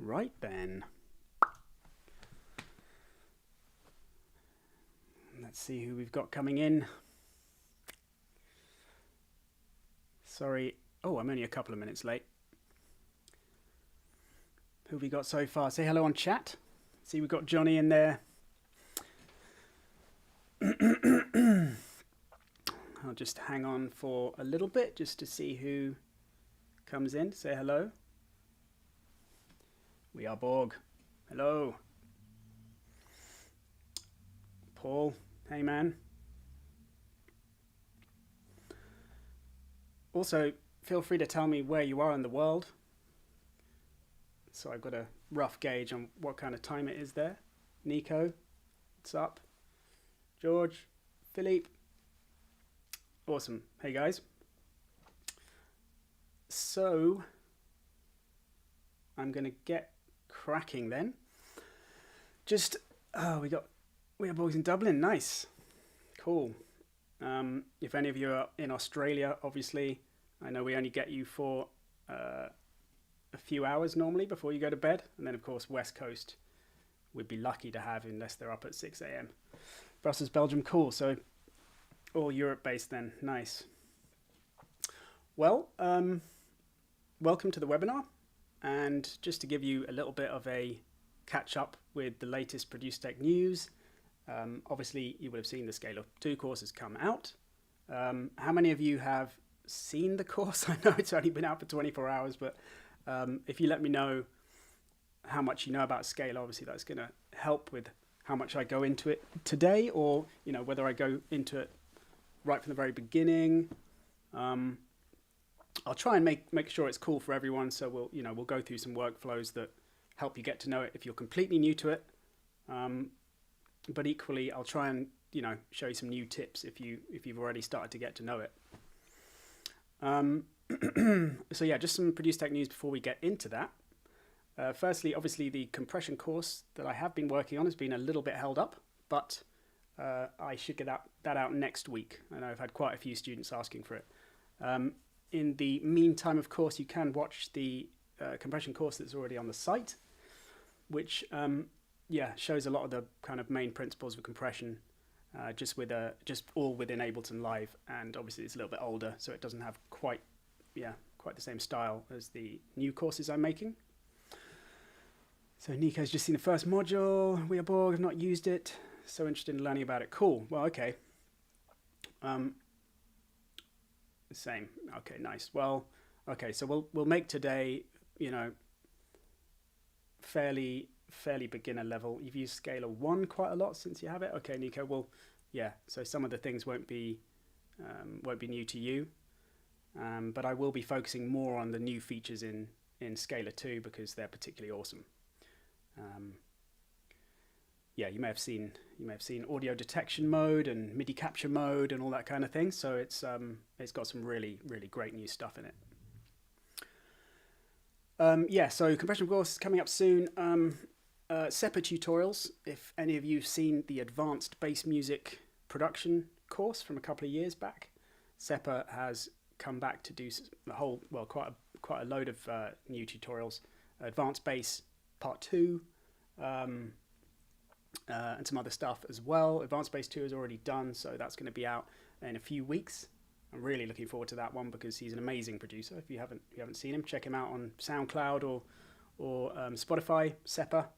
Right then. Let's see who we've got coming in. Sorry. Oh, I'm only a couple of minutes late. Who have we got so far? Say hello on chat. See, we've got Johnny in there. I'll just hang on for a little bit just to see who comes in. Say hello. We are Borg. Hello. Paul. Hey, man. Also, feel free to tell me where you are in the world. So I've got a rough gauge on what kind of time it is there. Nico, what's up? George, Philippe. Awesome. Hey, guys. So I'm going to get cracking then. Just, we are boys in Dublin. Nice. Cool. If any of you are in Australia, obviously, I know we only get you for a few hours normally before you go to bed. And then, of course, West Coast we'd be lucky to have unless they're up at 6 a.m. Brussels, Belgium, cool. So all Europe-based then. Nice. Well, welcome to the webinar. And just to give you a little bit of a catch-up with the latest Producertech news, obviously you would have seen the Scale 2 course has come out. How many of you have seen the course? I know it's only been out for 24 hours, but if you let me know how much you know about Scale, obviously that's going to help with how much I go into it today, or whether I go into it right from the very beginning. I'll try and make sure it's cool for everyone. So we'll go through some workflows that help you get to know it if you're completely new to it. But equally, I'll try and show you some new tips if you've already started to get to know it. So yeah, just some Producertech news before we get into that. Firstly, obviously the compression course that I have been working on has been a little bit held up, but I should get that out next week. I know I've had quite a few students asking for it. In the meantime, of course, you can watch the compression course that's already on the site, which shows a lot of the kind of main principles of compression, just all within Ableton Live, and obviously it's a little bit older, so it doesn't have quite the same style as the new courses I'm making. So Nico's just seen the first module. We are Borg. I've not used it. So interested in learning about it. Cool. Well, okay. Same. Okay, nice. Well, okay. So we'll make today, fairly beginner level. You've used Scalar 1 quite a lot since you have it. Okay, Nico. Well, yeah. So some of the things won't be new to you, but I will be focusing more on the new features in Scalar 2 because they're particularly awesome. You may have seen audio detection mode and MIDI capture mode and all that kind of thing. So it's got some really great new stuff in it. So compression course is coming up soon. SEPA tutorials. If any of you've seen the advanced bass music production course from a couple of years back, SEPA has come back to do quite a load of new tutorials. Advanced bass part 2. And some other stuff as well. Advanced Bass 2 is already done, so that's going to be out in a few weeks. I'm really looking forward to that one because he's an amazing producer. If you haven't seen him, check him out on SoundCloud or Spotify, SEPA.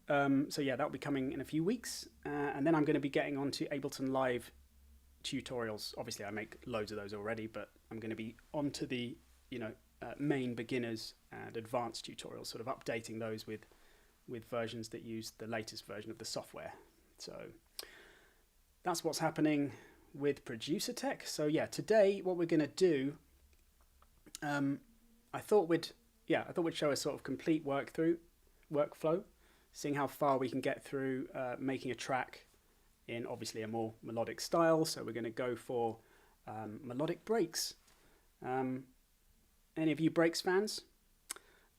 That'll be coming in a few weeks, and then I'm going to be getting onto Ableton Live tutorials. Obviously, I make loads of those already, but I'm going to be onto the main beginners and advanced tutorials, sort of updating those with versions that use the latest version of the software. So that's what's happening with Producertech. So yeah, today what we're going to do, I thought we'd show a sort of complete workflow, seeing how far we can get through making a track in obviously a more melodic style. So we're going to go for melodic breaks. Any of you breaks fans?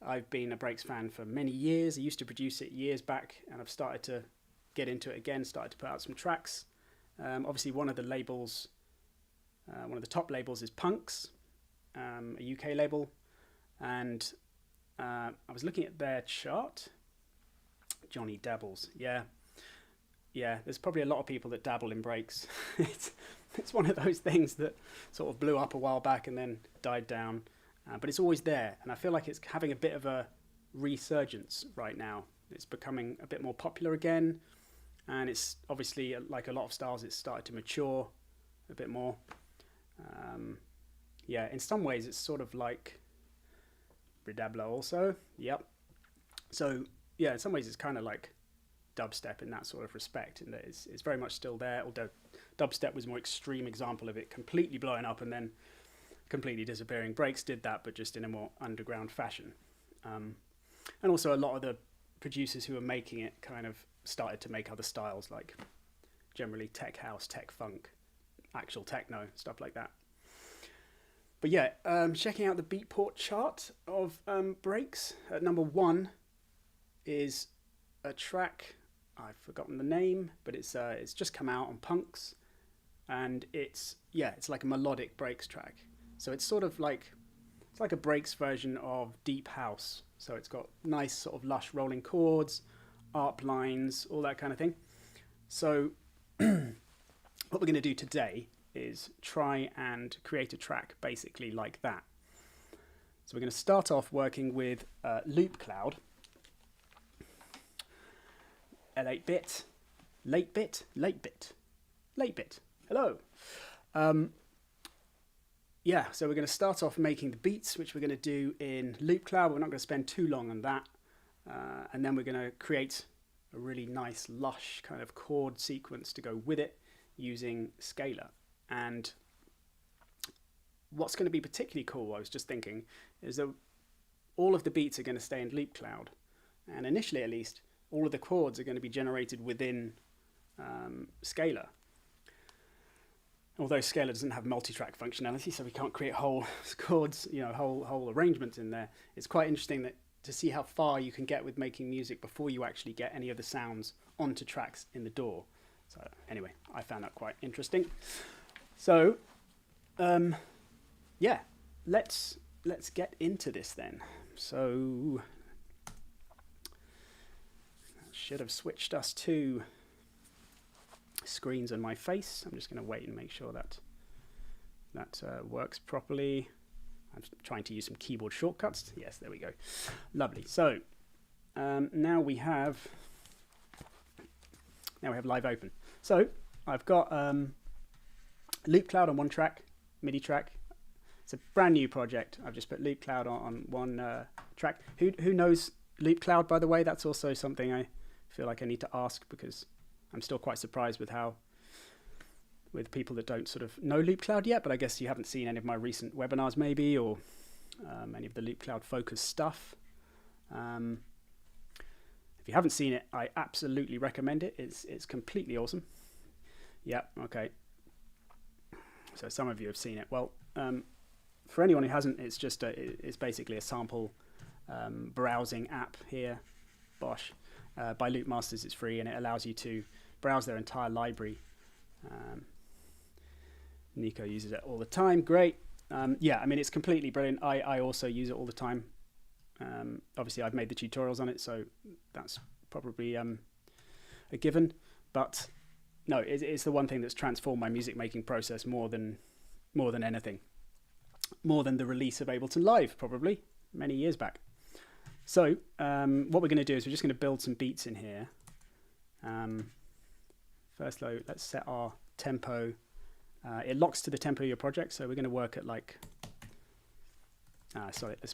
I've been a breaks fan for many years. I used to produce it years back, and I've started to get into it again, started to put out some tracks. Obviously, one of the top labels is Punks, a UK label, and I was looking at their chart. Johnny dabbles. Yeah. There's probably a lot of people that dabble in breaks. it's one of those things that sort of blew up a while back and then died down, but it's always there, and I feel like it's having a bit of a resurgence right now. It's becoming a bit more popular again, and it's obviously, like a lot of styles, it's started to mature a bit more. In some ways it's sort of like Redablo also. Yep. So in some ways it's kind of like dubstep in that sort of respect, and that it's very much still there, although dubstep was a more extreme example of it completely blowing up and then completely disappearing. Breaks did that, but just in a more underground fashion. And also a lot of the producers who were making it kind of started to make other styles, like generally tech house, tech funk, actual techno, stuff like that. But checking out the Beatport chart of breaks. At number 1 is a track, I've forgotten the name, but it's just come out on Punks, and it's like a melodic breaks track. So it's sort of like, it's like a breaks version of deep house. So it's got nice sort of lush rolling chords, arp lines, all that kind of thing. So what we're going to do today is try and create a track basically like that. So we're going to start off working with Loop Cloud, L8-bit, late-bit, late-bit. Hello. So we're going to start off making the beats, which we're going to do in Loop Cloud. We're not going to spend too long on that. And then we're going to create a really nice, lush kind of chord sequence to go with it using Scalar. And what's going to be particularly cool, I was just thinking, is that all of the beats are going to stay in Loop Cloud. And initially, at least, all of the chords are going to be generated within Scalar. Although Scalar doesn't have multi-track functionality, so we can't create whole chords, whole arrangements in there. It's quite interesting to see how far you can get with making music before you actually get any of the sounds onto tracks in the DAW. So anyway, I found that quite interesting. So, let's get into this then. So, I should have switched us to screens on my face. I'm just going to wait and make sure that works properly. I'm trying to use some keyboard shortcuts. Yes, there we go. Lovely. So, now we have Live Open. So, I've got Loop Cloud on one track, MIDI track. It's a brand new project. I've just put Loop Cloud on one track. Who knows Loop Cloud, by the way? That's also something I feel like I need to ask, because I'm still quite surprised with people that don't sort of know Loop Cloud yet, but I guess you haven't seen any of my recent webinars maybe, or any of the Loop Cloud focused stuff. If you haven't seen it, I absolutely recommend it. It's completely awesome. Yeah, okay. So some of you have seen it. Well, for anyone who hasn't, it's basically a sample browsing app here, Bosch, by Loop Masters. It's free, and it allows you to browse their entire library. Nico uses it all the time. Great. It's completely brilliant. I also use it all the time. Obviously, I've made the tutorials on it, so that's probably a given. But no, it's the one thing that's transformed my music making process more than anything. More than the release of Ableton Live, probably, many years back. So what we're going to do is we're just going to build some beats in here. Let's set our tempo. It locks to the tempo of your project, so we're going to work at let's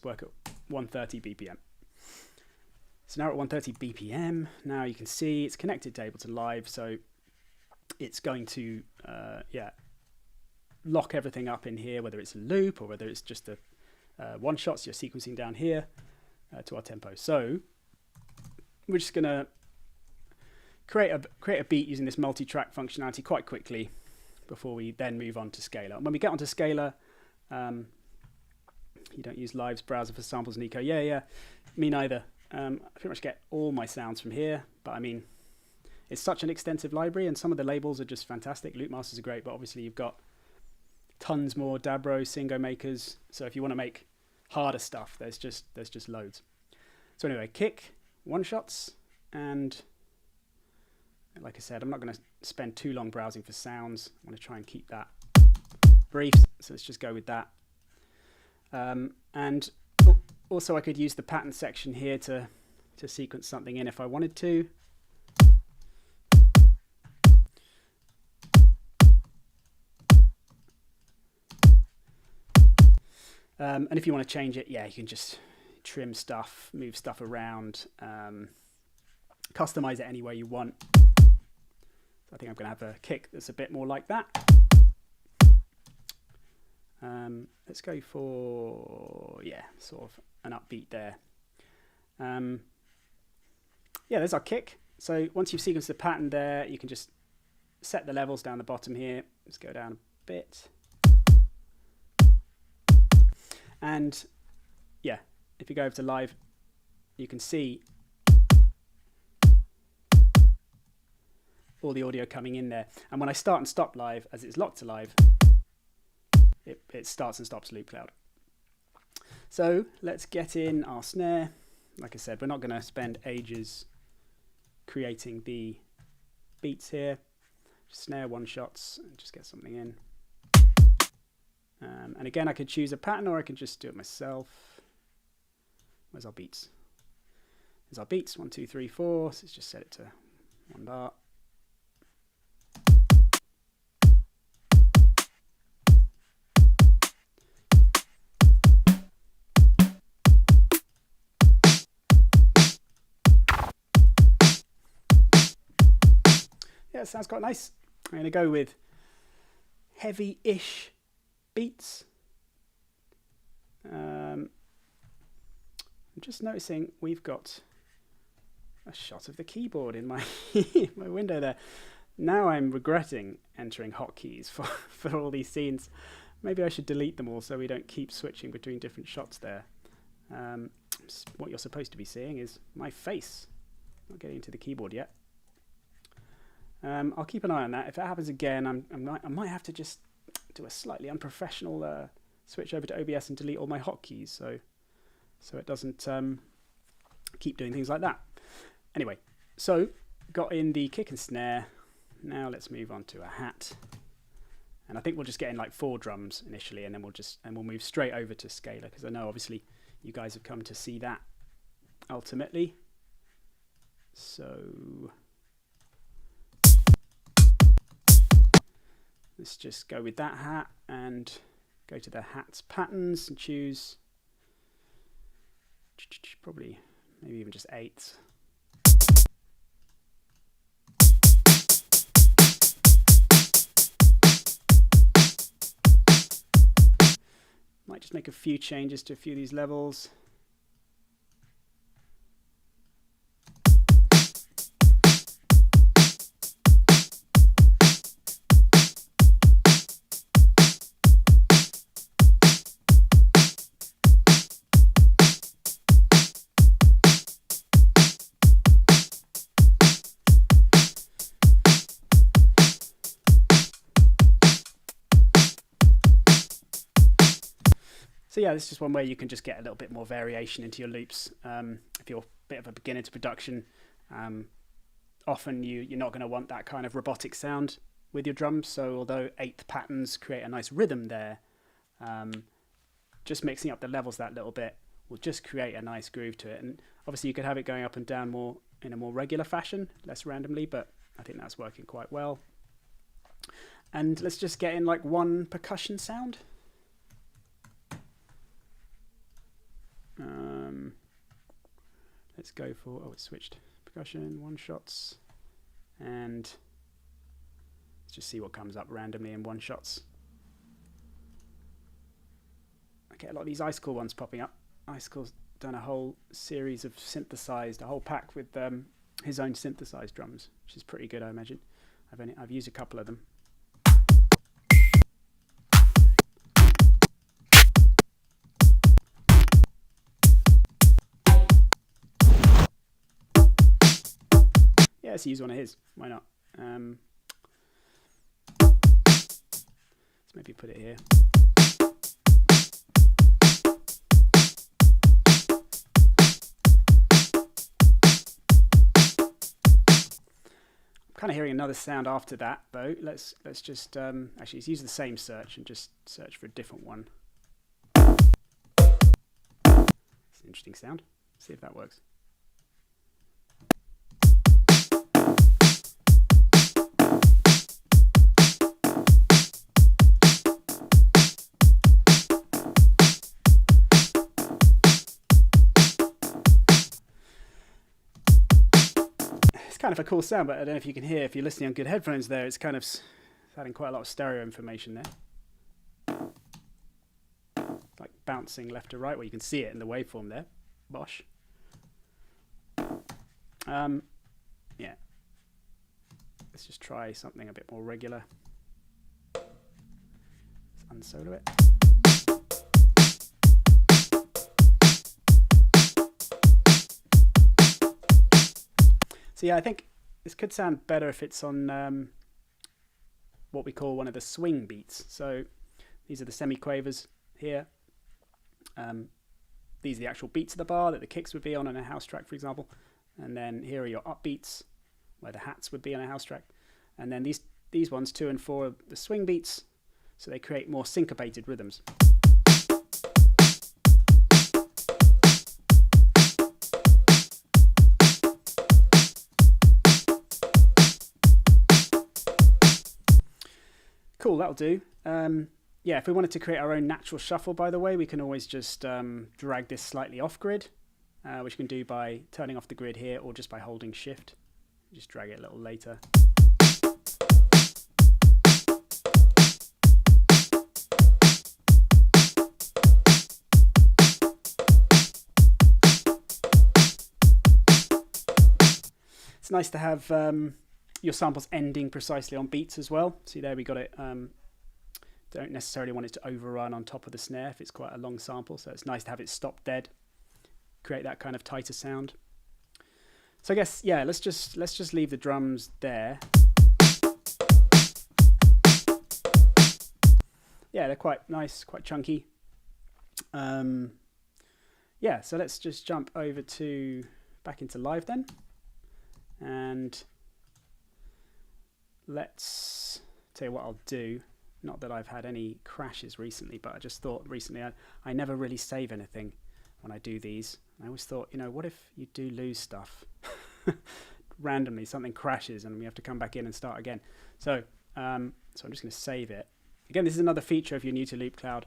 work at 130 BPM. So now we're at 130 BPM. Now you can see it's connected to Ableton Live, so it's going to lock everything up in here, whether it's a loop or whether it's just a one shot, so you're sequencing down here to our tempo. So we're just going to create a beat using this multi-track functionality quite quickly before we then move on to Scalar. And when we get onto Scalar, you don't use Live's browser for samples, Nico. Yeah, me neither. I pretty much get all my sounds from here, but I mean, it's such an extensive library, and some of the labels are just fantastic. Loop Masters are great, but obviously you've got tons more Dabro, Singo makers. So if you want to make harder stuff. There's just loads. So anyway, kick, one shots, and like I said, I'm not going to spend too long browsing for sounds. I want to try and keep that brief, so let's just go with that. And also I could use the pattern section here to sequence something in if I wanted to. And if you want to change it, yeah, you can just trim stuff, move stuff around, customize it any way you want. So I think I'm going to have a kick that's a bit more like that. Let's go for, yeah, sort of an upbeat there. Yeah, there's our kick. So once you've sequenced the pattern there, you can just set the levels down the bottom here. Let's go down a bit. And yeah, if you go over to live, you can see all the audio coming in there. And when I start and stop live, as it's locked to live, it starts and stops loop cloud. So let's get in our snare. Like I said, we're not going to spend ages creating the beats here. Just snare one shots and just get something in. And again, I could choose a pattern or I can just do it myself. Where's our beats? There's our beats, 1, 2, 3, 4. So let's just set it to 1 bar. Yeah, it sounds quite nice. I'm going to go with heavy-ish beats. I'm just noticing we've got a shot of the keyboard in my my window there. Now I'm regretting entering hotkeys for all these scenes. Maybe I should delete them all so we don't keep switching between different shots there. What you're supposed to be seeing is my face. Not getting into the keyboard yet. I'll keep an eye on that. If it happens again, I might have to just do a slightly unprofessional switch over to OBS and delete all my hotkeys, so it doesn't keep doing things like that. Anyway, so got in the kick and snare. Now let's move on to a hat, and I think we'll just get in like 4 drums initially, and then we'll move straight over to scalar, because I know obviously you guys have come to see that ultimately. So let's just go with that hat and go to the hat's patterns and choose probably maybe even just 8. Might just make a few changes to a few of these levels. So yeah, this is just one way you can just get a little bit more variation into your loops. If you're a bit of a beginner to production, often you're not going to want that kind of robotic sound with your drums. So although 8th patterns create a nice rhythm there, just mixing up the levels that little bit will just create a nice groove to it. And obviously you could have it going up and down more in a more regular fashion, less randomly, but I think that's working quite well. And let's just get in like 1 percussion sound. Let's go for, it switched. Percussion, 1 shots, and let's just see what comes up randomly in 1 shots. I get a lot of these Icicle ones popping up. Icicle's done a whole series of synthesized, a whole pack with his own synthesized drums, which is pretty good, I imagine. I've used a couple of them. Yeah, let's use one of his. Why not? Let's maybe put it here. another sound after that though. Let's just actually let's use the same search and just search for a different one. It's an interesting sound. See if that works. Kind of a cool sound, but I don't know if you can hear, if you're listening on good headphones there, it's kind of adding quite a lot of stereo information there. Like bouncing left to right, where you can see it in the waveform there. Bosh. Yeah. Let's just try something a bit more regular. Let's unsolo it. So yeah, I think this could sound better if it's on what we call one of the swing beats. So these are the semiquavers here. These are the actual beats of the bar that the kicks would be on a house track, for example. And then here are your upbeats, where the hats would be on a house track. And then these ones, 2 and 4, are the swing beats. So they create more syncopated rhythms. Cool, that'll do. Yeah, if we wanted to create our own natural shuffle, by the way, we can always just drag this slightly off grid, which you can do by turning off the grid here or just by holding shift. Just drag it a little later. It's nice to have your samples ending precisely on beats as well. See there, we got it. Don't necessarily want it to overrun on top of the snare if it's quite a long sample, so it's nice to have it stop dead, create that kind of tighter sound. So I guess, yeah, let's just leave the drums there. Yeah, they're quite nice, quite chunky. Yeah, so let's just jump over to back into live then, and let's tell you what I'll do. Not that I've had any crashes recently, but I just thought recently I never really save anything when I do these. I always thought, you know, what if you do lose stuff? Randomly, something crashes and we have to come back in and start again. So I'm just going to save it. Again, this is another feature if you're new to Loop Cloud.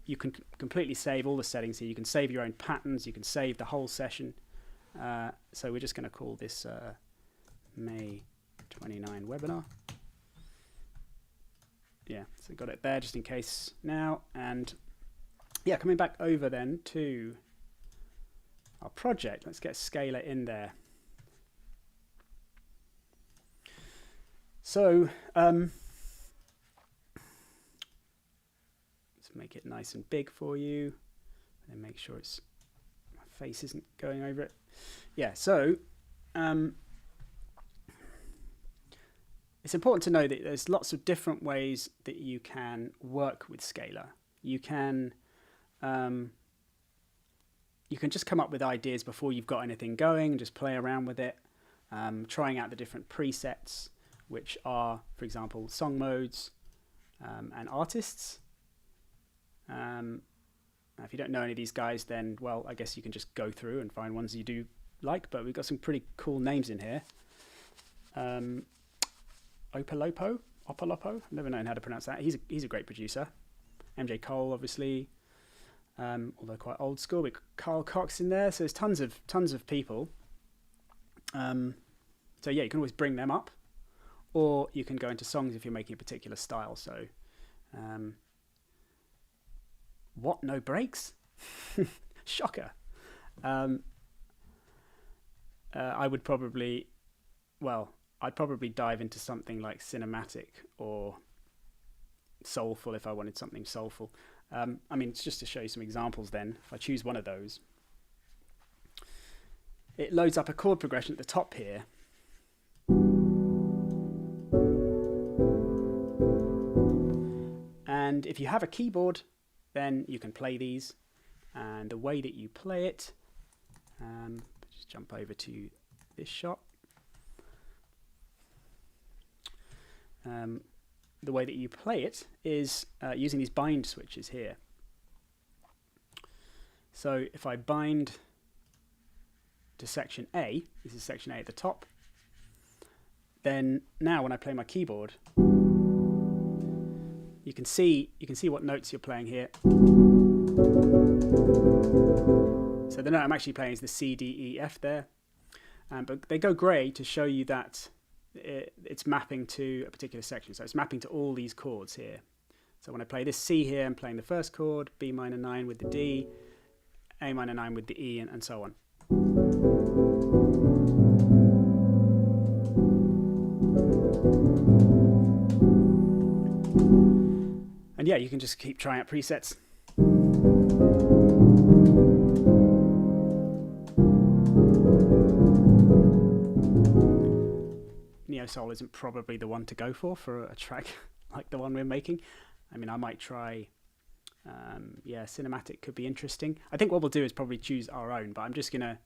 You can completely save all the settings here. You can save your own patterns. You can save the whole session. So we're just going to call this May 29 webinar. Yeah, so got it there just in case now. And yeah, coming back over then to our project, let's get Scalar in there. So let's make it nice and big for you, and then make sure my face isn't going over it. Yeah, so it's important to know that there's lots of different ways that you can work with Scalar. You can just come up with ideas before you've got anything going and just play around with it, trying out the different presets, which are, for example, song modes and artists. If you don't know any of these guys, then, well, I guess you can just go through and find ones you do like, but we've got some pretty cool names in here. Opalopo? I've never known how to pronounce that. He's a great producer. MJ Cole, obviously, although quite old school. With Carl Cox in there, so there's tons of people. So yeah, you can always bring them up, or you can go into songs if you're making a particular style. So, what? No breaks? Shocker. I would probably, well, I'd probably dive into something like cinematic or soulful if I wanted something soulful. I mean, it's just to show you some examples then. If I choose one of those, it loads up a chord progression at the top here. And if you have a keyboard, then you can play these. And the way that you play it, just jump over to this shot. the way that you play it is using these bind switches here. So if I bind to section A, this is section A at the top, then now when I play my keyboard, you can see what notes you're playing here. So the note I'm actually playing is the C, D, E, F there, but they go grey to show you that it's mapping to a particular section. So it's mapping to all these chords here. So when I play this C here, I'm playing the first chord, B minor 9 with the D, A minor 9 with the E, and so on. And yeah, you can just keep trying out presets. Neo Soul isn't probably the one to go for a track like the one we're making. I mean, I might try, yeah, cinematic could be interesting. I think what we'll do is probably choose our own, but we're just gonna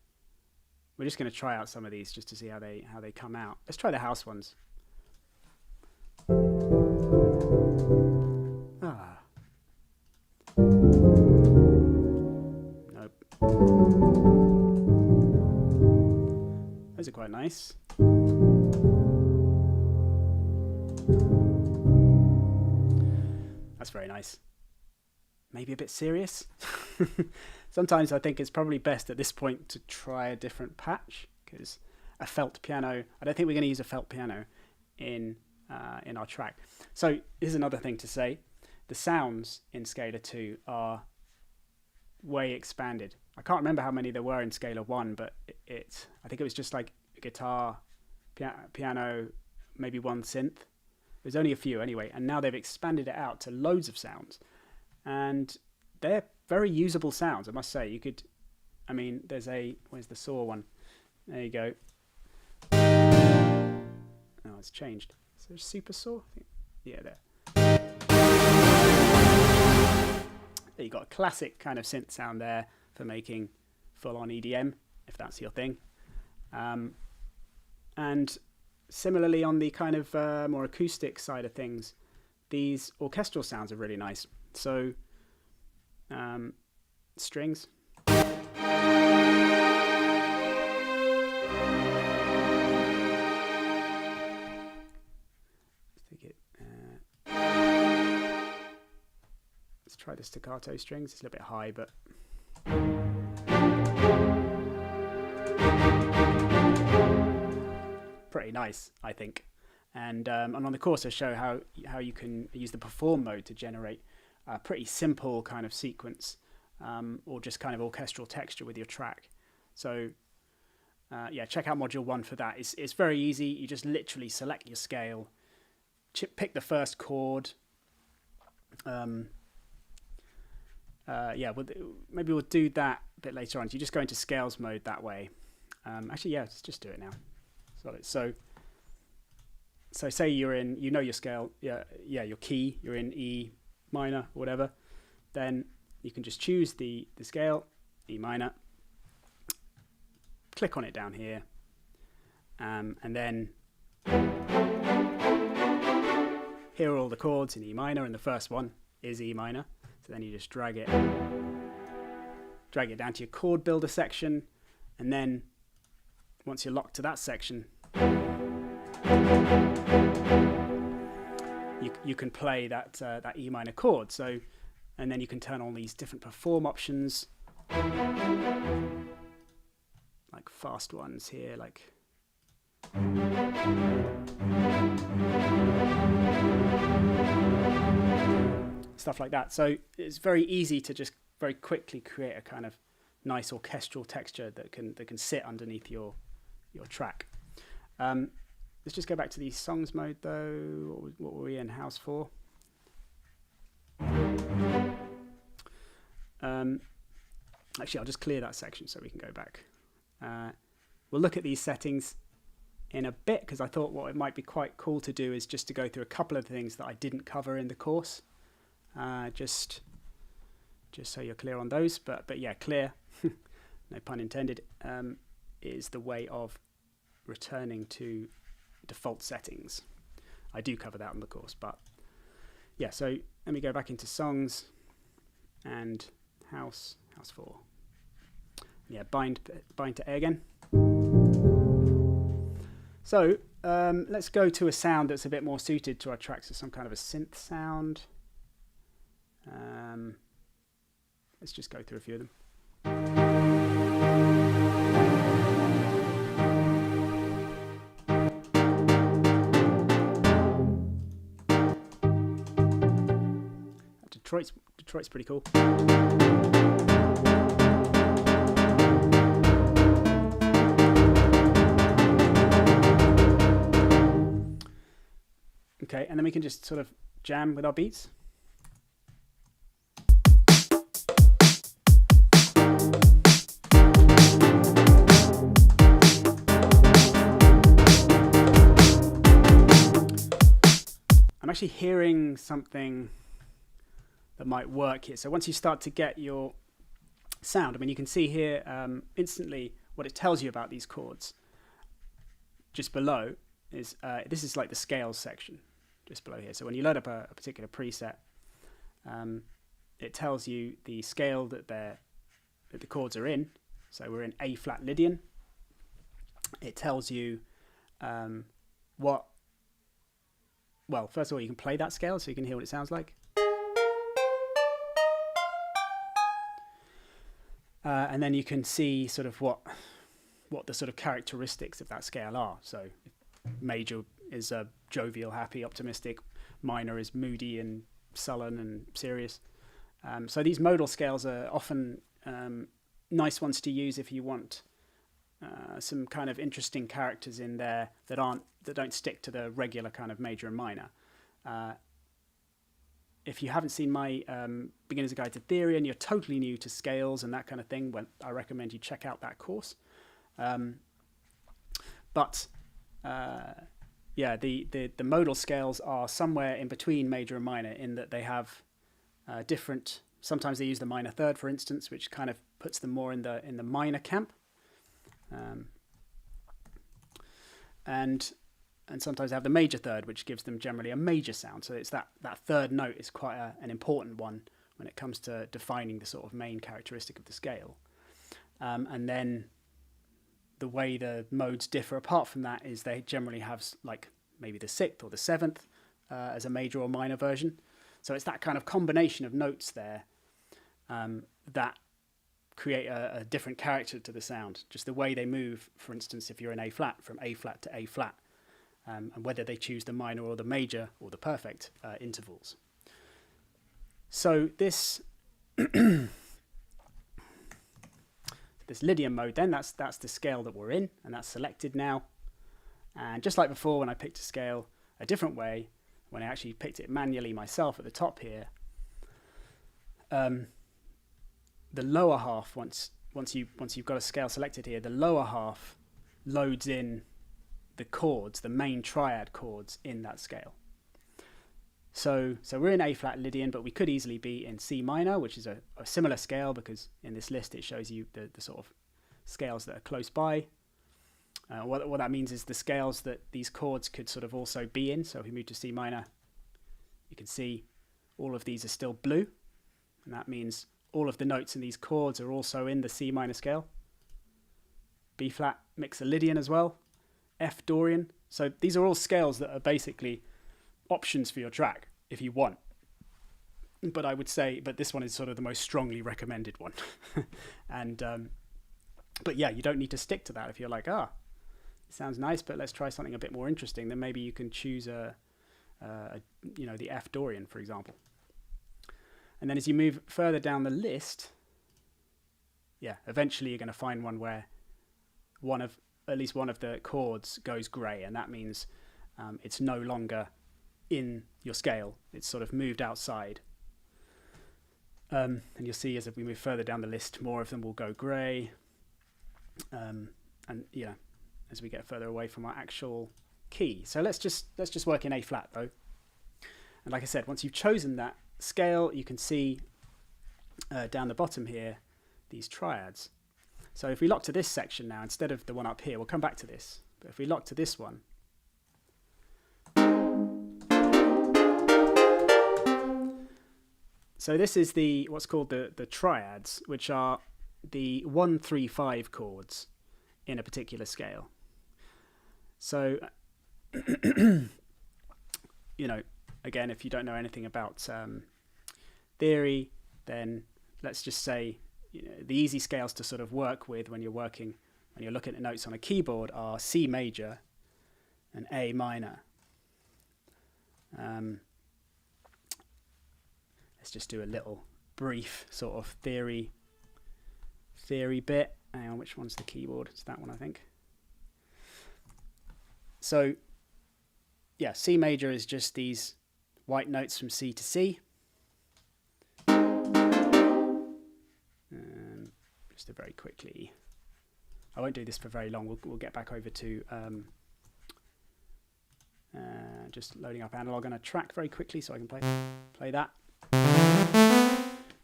try out some of these just to see how they come out. Let's try the house ones. Nope. Those are quite nice. That's very nice. Maybe a bit serious. Sometimes I think it's probably best at this point to try a different patch, because a felt piano, I don't think we're going to use a felt piano in our track. So here's another thing to say. The sounds in Scalar 2 are way expanded. I can't remember how many there were in Scalar 1, but I think it was just like a guitar, piano, maybe one synth. There's only a few anyway, and now they've expanded it out to loads of sounds. And they're very usable sounds, I must say. You could, I mean, where's the saw one? There you go. Oh, it's changed. Is there a super saw? Yeah, there. There you got a classic kind of synth sound there for making full-on EDM, if that's your thing. And similarly, on the kind of more acoustic side of things, these orchestral sounds are really nice. So, strings. Let's try the staccato strings. It's a little bit high, but pretty nice, I think. And on the course I show how you can use the perform mode to generate a pretty simple kind of sequence, or just kind of orchestral texture with your track. So yeah, check out module 1 for that. It's very easy. You just literally select your scale, pick the first chord. Yeah, maybe we'll do that a bit later on. So you just go into scales mode that way. Actually, yeah, let's just do it now. So say you're in, you know your scale, yeah, your key, you're in E minor, or whatever. Then you can just choose the scale, E minor, click on it down here, and then here are all the chords in E minor, and the first one is E minor. So then you just drag it down to your chord builder section, and then once you're locked to that section, you can play that E minor chord. So, and then you can turn on these different perform options, like fast ones here, like stuff like that. So it's very easy to just very quickly create a kind of nice orchestral texture that can sit underneath your track. Let's just go back to the songs mode though. What were we in house for? Actually, I'll just clear that section so we can go back. We'll look at these settings in a bit, because I thought what it might be quite cool to do is just to go through a couple of things that I didn't cover in the course. Just so you're clear on those, but yeah, clear, no pun intended, is the way of returning to default settings. I do cover that on the course. But yeah, so let me go back into songs and house 4. Yeah, bind to A again. So let's go to a sound that's a bit more suited to our tracks, so some kind of a synth sound. Let's just go through a few of them. Detroit's pretty cool. Okay, and then we can just sort of jam with our beats. I'm actually hearing something that might work here. So once you start to get your sound, I mean, you can see here instantly what it tells you about these chords. Just below is, this is like the scales section, just below here. So when you load up a particular preset, it tells you the scale that the chords are in. So we're in A flat Lydian. It tells you well, first of all, you can play that scale so you can hear what it sounds like. And then you can see sort of what the sort of characteristics of that scale are. So major is jovial, happy, optimistic. Minor is moody and sullen and serious. So these modal scales are often nice ones to use if you want some kind of interesting characters in there that don't stick to the regular kind of major and minor. If you haven't seen my Beginner's Guide to Theory and you're totally new to scales and that kind of thing, I recommend you check out that course. Yeah, the modal scales are somewhere in between major and minor in that they have different. Sometimes they use the minor third, for instance, which kind of puts them more in the minor camp, and sometimes they have the major third, which gives them generally a major sound. So it's that third note is quite an important one when it comes to defining the sort of main characteristic of the scale. And then the way the modes differ apart from that is they generally have like maybe the 6th or the 7th as a major or minor version. So it's that kind of combination of notes there that create a different character to the sound. Just the way they move, for instance, if you're in A flat, from A flat to A flat, and whether they choose the minor or the major or the perfect intervals. So this this Lydian mode, then that's the scale that we're in, and that's selected now. And just like before, when I picked a scale a different way, when I actually picked it manually myself at the top here, the lower half, once you've got a scale selected here, the lower half loads in the chords, the main triad chords in that scale. So we're in A flat Lydian, but we could easily be in C minor, which is a similar scale, because in this list it shows you the sort of scales that are close by. What that means is the scales that these chords could sort of also be in. So if we move to C minor, you can see all of these are still blue, and that means all of the notes in these chords are also in the C minor scale. B flat Mixolydian as well, F Dorian. So these are all scales that are basically options for your track if you want. But I would say, this one is sort of the most strongly recommended one. And but yeah, you don't need to stick to that. If you're like, it sounds nice, but let's try something a bit more interesting, then maybe you can choose the F Dorian, for example. And then as you move further down the list, eventually you're going to find one where at least one of the chords goes grey, and that means it's no longer in your scale. It's sort of moved outside. And you'll see as we move further down the list, more of them will go grey. And as we get further away from our actual key. So let's just work in A flat though. And like I said, once you've chosen that scale, you can see down the bottom here these triads. So if we lock to this section now, instead of the one up here, we'll come back to this. But if we lock to this one, So this is what's called the triads, which are the 1, 3, 5 chords in a particular scale. So, again, if you don't know anything about theory, then let's just say the easy scales to sort of work with when you're looking at notes on a keyboard are C major and A minor. Let's just do a little brief sort of theory bit. Hang on, which one's the keyboard? It's that one, I think. So, yeah, C major is just these white notes from C to C. Just very quickly, I won't do this for very long. We'll get back over to just loading up analog on a track very quickly so I can play that.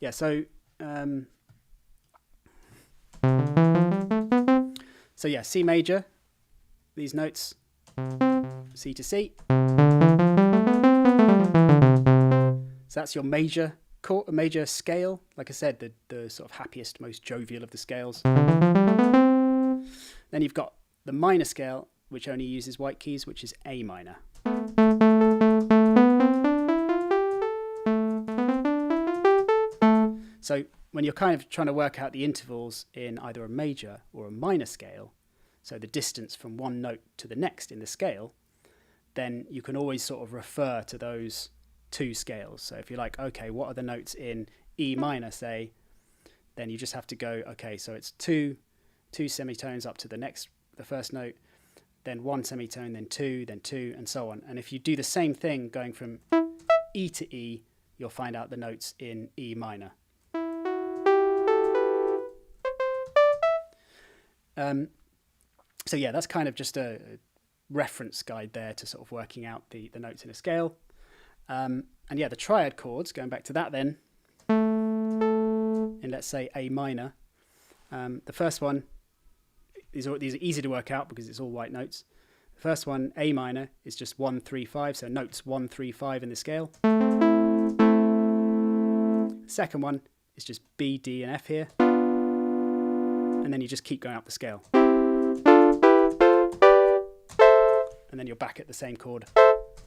Yeah, so yeah, C major, these notes, C to C. So that's your major chord, a major scale. Like I said, the sort of happiest, most jovial of the scales. Then you've got the minor scale, which only uses white keys, which is A minor. So when you're kind of trying to work out the intervals in either a major or a minor scale, so the distance from one note to the next in the scale, then you can always sort of refer to those two scales. So if you're like, okay, what are the notes in E minor, say, then you just have to go, okay, so it's two semitones up to the first note, then one semitone, then two, and so on. And if you do the same thing going from E to E, you'll find out the notes in E minor. So yeah, that's kind of just a reference guide there to sort of working out the notes in a scale. And yeah, the triad chords, going back to that then, in let's say A minor, the first one, these are easy to work out because it's all white notes. The first one, A minor, is just 1, 3, 5, so notes 1, 3, 5 in the scale. Second one is just B, D, and F here. And then you just keep going up the scale. And then you're back at the same chord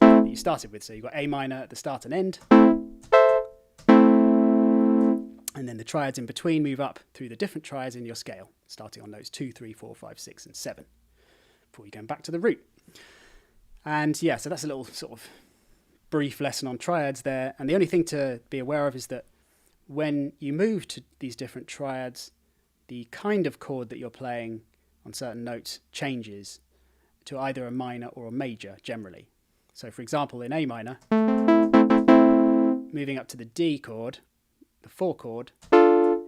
that you started with. So you've got A minor at the start and end. And then the triads in between move up through the different triads in your scale, starting on notes 2, 3, 4, 5, 6, and 7, before you go back to the root. And yeah, so that's a little sort of brief lesson on triads there. And the only thing to be aware of is that when you move to these different triads, the kind of chord that you're playing on certain notes changes to either a minor or a major generally. So for example, in A minor, moving up to the D chord, the 4 chord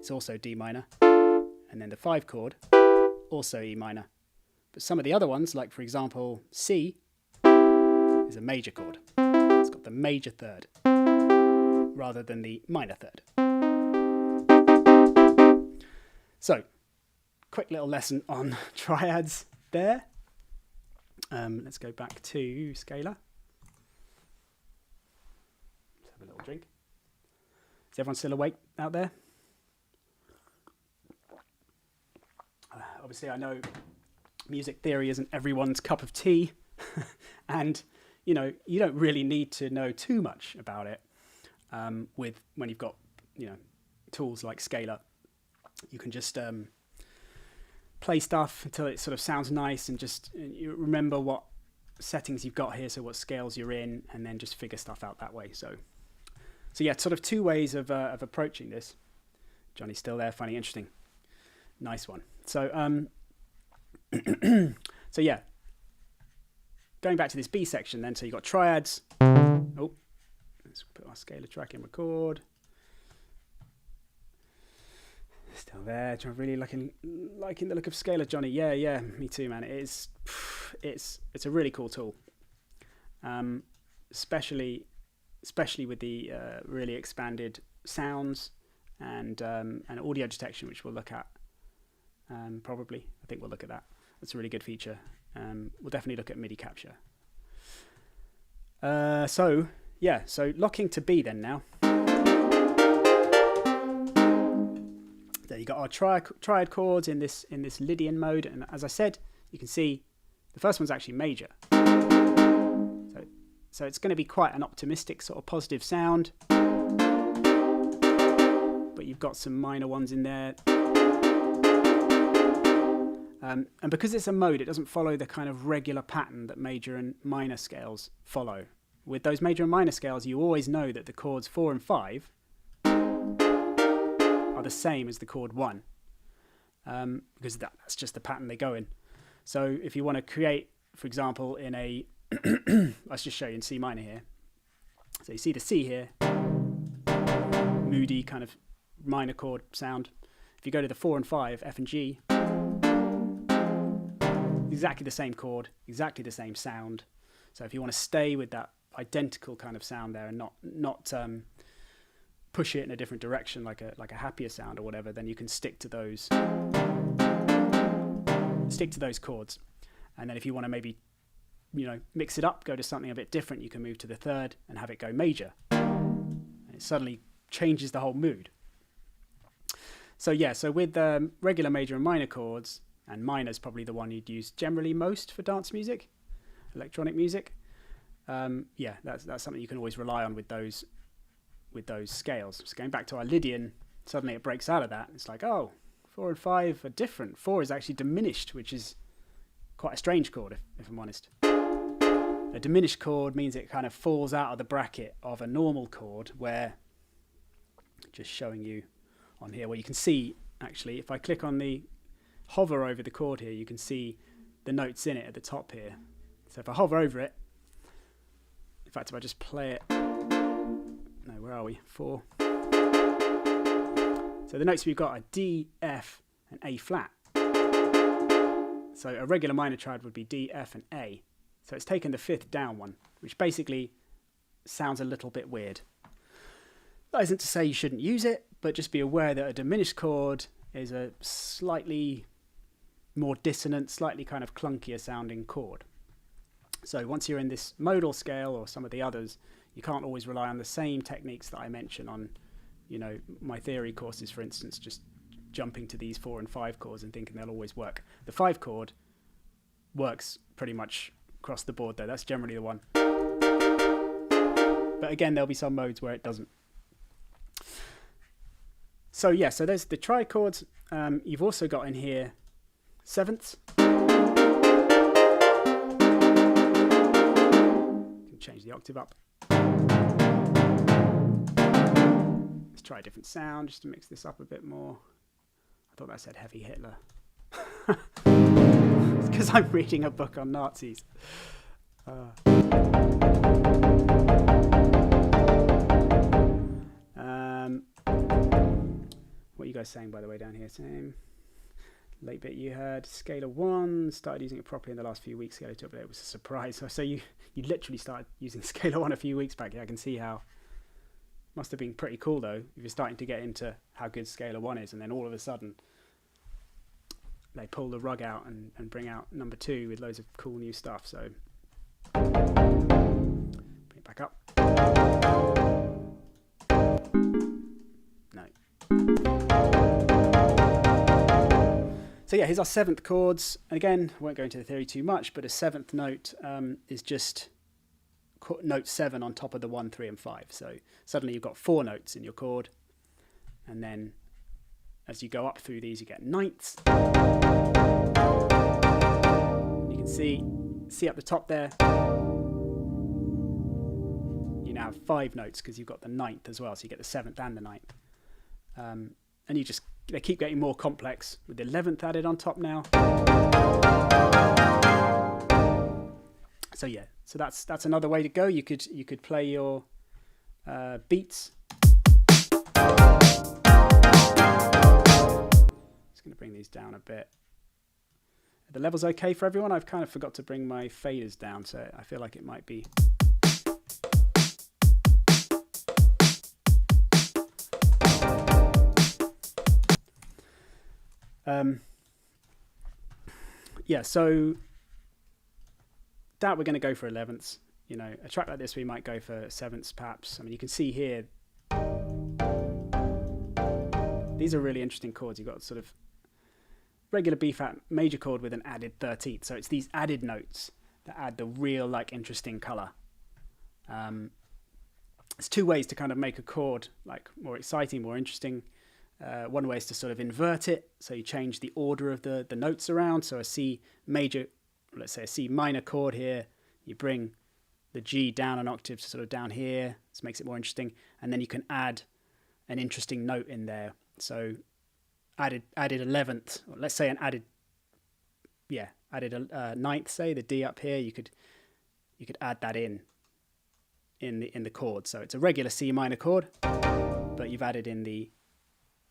is also D minor, and then the 5 chord, also E minor. But some of the other ones, like for example, C, is a major chord. It's got the major third, rather than the minor third. So, quick little lesson on triads there. Let's go back to scalar. Let's have a little drink. Is everyone still awake out there? Obviously, I know music theory isn't everyone's cup of tea, and you don't really need to know too much about it. When you've got tools like Scalar, you can just play stuff until it sort of sounds nice, and just you remember what settings you've got here, so what scales you're in, and then just figure stuff out that way. So yeah, sort of two ways of approaching this. Johnny's still there, finding it interesting. Nice one. So so yeah, going back to this B section then. So you've got triads. Oh, let's put our scalar track in record. Still there. Really liking the look of Scalar, Johnny. Yeah, me too, man. It's a really cool tool, especially with the really expanded sounds and audio detection, which we'll look at probably. I think we'll look at that. That's a really good feature. We'll definitely look at MIDI capture. So locking to B then now. There you got our triad chords in this Lydian mode, and as I said, you can see the first one's actually major. So it's going to be quite an optimistic sort of positive sound, but you've got some minor ones in there. And because it's a mode, it doesn't follow the kind of regular pattern that major and minor scales follow. With those major and minor scales, you always know that the chords 4 and 5 are the same as the chord 1, because that's just the pattern they go in. So if you want to create, for example, in a let's just show you in C minor here. So you see the C here, moody kind of minor chord sound. If you go to the 4 and 5, F and G, exactly the same chord, exactly the same sound. So if you want to stay with that identical kind of sound there and not push it in a different direction like a happier sound or whatever, then you can stick to those chords. And then if you want to maybe mix it up, go to something a bit different, you can move to the 3rd and have it go major. And it suddenly changes the whole mood. So yeah, so with regular major and minor chords, and minor is probably the one you'd use generally most for dance music, electronic music. Yeah, that's something you can always rely on with those scales. So going back to our Lydian, suddenly it breaks out of that. It's like, oh, 4 and 5 are different. 4 is actually diminished, which is quite a strange chord, if I'm honest. A diminished chord means it kind of falls out of the bracket of a normal chord, where, just showing you on here, where you can see, actually, if I click on the hover over the chord here, you can see the notes in it at the top here. So if I hover over it, in fact, if I just play it, no, where are we? 4. So the notes we've got are D, F, and A flat. So a regular minor triad would be D, F, and A. So it's taken the 5th down one, which basically sounds a little bit weird. That isn't to say you shouldn't use it, but just be aware that a diminished chord is a slightly more dissonant, slightly kind of clunkier sounding chord. So once you're in this modal scale or some of the others, you can't always rely on the same techniques that I mention on, my theory courses, for instance, just jumping to these 4 and 5 chords and thinking they'll always work. The 5 chord works pretty much across the board though. That's generally the one. But again, there'll be some modes where it doesn't. So yeah, so there's the triad chords. You've also got in here 7ths. You can change the octave up. Let's try a different sound just to mix this up a bit more. I thought that said Heavy Hitler. It's because I'm reading a book on Nazis. What are you guys saying, by the way, down here? Same. Late bit you heard. Scalar 1. Started using it properly in the last few weeks. Scalar 2, but it was a surprise. So you literally started using Scalar 1 a few weeks back. Yeah, I can see how. Must have been pretty cool, though, if you're starting to get into how good Scalar 1 is, and then all of a sudden they pull the rug out and bring out number 2 with loads of cool new stuff. So bring it back up. No. So yeah, here's our 7th chords. And again, I won't go into the theory too much, but a 7th note is just note 7 on top of the 1, 3, and 5. So suddenly you've got 4 notes in your chord, and then as you go up through these, you get ninths. You can see up the top there, you now have 5 notes because you've got the 9th as well, so you get the 7th and the 9th. And they keep getting more complex with the 11th added on top now. So yeah, so that's another way to go. You could play your beats. Just going to bring these down a bit. Are the levels okay for everyone? I've kind of forgot to bring my faders down, so I feel like it might be. Yeah, so that we're going to go for 11ths. A track like this we might go for 7ths perhaps. I mean, you can see here These are really interesting chords. You've got sort of regular B flat major chord with an added 13th. So it's these added notes that add the real like interesting color. There's two ways to kind of make a chord like more exciting, more interesting. One way is to sort of invert it. So you change the order of the notes around. So a C major, let's say a C minor chord here, you bring the G down an octave sort of down here. This makes it more interesting. And then you can add an interesting note in there. So added 11th, or let's say an added a ninth, say the D up here, you could add that in the chord. So it's a regular C minor chord, but you've added in the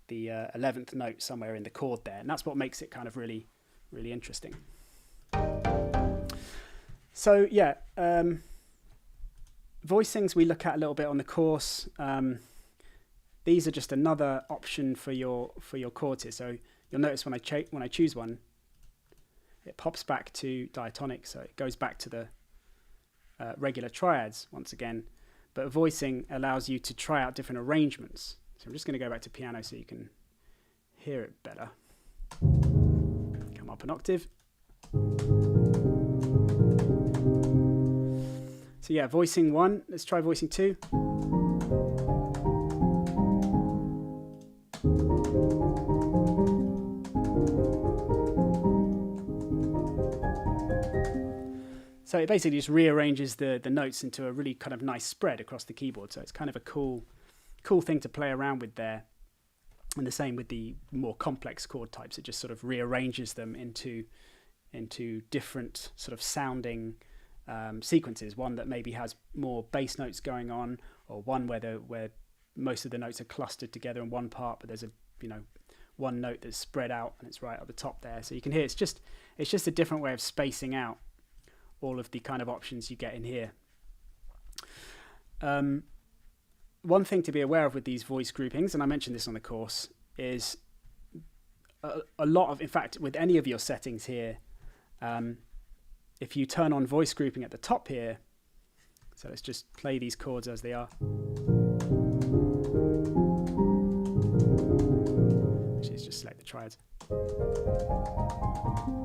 11th note somewhere in the chord there, and that's what makes it kind of really, really interesting. So yeah, voicings we look at a little bit on the course. These are just another option for your chords here. So you'll notice when I choose one, it pops back to diatonic, so it goes back to the regular triads once again. But voicing allows you to try out different arrangements. So I'm just going to go back to piano so you can hear it better. Come up an octave. So yeah, voicing 1. Let's try voicing 2. So it basically just rearranges the notes into a really kind of nice spread across the keyboard. So it's kind of a cool thing to play around with there. And the same with the more complex chord types. It just sort of rearranges them into different sort of sounding sequences. One that maybe has more bass notes going on, or one where most of the notes are clustered together in one part, but there's one note that's spread out and it's right at the top there. So you can hear it's just a different way of spacing out all of the kind of options you get in here. One thing to be aware of with these voice groupings, and I mentioned this on the course, is a lot of, in fact, with any of your settings here, if you turn on voice grouping at the top here, so let's just play these chords as they are. Actually, let's just select the triads.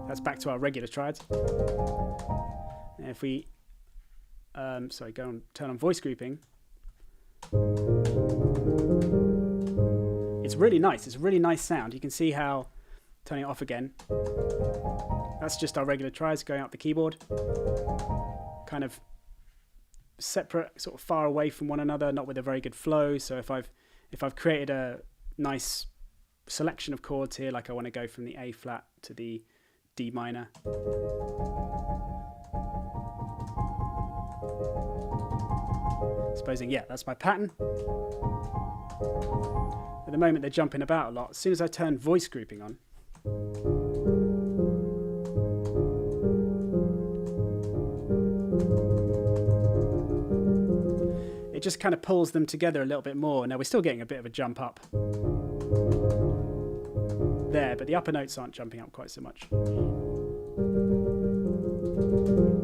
That's back to our regular triads. And if we, turn on voice grouping, it's really nice. It's a really nice sound. You can see how, turning it off again, that's just our regular triads going up the keyboard, kind of separate, sort of far away from one another, not with a very good flow. So if I've created a nice selection of chords here, like I want to go from the A flat to the D minor, supposing, yeah, that's my pattern. At the moment they're jumping about a lot. As soon as I turn voice grouping on, it just kind of pulls them together a little bit more. Now we're still getting a bit of a jump up there, but the upper notes aren't jumping up quite so much.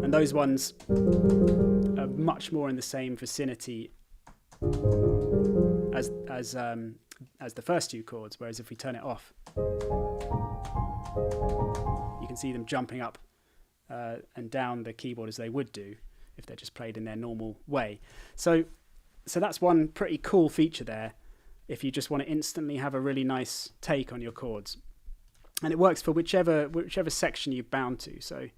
And those ones are much more in the same vicinity as the first two chords, whereas if we turn it off, you can see them jumping up and down the keyboard as they would do if they're just played in their normal way. So that's one pretty cool feature there if you just want to instantly have a really nice take on your chords. And it works for whichever section you're bound to. So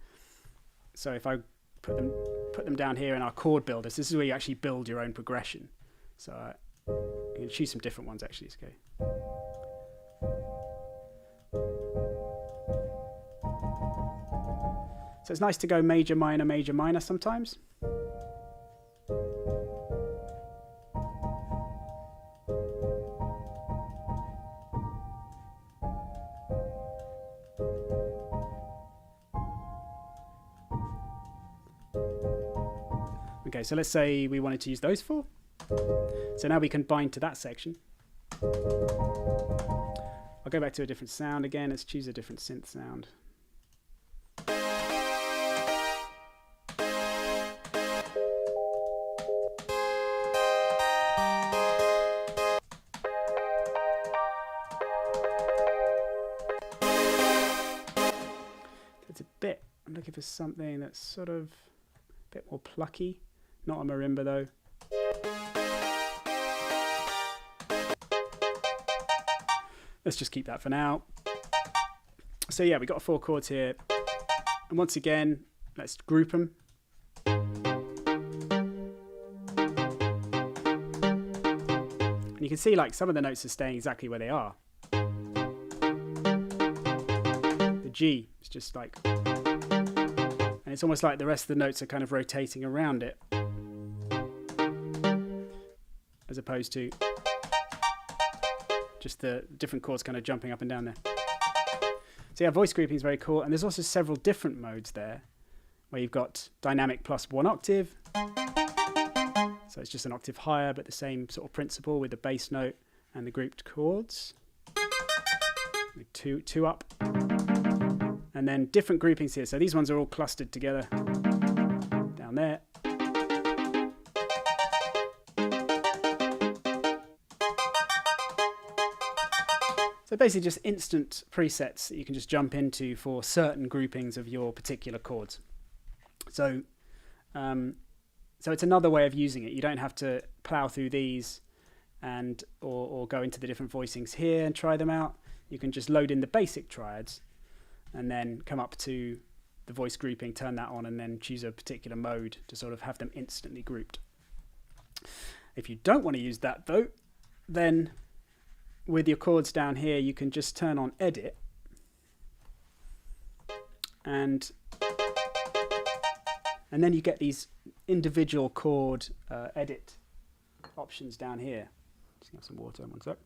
if I put them down here in our chord builders, this is where you actually build your own progression. So you can choose some different ones actually. Okay. So it's nice to go major, minor sometimes. Okay, so let's say we wanted to use those four. So now we can bind to that section. I'll go back to a different sound again. Let's choose a different synth sound. I'm looking for something that's sort of a bit more plucky. Not a marimba though. Let's just keep that for now. So yeah, we got 4 chords here. And once again, let's group them. And you can see like some of the notes are staying exactly where they are. The G is just like, and it's almost like the rest of the notes are kind of rotating around it, as opposed to just the different chords kind of jumping up and down there. So yeah, voice grouping is very cool. And there's also several different modes there, where you've got dynamic plus 1 octave. So it's just an octave higher, but the same sort of principle with the bass note and the grouped chords. Two up. And then different groupings here. So these ones are all clustered together down there. So basically just instant presets that you can just jump into for certain groupings of your particular chords. So it's another way of using it. You don't have to plow through these and or go into the different voicings here and try them out. You can just load in the basic triads and then come up to the voice grouping, turn that on, and then choose a particular mode to sort of have them instantly grouped. If you don't want to use that though, then with your chords down here, you can just turn on edit and then you get these individual chord edit options down here. Just have some water, one sec.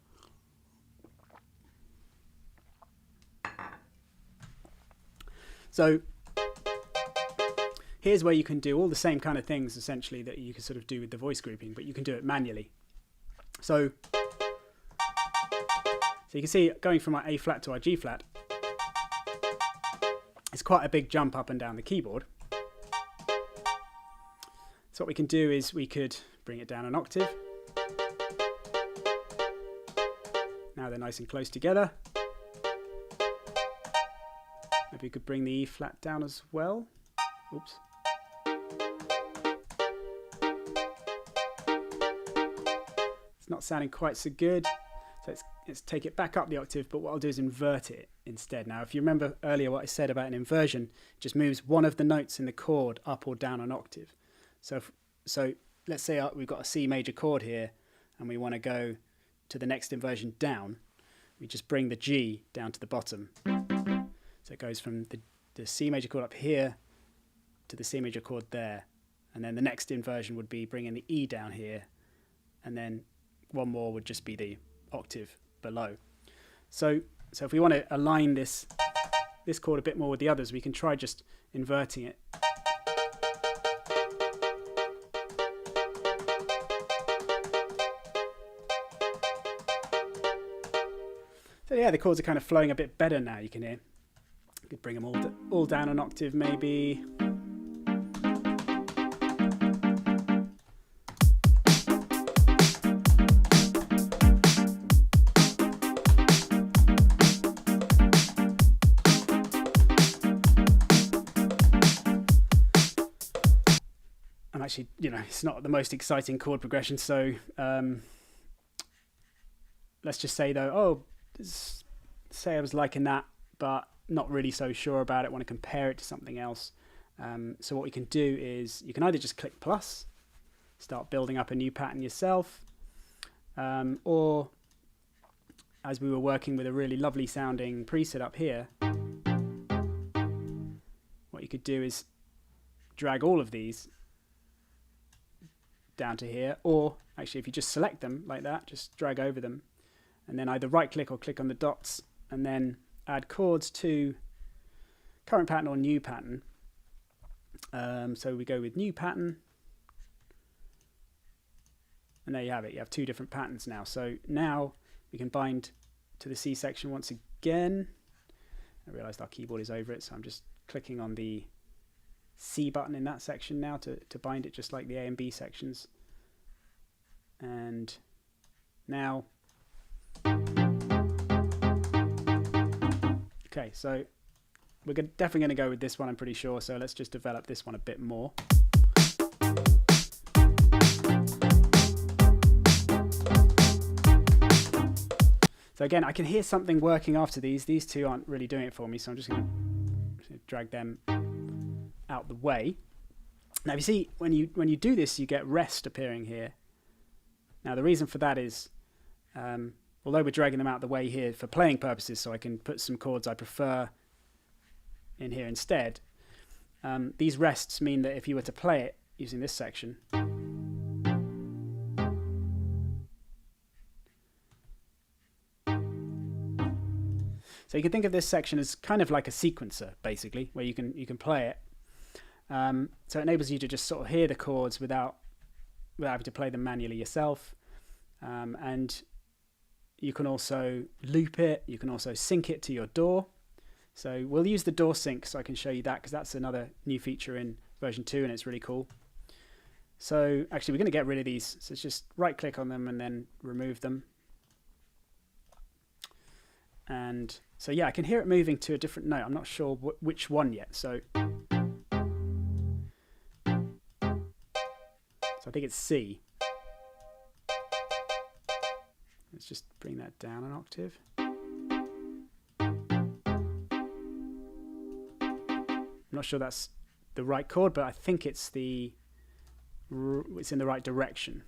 So here's where you can do all the same kind of things essentially that you can sort of do with the voice grouping, but you can do it manually. So you can see going from our A flat to our G flat, it's quite a big jump up and down the keyboard. So what we can do is we could bring it down an octave. Now they're nice and close together. Maybe we could bring the E flat down as well. Oops. It's not sounding quite so good. So let's take it back up the octave, but what I'll do is invert it instead. Now, if you remember earlier what I said about an inversion, it just moves one of the notes in the chord up or down an octave. So let's say we've got a C major chord here, and we want to go to the next inversion down. We just bring the G down to the bottom. So it goes from the C major chord up here to the C major chord there. And then the next inversion would be bringing the E down here. And then one more would just be the octave below. So if we want to align this chord a bit more with the others, we can try just inverting it. So yeah, the chords are kind of flowing a bit better now, you can hear. You could bring them all down an octave maybe. I'm actually, it's not the most exciting chord progression, so let's just say though, say I was liking that, but not really so sure about it, want to compare it to something else. So what we can do is you can either just click plus, start building up a new pattern yourself, or as we were working with a really lovely sounding preset up here, what you could do is drag all of these down to here, or actually if you just select them like that, just drag over them, and then either right click or click on the dots and then add chords to current pattern or new pattern. So we go with new pattern, and there you have it. You have 2 different patterns now. So now we can bind to the C section once again. I realized our keyboard is over it, so I'm just clicking on the C button in that section now to bind it just like the A and B sections. And now, okay, so we're definitely going to go with this one, I'm pretty sure. So let's just develop this one a bit more. So again, I can hear something working after these. These two aren't really doing it for me, so I'm just going to drag them out the way. Now, if you see, when you do this, you get rest appearing here. Now, the reason for that is, although we're dragging them out the way here for playing purposes, so I can put some chords I prefer in here instead, these rests mean that if you were to play it using this section, so you can think of this section as kind of like a sequencer, basically, where you can play it. So it enables you to just sort of hear the chords without having to play them manually yourself. And you can also loop it. You can also sync it to your DAW. So we'll use the DAW sync so I can show you that, because that's another new feature in version 2 and it's really cool. So actually we're going to get rid of these. So let's just right click on them and then remove them. And so yeah, I can hear it moving to a different note. I'm not sure which one yet. So I think it's C. Let's just bring that down an octave. I'm not sure that's the right chord, but I think it's in the right direction.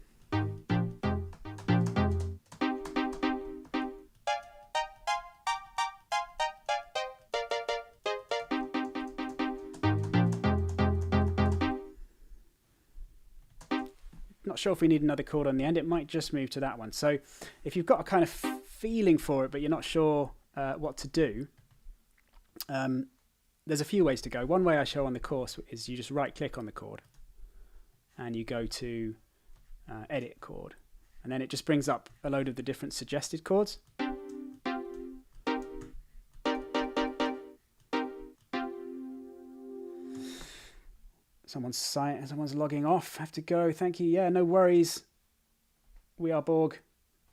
Not sure if we need another chord on the end. It might just move to that one. So if you've got a kind of feeling for it, but you're not sure what to do, there's a few ways to go. One way I show on the course is you just right click on the chord and you go to edit chord, and then it just brings up a load of the different suggested chords. Someone's logging off. Have to go. Thank you. Yeah, no worries. We are Borg.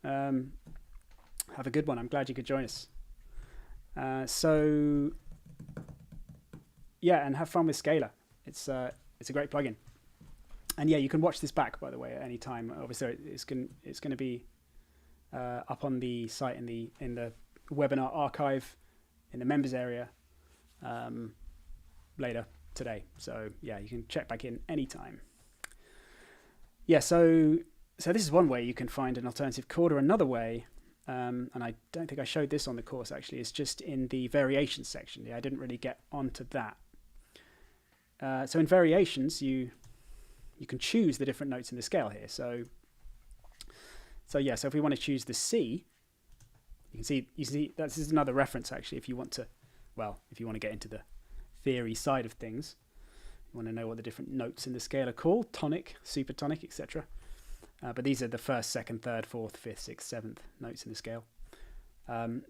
Have a good one. I'm glad you could join us. So yeah, and have fun with Scalar. It's a great plugin. And yeah, you can watch this back, by the way, at any time. Obviously, it's going to be up on the site in the webinar archive in the members area later today. So yeah, you can check back in anytime. Yeah, so this is one way you can find an alternative chord, or another way, and I don't think I showed this on the course actually, is just in the variations section. Yeah, I didn't really get onto that. So in variations, you can choose the different notes in the scale here. So yeah, so if we want to choose the C, you see this is another reference actually. If you want to get into the theory side of things, you want to know what the different notes in the scale are called: tonic, supertonic, etc. But these are the first, second, third, fourth, fifth, sixth, seventh notes in the scale.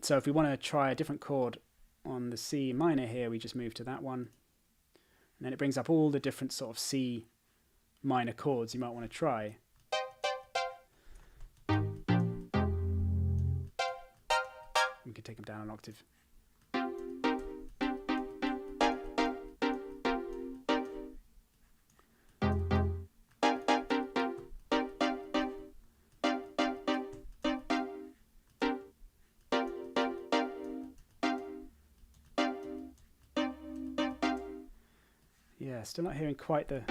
So if we want to try a different chord on the C minor here, we just move to that one, and then it brings up all the different sort of C minor chords you might want to try. We can take them down an octave. Yeah, still not hearing quite the...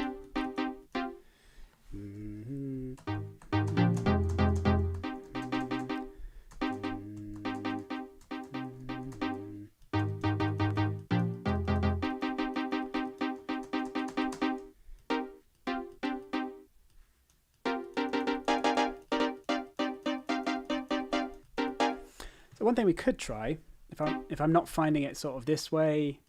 So one thing we could try, if I'm not finding it sort of this way,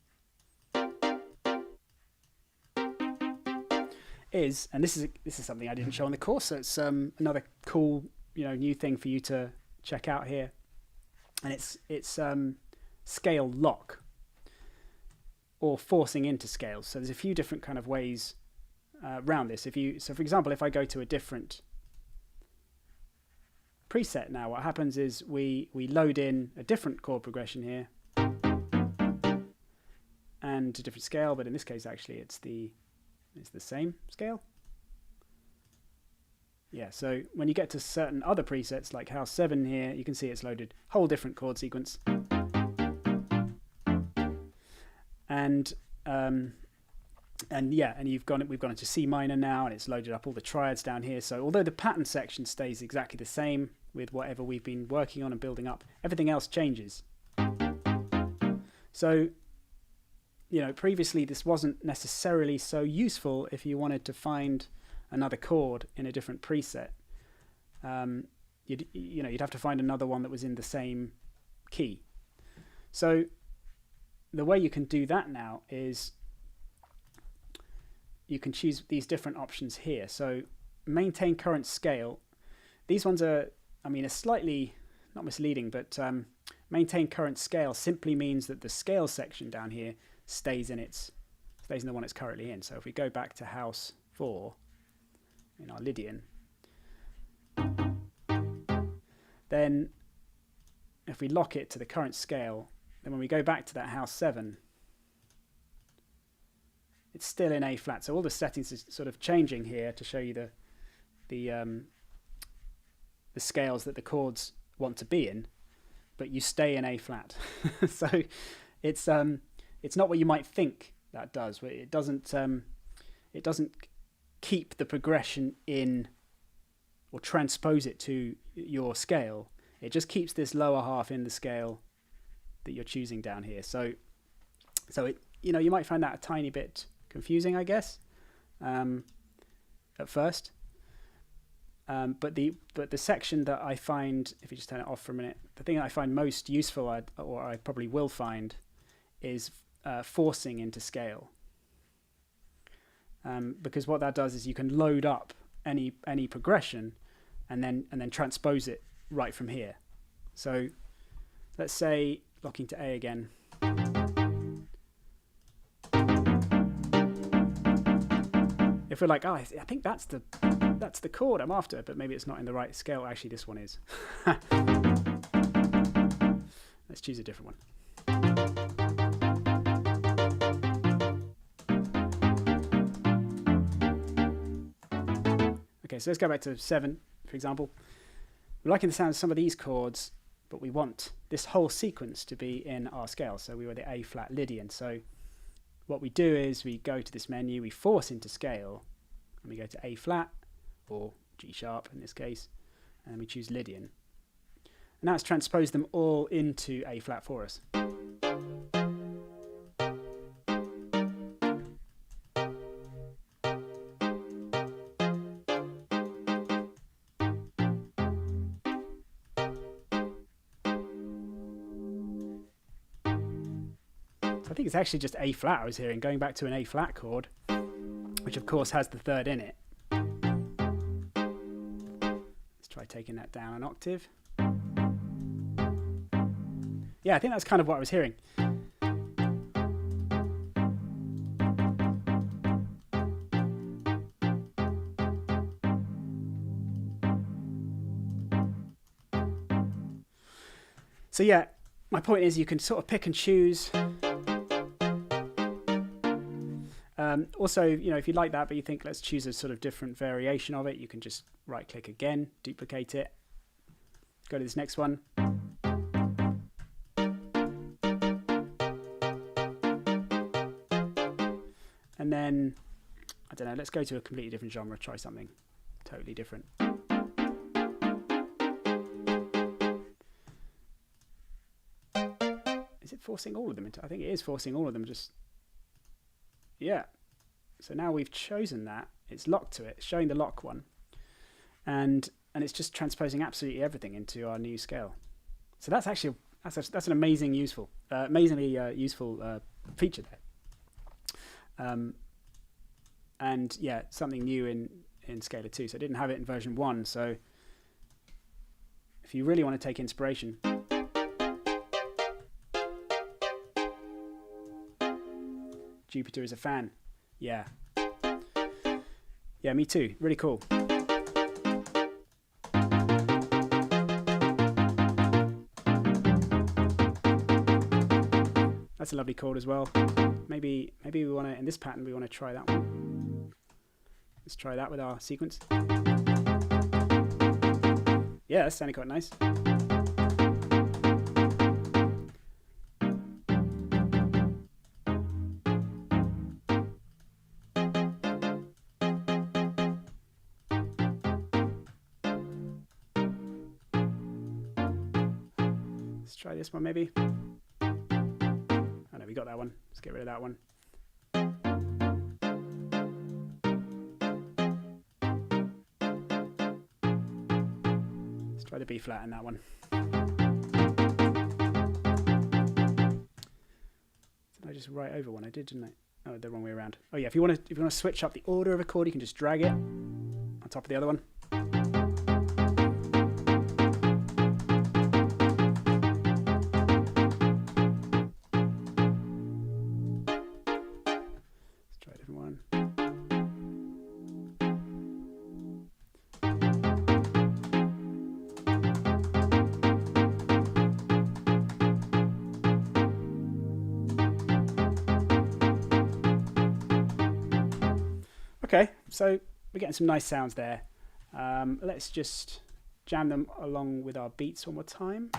is, and this is something I didn't show on the course, so it's another cool new thing for you to check out here, and it's scale lock, or forcing into scales. So there's a few different kind of ways around this. So for example, if I go to a different preset now, what happens is we load in a different chord progression here, and a different scale, but in this case actually it's the same scale. Yeah, so when you get to certain other presets like house 7 here, you can see it's loaded whole different chord sequence. And yeah, and we've gone into C minor now, and it's loaded up all the triads down here. So although the pattern section stays exactly the same with whatever we've been working on and building up, everything else changes. So, you know, previously this wasn't necessarily so useful if you wanted to find another chord in a different preset. You'd have to find another one that was in the same key. So the way you can do that now is you can choose these different options here. So maintain current scale. These ones are, I mean, are slightly not misleading, but maintain current scale simply means that the scale section down here stays in the one it's currently in. So if we go back to house 4 in our Lydian, then if we lock it to the current scale, then when we go back to that house 7, it's still in A flat. So all the settings is sort of changing here to show you the scales that the chords want to be in, but you stay in A flat. So it's not what you might think that does. It doesn't keep the progression in or transpose it to your scale. It just keeps this lower half in the scale that you're choosing down here. So it, you know, you might find that a tiny bit confusing, I guess, at first. But the section that I find, if you just turn it off for a minute, the thing that I find most useful, or I probably will find, is forcing into scale. Because what that does is you can load up any progression and then transpose it right from here. So let's say locking to A again. If we're like, oh, I think that's the chord I'm after, but maybe it's not in the right scale. Actually, this one is. Let's choose a different one. Okay, so let's go back to 7, for example. We're liking the sound of some of these chords, but we want this whole sequence to be in our scale. So we were the A flat Lydian. So what we do is we go to this menu, we force into scale, and we go to A flat, or G sharp in this case, and we choose Lydian. And now it's transposed them all into A flat for us. I think it's actually just A flat I was hearing, going back to an A flat chord, which of course has the third in it. Let's try taking that down an octave. Yeah, I think that's kind of what I was hearing. So yeah, my point is you can sort of pick and choose. Also, you know, if you like that, but you think let's choose a sort of different variation of it, you can just right click again, duplicate it, go to this next one. And then, I don't know, let's go to a completely different genre, try something totally different. Is it forcing all of them into? I think it is forcing all of them, just, yeah. So now we've chosen that, it's locked to it, it's showing the lock one, and it's just transposing absolutely everything into our new scale. So that's actually that's an amazingly useful feature there. And yeah, something new in Scalar 2. So I didn't have it in version 1. So if you really want to take inspiration, Jupiter is a fan. Yeah. Yeah, me too. Really cool. That's a lovely chord as well. Maybe we want to, in this pattern, we want to try that one. Let's try that with our sequence. Yeah, that's sounding quite nice. Let's try this one maybe. Oh no, we got that one. Let's get rid of that one. Let's try the B flat in that one. Did I just write over one? I did, didn't I? Oh, the wrong way around. Oh yeah, if you want to switch up the order of a chord, you can just drag it on top of the other one. Let's try a different one. Okay, so we're getting some nice sounds there. Let's just jam them along with our beats one more time.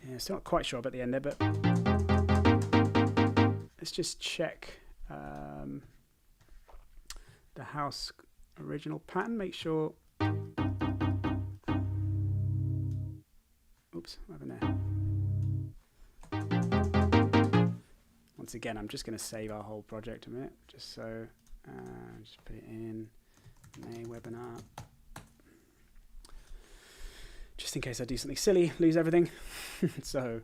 Yeah, still not quite sure about the end there, but let's just check the house original pattern. Make sure. Oops, what happened there? Once again, I'm just going to save our whole project a minute, just so. Just put it in May webinar, just in case I do something silly, lose everything. So.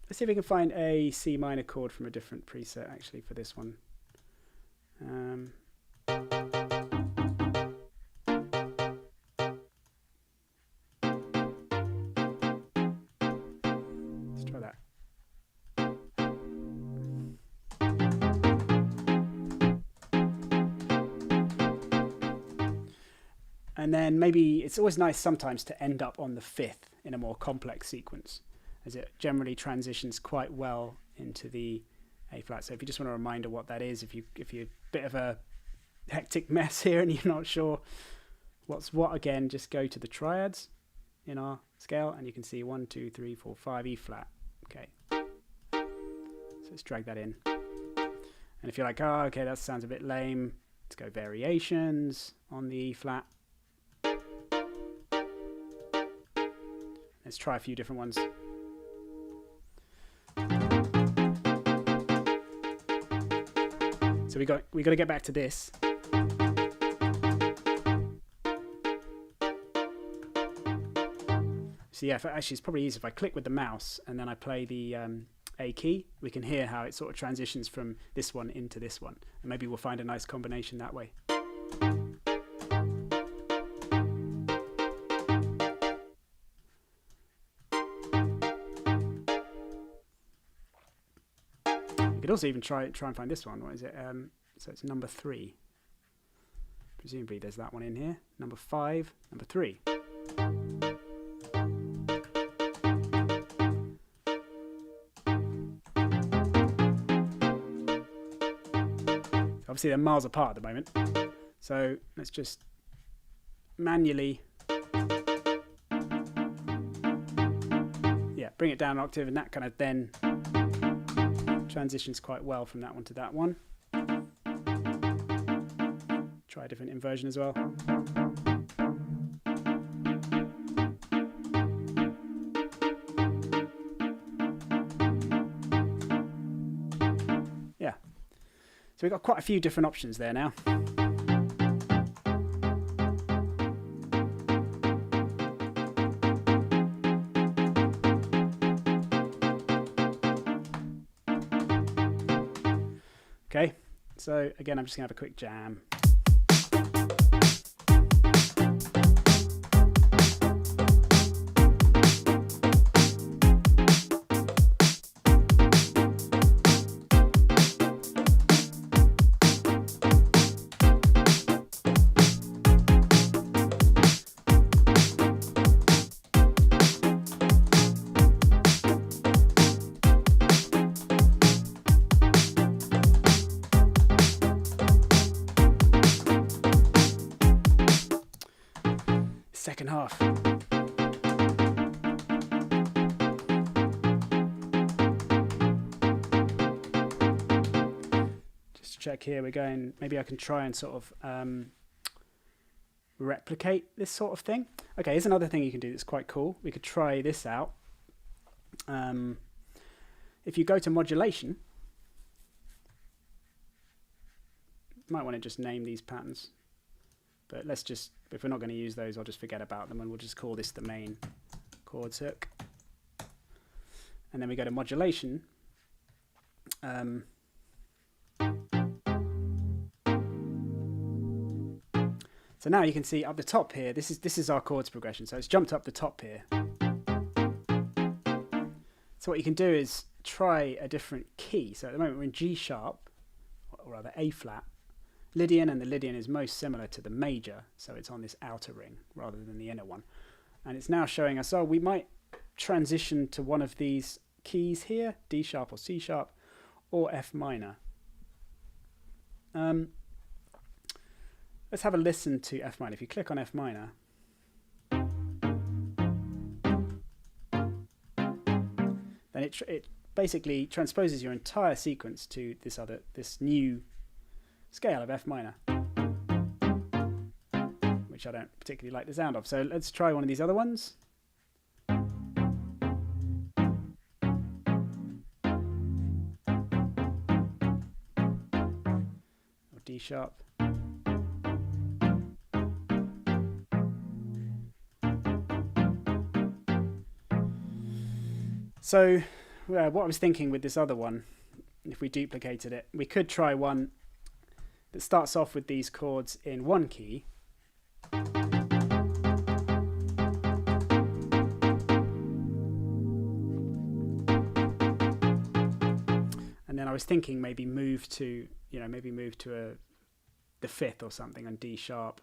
Let's see if we can find a C minor chord from a different preset actually for this one. Let's try that. And then maybe it's always nice sometimes to end up on the fifth in a more complex sequence, as it generally transitions quite well into the A flat. So if you just want a reminder what that is, if you're a bit of a hectic mess here and you're not sure what's what, again, just go to the triads in our scale and you can see 1, 2, 3, 4, 5 E flat. Okay, so let's drag that in. And if you're like, oh, okay, that sounds a bit lame, let's go variations on the E flat. Let's try a few different ones. So we got to get back to this. So yeah, actually it's probably easier if I click with the mouse and then I play the A key. We can hear how it sort of transitions from this one into this one, and maybe we'll find a nice combination that way. You could also even try and find this one. What is it? So it's number 3. Presumably there's that one in here. Number 5, number 3. Obviously they're miles apart at the moment. So let's just manually, yeah, bring it down an octave, and that kind of then transitions quite well from that one to that one. Try a different inversion as well. Yeah. So we've got quite a few different options there now. Okay, so again, I'm just going to have a quick jam. second half. Just to check here, we're going, maybe I can try and sort of replicate this sort of thing. Okay, here's another thing you can do that's quite cool. We could try this out. If you go to modulation, you might want to just name these patterns, but let's just, if we're not going to use those, I'll just forget about them and we'll just call this the main chords hook. And then we go to modulation. So now you can see up the top here, this is our chords progression. So it's jumped up the top here. So what you can do is try a different key. So at the moment we're in G sharp, or rather A flat, Lydian, and the Lydian is most similar to the major, so it's on this outer ring rather than the inner one. And it's now showing us, oh, we might transition to one of these keys here, D sharp or C sharp, or F minor. Let's have a listen to F minor. If you click on F minor, then it basically transposes your entire sequence to this new scale of F minor, which I don't particularly like the sound of. So let's try one of these other ones. Or D sharp. So what I was thinking with this other one, if we duplicated it, we could try one that starts off with these chords in one key, and then I was thinking maybe move to the fifth or something on D sharp.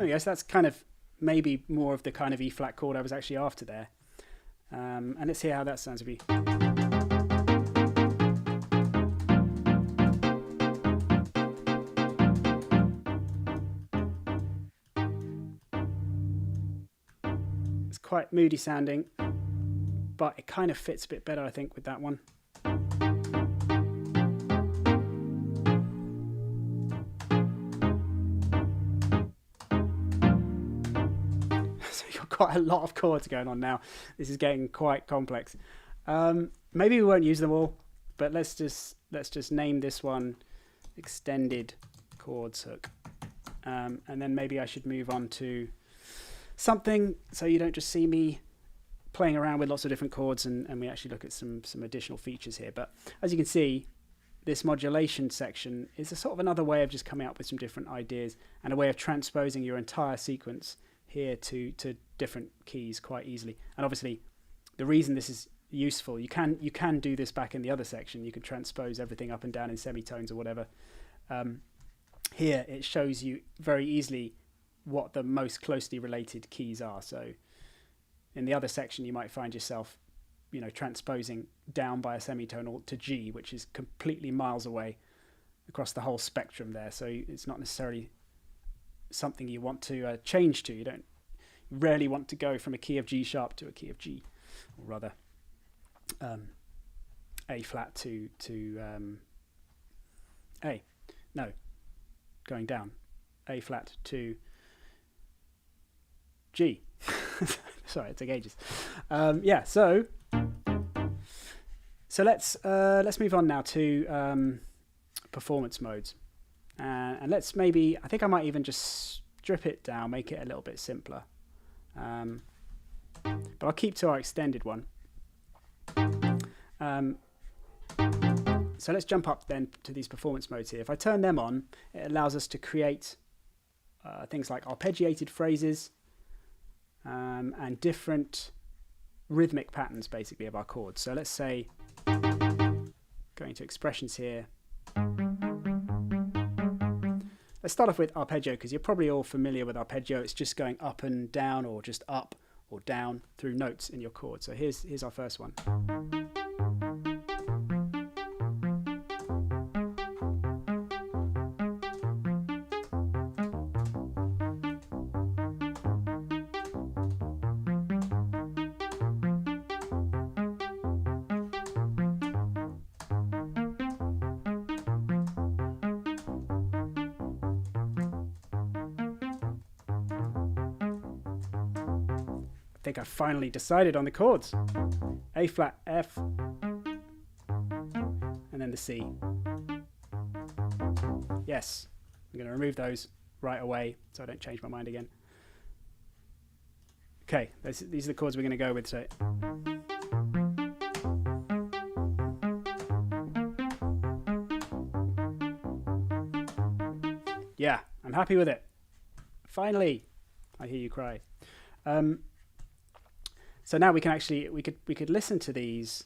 Yes, that's kind of maybe more of the kind of E flat chord I was actually after there. And let's hear how that sounds to be. It's quite moody sounding, but it kind of fits a bit better, I think, with that one. Quite a lot of chords going on now. This is getting quite complex. Maybe we won't use them all, but let's just name this one extended chords hook, and then maybe I should move on to something so you don't just see me playing around with lots of different chords, and we actually look at some additional features here. But as you can see, this modulation section is a sort of another way of just coming up with some different ideas and a way of transposing your entire sequence here to different keys quite easily. And obviously the reason this is useful, you can do this back in the other section. You can transpose everything up and down in semitones or whatever. Here it shows you very easily what the most closely related keys are. So in the other section you might find yourself transposing down by a semitone to G, which is completely miles away across the whole spectrum there. So it's not necessarily something you want to change to. You rarely want to go from a key of G sharp to a key of G, or rather A flat to A. No, going down. A flat to G. Sorry, it took ages. Yeah, so let's move on now to performance modes. And let's maybe, I think I might even just strip it down, make it a little bit simpler. But I'll keep to our extended one. So let's jump up then to these performance modes here. If I turn them on, it allows us to create things like arpeggiated phrases and different rhythmic patterns basically of our chords. So let's say, going to expressions here, let's start off with arpeggio, because you're probably all familiar with arpeggio. It's just going up and down, or just up or down through notes in your chord. So here's our first one. I think I finally decided on the chords. A flat, F, and then the C. Yes, I'm going to remove those right away so I don't change my mind again. Okay, these are the chords we're going to go with. So yeah, I'm happy with it. Finally, I hear you cry. So now we can actually, we could listen to these.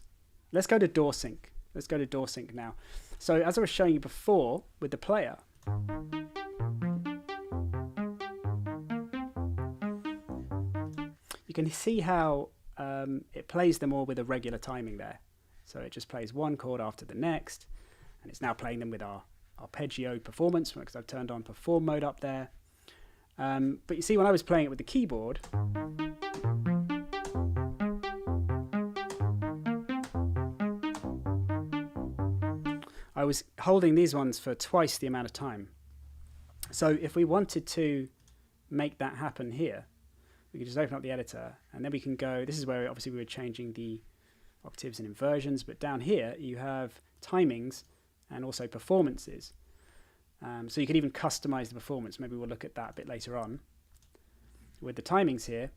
Let's go to door sync. Let's go to door sync now. So as I was showing you before with the player, you can see how it plays them all with a regular timing there. So it just plays one chord after the next, and it's now playing them with our arpeggio performance, because I've turned on perform mode up there. But you see, when I was playing it with the keyboard, I was holding these ones for twice the amount of time. So if we wanted to make that happen here, we could just open up the editor, and then we can go, this is where obviously we were changing the octaves and inversions, but down here you have timings and also performances. So you can even customize the performance. Maybe we'll look at that a bit later on. With the timings here,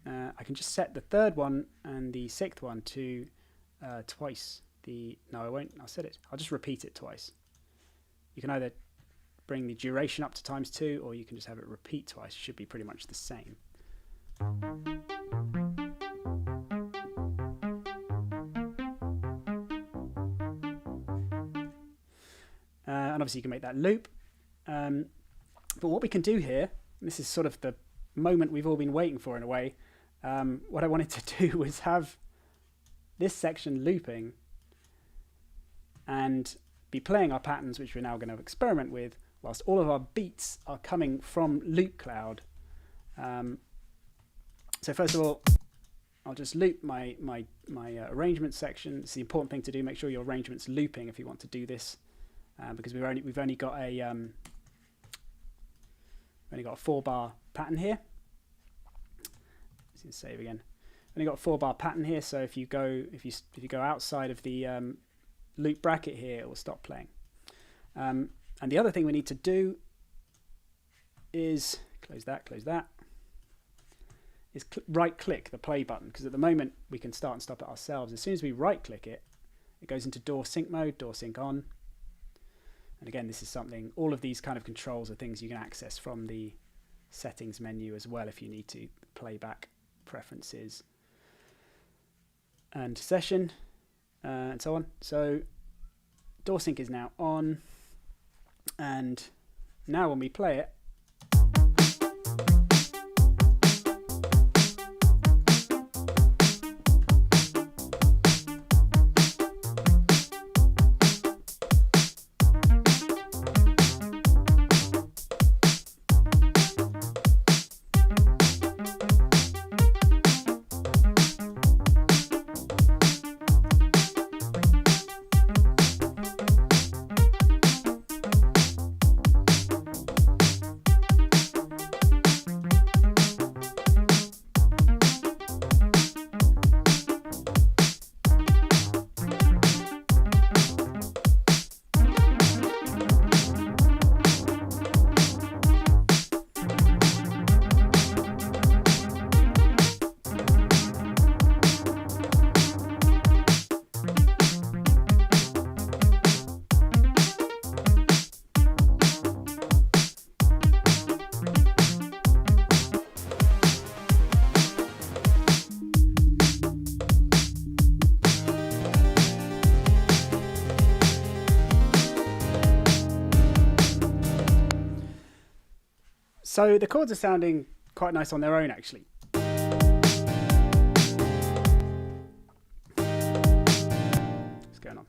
I can just set the third one and the sixth one to twice. No, I won't. I'll set it. I'll just repeat it twice. You can either bring the duration up to ×2, or you can just have it repeat twice. It should be pretty much the same. And obviously you can make that loop. But what we can do here, and this is sort of the moment we've all been waiting for in a way, what I wanted to do was have this section looping and be playing our patterns, which we're now going to experiment with, whilst all of our beats are coming from Loop Cloud. So first of all, I'll just loop my arrangement section. It's the important thing to do. Make sure your arrangement's looping if you want to do this, because we've only got a 4-bar pattern here. Let's save again. Only got a 4-bar pattern here, so if you go outside of the loop bracket here, it will stop playing. And the other thing we need to do is close that, is right click the play button, because at the moment we can start and stop it ourselves. As soon as we right click it, it goes into door sync mode, door sync on. And again, this is something, all of these kind of controls are things you can access from the settings menu as well if you need to. Playback, preferences, and session, and so on. So door sync is now on, and now when we play it, So the chords are sounding quite nice on their own, actually. What's going on?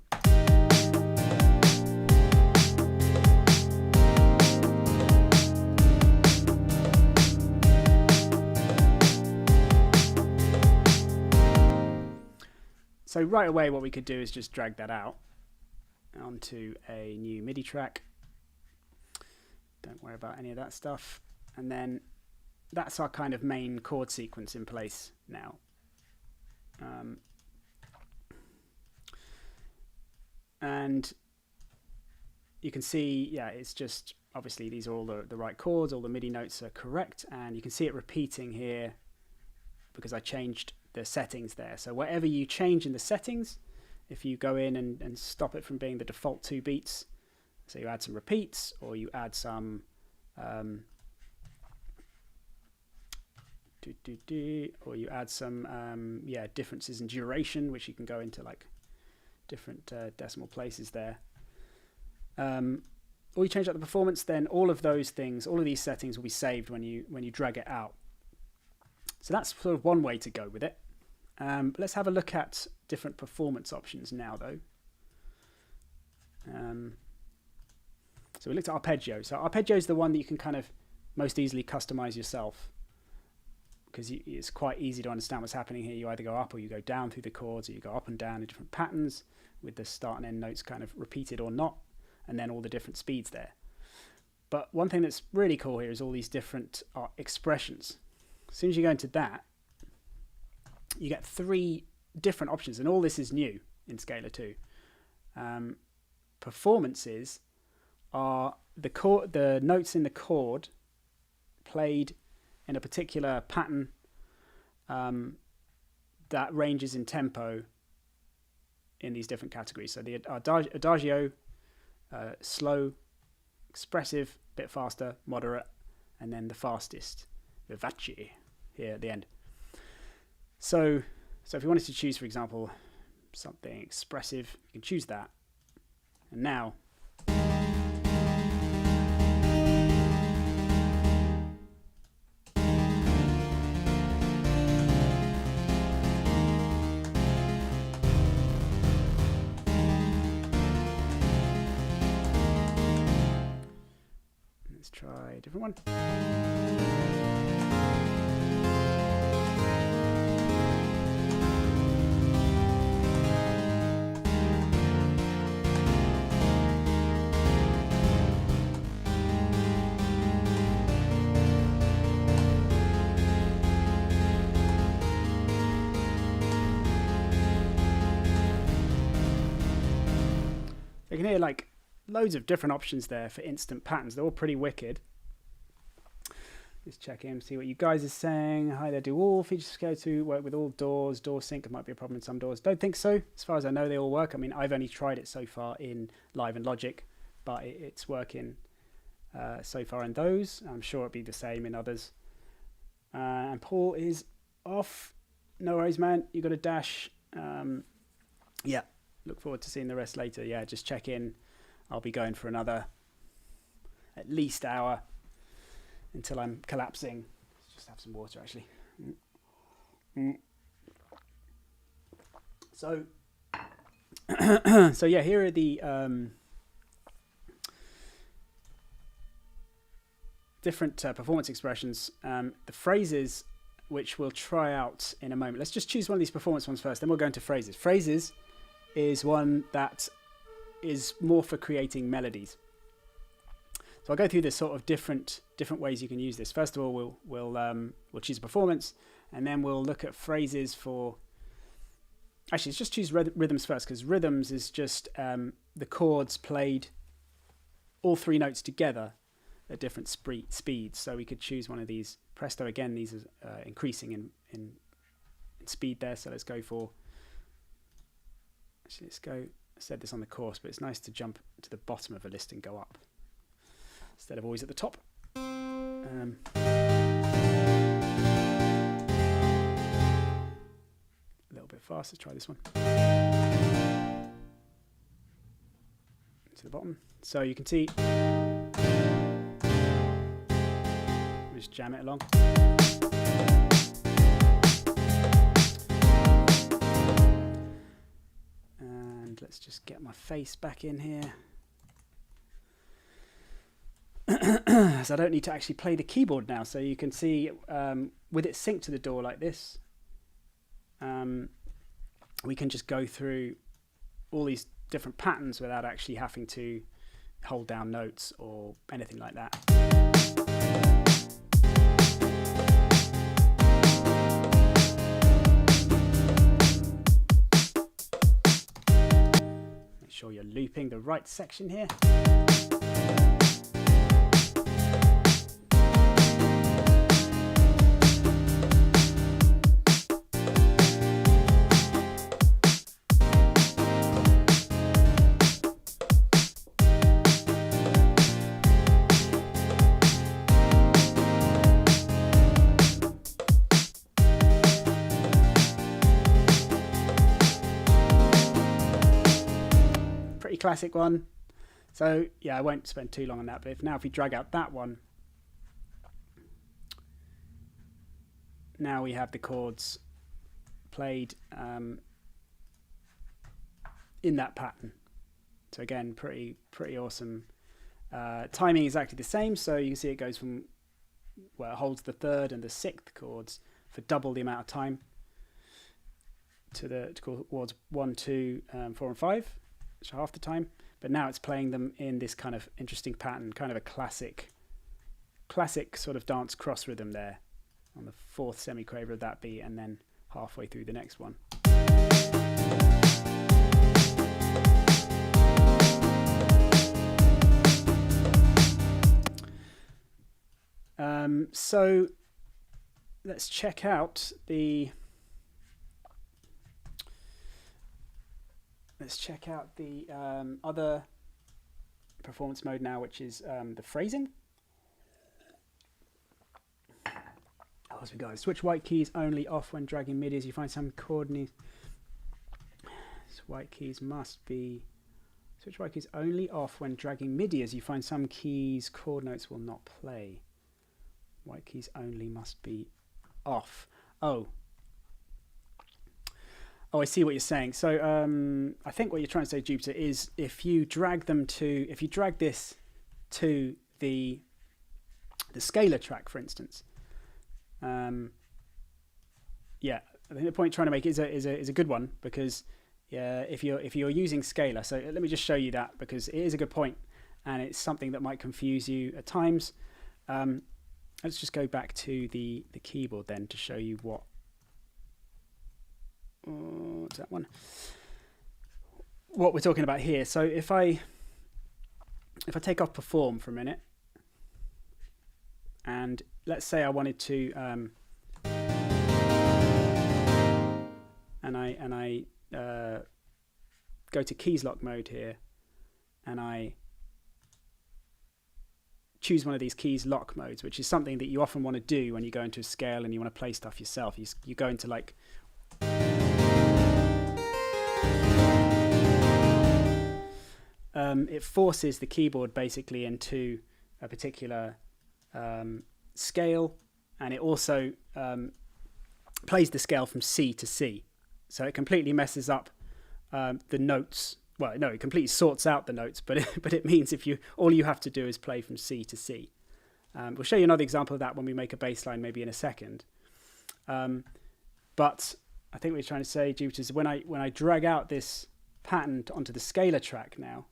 So right away, what we could do is just drag that out onto a new MIDI track. Don't worry about any of that stuff. And then that's our kind of main chord sequence in place now. And you can see, yeah, it's just, obviously these are all the right chords, all the MIDI notes are correct, and you can see it repeating here because I changed the settings there. So whatever you change in the settings, if you go in and stop it from being the default 2 beats, so you add some repeats, or you add some or you add some yeah, differences in duration, which you can go into like different decimal places there, or you change up the performance, then all of those things, all of these settings will be saved when you drag it out. So that's sort of one way to go with it. But let's have a look at different performance options now, though. So we looked at arpeggio. So arpeggio is the one that you can kind of most easily customize yourself, because it's quite easy to understand what's happening here. You either go up or you go down through the chords, or you go up and down in different patterns with the start and end notes kind of repeated or not, and then all the different speeds there. But one thing that's really cool here is all these different expressions. As soon as you go into that, you get 3 different options, and all this is new in Scalar 2. Performances are the notes in the chord played in a particular pattern that ranges in tempo in these different categories. So the adagio, slow, expressive, bit faster, moderate, and then the fastest, vivace, here at the end. So if you wanted to choose, for example, something expressive, you can choose that. And now, let's try a different one. You can hear like loads of different options there for instant patterns. They're all pretty wicked. Just check in, see what you guys are saying. Hi there, do all features go to work with all DAWs? DAW sync might be a problem in some DAWs. Don't think so. As far as I know, they all work. I mean, I've only tried it so far in Live and Logic, but it's working so far in those. I'm sure it'll be the same in others. And Paul is off. No worries, man. You got a dash. Yeah. Look forward to seeing the rest later. Yeah, just check in. I'll be going for another at least hour until I'm collapsing. Let's just have some water, actually. So, so yeah, here are the different performance expressions. The phrases, which we'll try out in a moment. Let's just choose one of these performance ones first, then we'll go into phrases. Phrases is one that is more for creating melodies. So I'll go through the sort of different ways you can use this. First of all, we'll choose a performance, and then we'll look at phrases for. Actually, let's just choose rhythms first, because rhythms is just the chords played, all 3 notes together at different speeds. So we could choose one of these. Presto, again, these are increasing in speed there. So let's go for. Actually, let's go. I said this on the course, but it's nice to jump to the bottom of a list and go up instead of always at the top. A little bit fast. Let's try this one. To the bottom. So you can see Just jam it along. And let's just get my face back in here. So I don't need to actually play the keyboard now. So you can see with it synced to the DAW like this, we can just go through all these different patterns without actually having to hold down notes or anything like that. Make sure you're looping the right section here. Classic one. So yeah, I won't spend too long on that, but if we drag out that one, now we have the chords played in that pattern. So again, pretty awesome. Timing is exactly the same, so you can see it goes from, well, it holds the 3rd and the 6th chords for double the amount of time to chords 1, 2, 4 and 5. So half the time, but now it's playing them in this kind of interesting pattern, kind of a classic sort of dance cross rhythm there on the 4th semiquaver of that beat, and then halfway through the next one. So let's check out the other performance mode now, which is the phrasing. As we go, switch white keys only off when dragging MIDI as you find some chord needs. Switch white keys only off when dragging MIDI as you find some keys chord notes will not play. White keys only must be off. Oh, I see what you're saying. So I think what you're trying to say, Jupiter, is if you drag this to the scalar track, for instance. Yeah, I think the point you're trying to make is a good one, because yeah, if you're using scalar, so let me just show you that, because it is a good point and it's something that might confuse you at times. Let's just go back to the keyboard then to show you what's that one? What we're talking about here. So if I take off perform for a minute, and let's say I wanted to, and I go to keys lock mode here, and I choose one of these keys lock modes, which is something that you often want to do when you go into a scale and you want to play stuff yourself. You go into like it forces the keyboard basically into a particular scale, and it also plays the scale from C to C. So it completely messes up the notes. Well, no, it completely sorts out the notes, but it means all you have to do is play from C to C. We'll show you another example of that when we make a bass line, maybe in a second. But I think what we're trying to say, Jupiter, is when I drag out this pattern onto the scalar track now,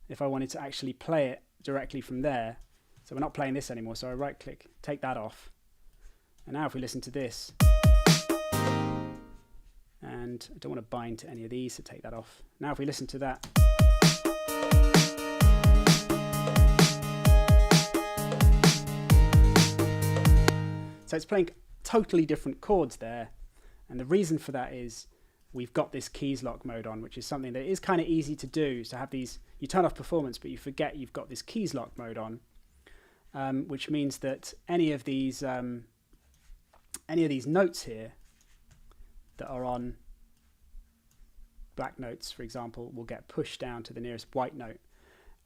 if I wanted to actually play it directly from there, so we're not playing this anymore, so I right click, take that off, and now if we listen to this, and I don't want to bind to any of these, so take that off. Now if we listen to that, so it's playing totally different chords there, and the reason for that is we've got this keys lock mode on, which is something that is kind of easy to do. So have these, you turn off performance, but you forget you've got this keys lock mode on, which means that any of these notes here that are on black notes, for example, will get pushed down to the nearest white note.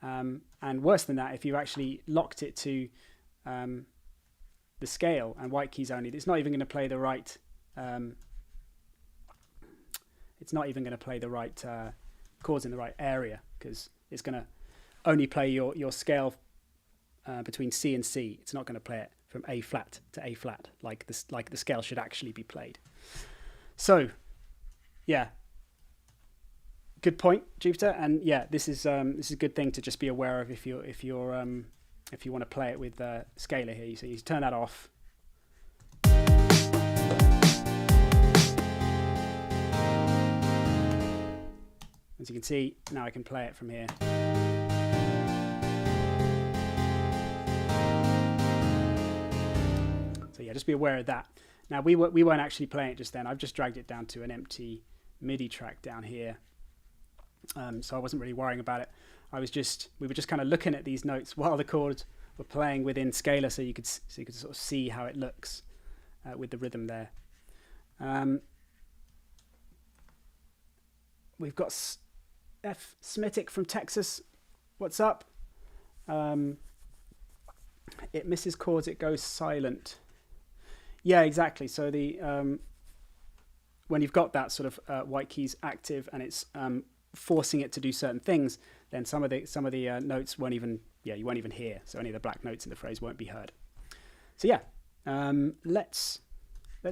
And worse than that, if you actually locked it to the scale and white keys only, it's not even going to play the right. It's not even going to play the right chords in the right area, because it's going to only play your scale between C and C. It's not going to play it from A flat to A flat like the scale should actually be played. So, yeah, good point, Jupiter. And yeah, this is a good thing to just be aware of if you want to play it with scalar here. So you turn that off. As you can see, now I can play it from here. So yeah, just be aware of that. Now we weren't actually playing it just then. I've just dragged it down to an empty MIDI track down here. So I wasn't really worrying about it. We were just kind of looking at these notes while the chords were playing within scalar, so you could sort of see how it looks with the rhythm there. We've got F. Smitic from Texas. What's up? It misses chords, it goes silent. Yeah, exactly. So the when you've got that sort of white keys active and it's forcing it to do certain things, then some of the notes won't even you won't even hear. So any of the black notes in the phrase won't be heard. So yeah, let's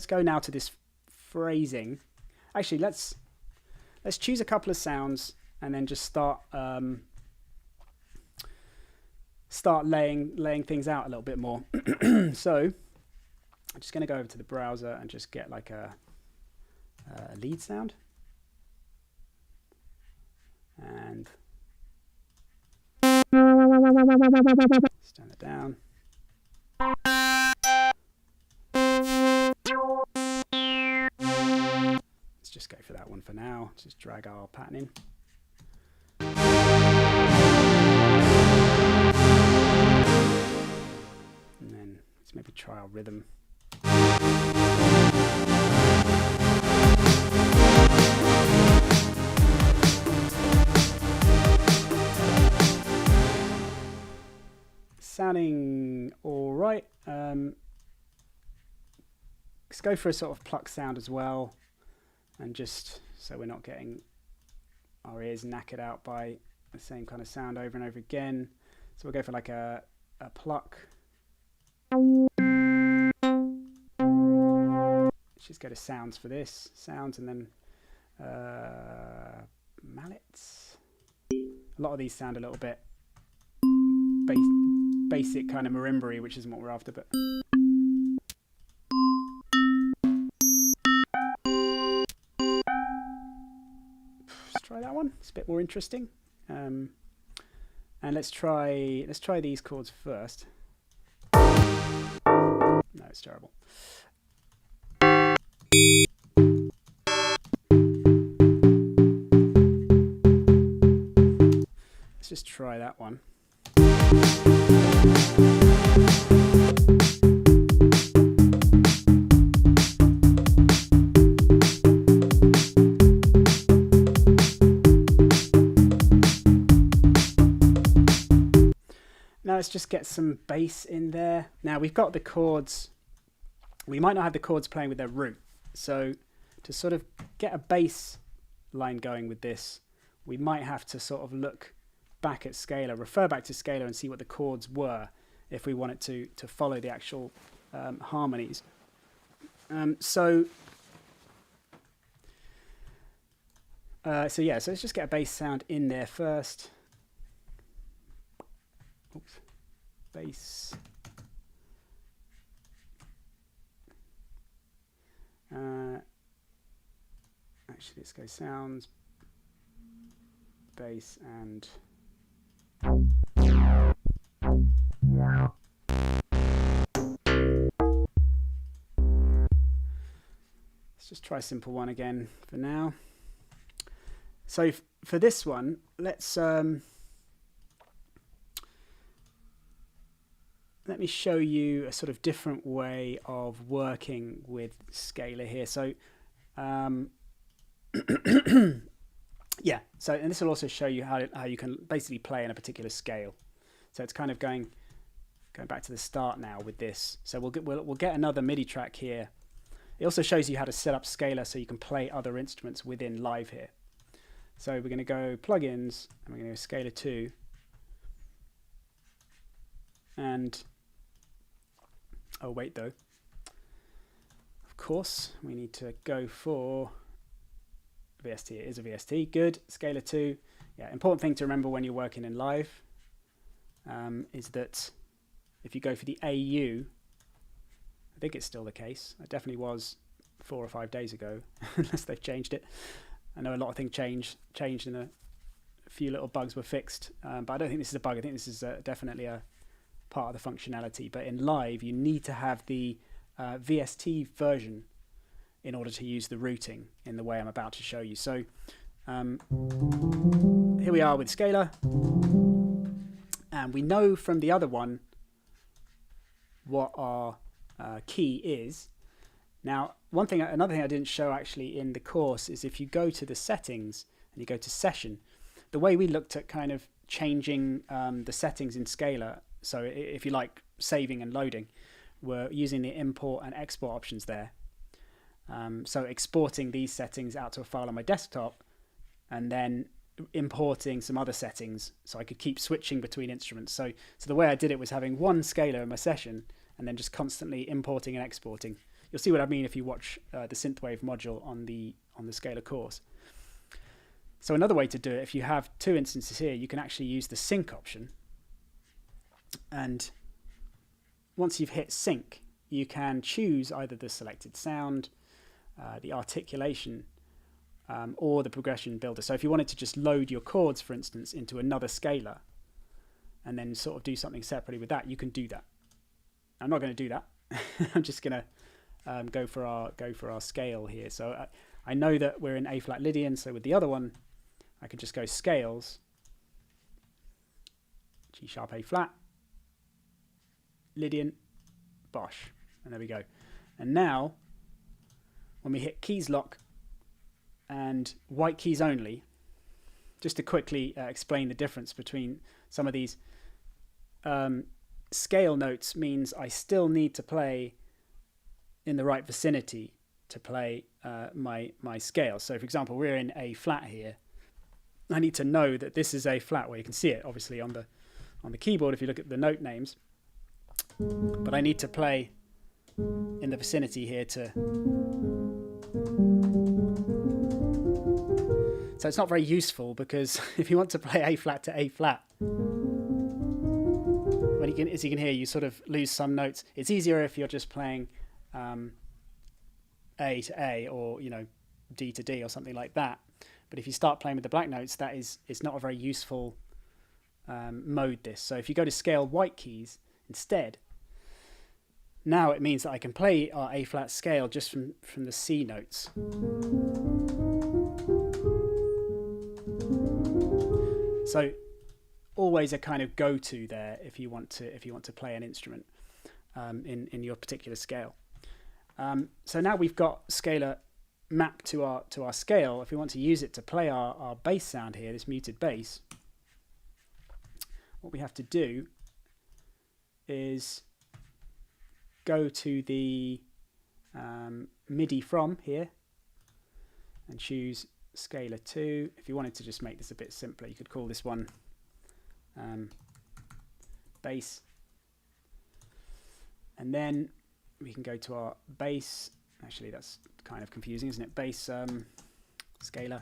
go now to this phrasing. Actually, let's choose a couple of sounds and then just start laying things out a little bit more. So I'm just going to go over to the browser and just get like a lead sound, and let's turn it down. Let's just go for that one for now. Just drag our pattern in. And then let's maybe try our rhythm. Sounding all right. Let's go for a sort of pluck sound as well, and just so we're not getting our ears knackered out by the same kind of sound over and over again. So we'll go for like a pluck. Let's just go to sounds for this. Sounds, and then mallets. A lot of these sound a little bit basic kind of marimba-y, which isn't what we're after, but let's try that one. It's a bit more interesting. And let's try these chords first. No, it's terrible. Let's just try that one. Now let's just get some bass in there. Now we've got the chords. We might not have the chords playing with their root. So to sort of get a bass line going with this, we might have to sort of look back at scalar, refer back to scalar and see what the chords were if we wanted to follow the actual harmonies. So let's just get a bass sound in there first. Oops, bass. Actually, let's go sounds, bass, and let's just try simple one again for now. So for this one, let's let me show you a sort of different way of working with scalar here. So yeah, so and this will also show you how you can basically play in a particular scale. So it's kind of going going back to the start now with this. So we'll get another MIDI track here. It also shows you how to set up scaler so you can play other instruments within Live here. So we're going to go plugins, and we're going to go scaler 2. And, oh wait though, of course we need to go for VST. It is a VST, good. Scaler 2. Yeah, important thing to remember when you're working in Live is that if you go for the AU, I think it's still the case. It definitely was 4 or 5 days ago, unless they've changed it. I know a lot of things changed and a few little bugs were fixed, but I don't think this is a bug. I think this is definitely a part of the functionality. But in Live, you need to have the VST version in order to use the routing in the way I'm about to show you. So here we are with scalar, and we know from the other one what our key is. Now, another thing I didn't show actually in the course is if you go to the settings and you go to session, the way we looked at kind of changing the settings in scalar, so if you like saving and loading, we're using the import and export options there. So exporting these settings out to a file on my desktop and then importing some other settings so I could keep switching between instruments. So the way I did it was having one scalar in my session and then just constantly importing and exporting. You'll see what I mean if you watch the synthwave module on the scalar course. So another way to do it, if you have 2 instances here, you can actually use the sync option. And once you've hit sync, you can choose either the selected sound, the articulation, or the progression builder. So if you wanted to just load your chords, for instance, into another scalar and then sort of do something separately with that, you can do that. I'm not going to do that. I'm just going to go for our scale here. So I know that we're in A flat Lydian, so with the other one I can just go scales, G sharp A flat, Lydian, Bosch, and there we go. And now when we hit keys lock and white keys only, just to quickly explain the difference between some of these scale notes means I still need to play in the right vicinity to play my scale. So for example, we're in A flat here. I need to know that this is A flat, where you can see it obviously on the keyboard if you look at the note names, but I need to play in the vicinity here to, so it's not very useful, because if you want to play A flat to A flat, as you can hear, you sort of lose some notes. It's easier if you're just playing A to A, or D to D or something like that. But if you start playing with the black notes, it's not a very useful mode, this. So if you go to scale white keys instead, now it means that I can play our A flat scale just from the C notes. So always a kind of go-to there if you want to play an instrument in your particular scale. So now we've got scalar mapped to our scale. If we want to use it to play our bass sound here, this muted bass, what we have to do is go to the MIDI from here and choose scalar 2. If you wanted to just make this a bit simpler, you could call this one bass, and then we can go to our bass. Actually, that's kind of confusing, isn't it? Bass scalar.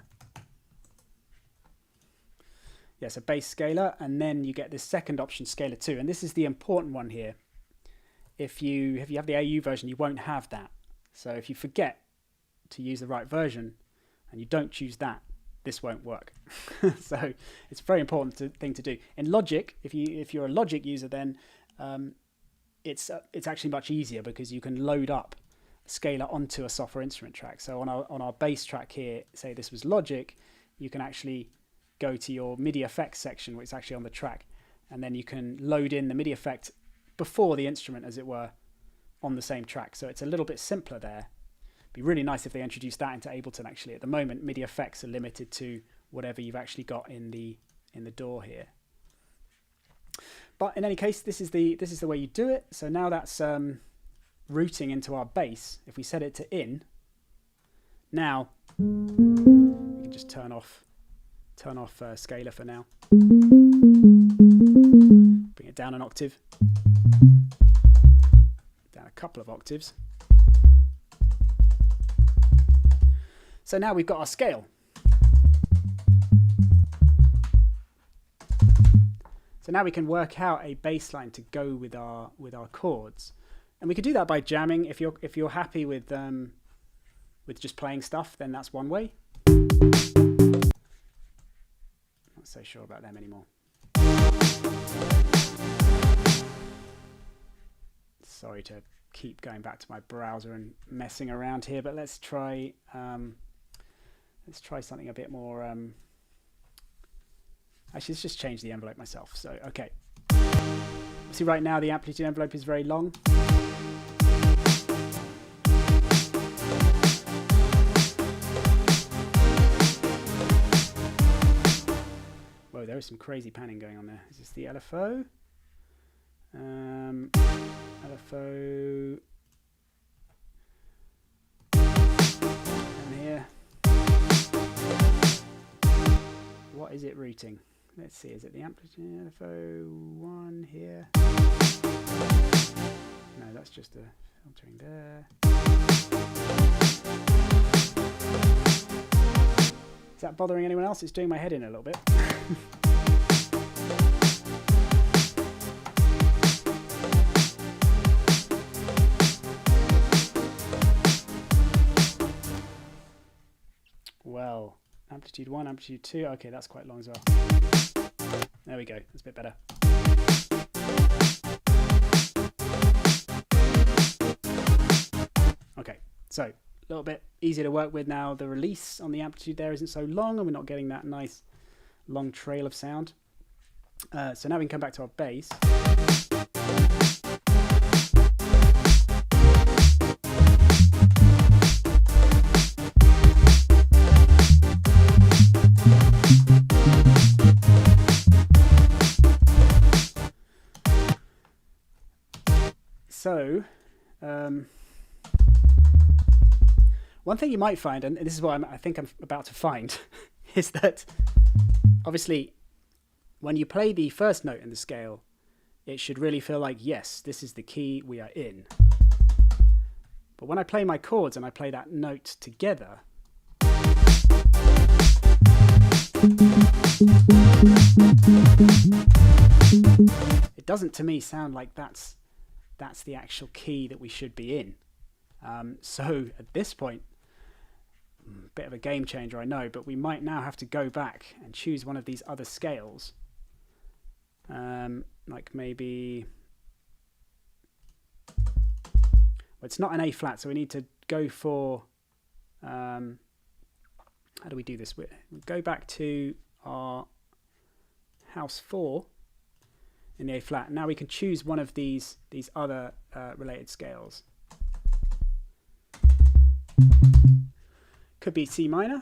Yeah, so bass scalar, and then you get this second option, scalar 2, and this is the important one here. If you have the AU version, you won't have that. So if you forget to use the right version and you don't choose that, this won't work. So it's a very important thing to do. In Logic, if you're a Logic user, then it's actually much easier, because you can load up scalar onto a software instrument track. So on our bass track here, say this was Logic, you can actually go to your MIDI effects section, which is actually on the track, and then you can load in the MIDI effect before the instrument, as it were, on the same track. So it's a little bit simpler there. It'd be really nice if they introduced that into Ableton. Actually, at the moment, MIDI effects are limited to whatever you've actually got in the DAW here. But in any case, this is the way you do it. So now that's routing into our bass. If we set it to in, now we can just turn off scalar for now. Bring it down an octave, down a couple of octaves. So now we've got our scale. So now we can work out a bass line to go with our chords, and we could do that by jamming. If you're happy with just playing stuff, then that's one way. Not so sure about them anymore. Sorry to keep going back to my browser and messing around here, but let's try something a bit more. Actually, let's just change the envelope myself. So, okay. See, right now the amplitude envelope is very long. Whoa, there is some crazy panning going on there. Is this the LFO? LFO. And here. What is it routing? Let's see, is it the amplitude LFO 1 here? No, that's just a filtering there. Is that bothering anyone else? It's doing my head in a little bit. Well, amplitude 1, amplitude 2. Okay, that's quite long as well. There we go. That's a bit better. Okay, so a little bit easier to work with now. The release on the amplitude there isn't so long, and we're not getting that nice long trail of sound. So now we can come back to our bass. So, one thing you might find, and this is what I think I'm about to find, is that obviously when you play the first note in the scale, it should really feel like, yes, this is the key we are in. But when I play my chords and I play that note together, it doesn't to me sound like that's the actual key that we should be in. So at this point, bit of a game changer, I know, but we might now have to go back and choose one of these other scales. Like maybe, well, it's not an A flat, so we need to go for, how do we do this? We'll go back to our house 4 in the A flat. Now we can choose one of these other related scales. Could be C minor.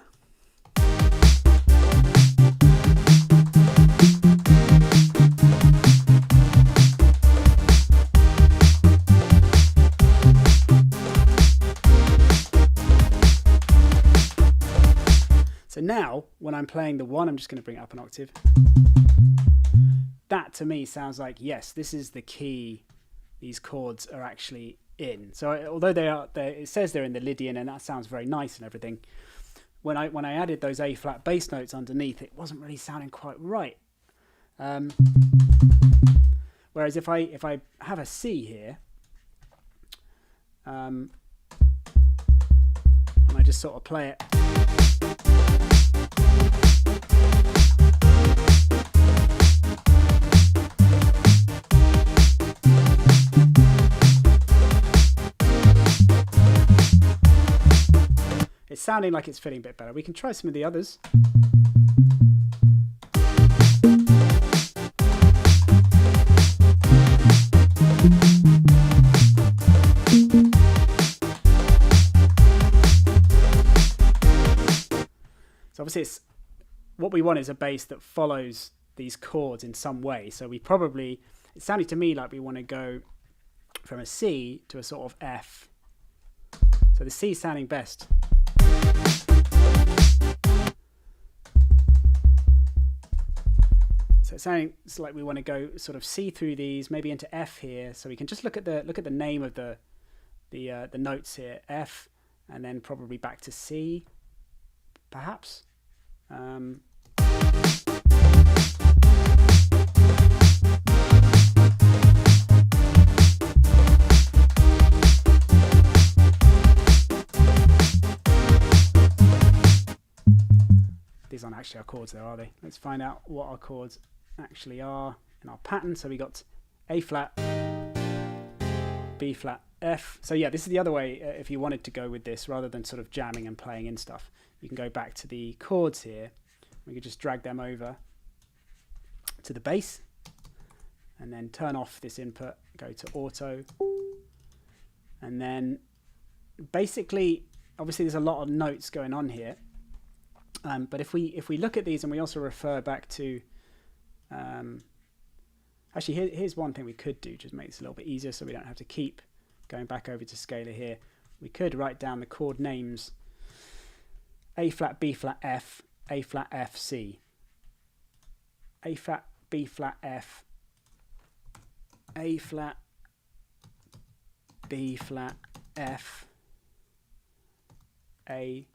So now, when I'm playing the 1, I'm just going to bring it up an octave. That to me sounds like, yes, this is the key these chords are actually in. So although it says they're in the Lydian, and that sounds very nice and everything, when I added those A flat bass notes underneath, it wasn't really sounding quite right. Whereas if I have a C here, and I just sort of play it. It's sounding like it's fitting a bit better. We can try some of the others. So obviously what we want is a bass that follows these chords in some way. So we probably, It's sounding to me like we want to go from a C to a sort of F. So the C is sounding best. So it's sounding like we want to go sort of C through these, maybe into F here. So we can just look at the name of the notes here, F, and then probably back to C, perhaps. These aren't actually our chords though, are they? Let's find out what our chords actually are in our pattern. So we got A flat, B flat, F. So yeah, this is the other way if you wanted to go with this, rather than sort of jamming and playing in stuff. You can go back to the chords here. We could just drag them over to the bass and then turn off this input, go to auto, and then basically, obviously there's a lot of notes going on here, but if we look at these and we also refer back to actually here's one thing we could do, just make this a little bit easier so we don't have to keep going back over to scalar here. We could write down the chord names: A flat, B flat, F, A flat, F, C, A flat, B flat, F, A flat, B flat, F, A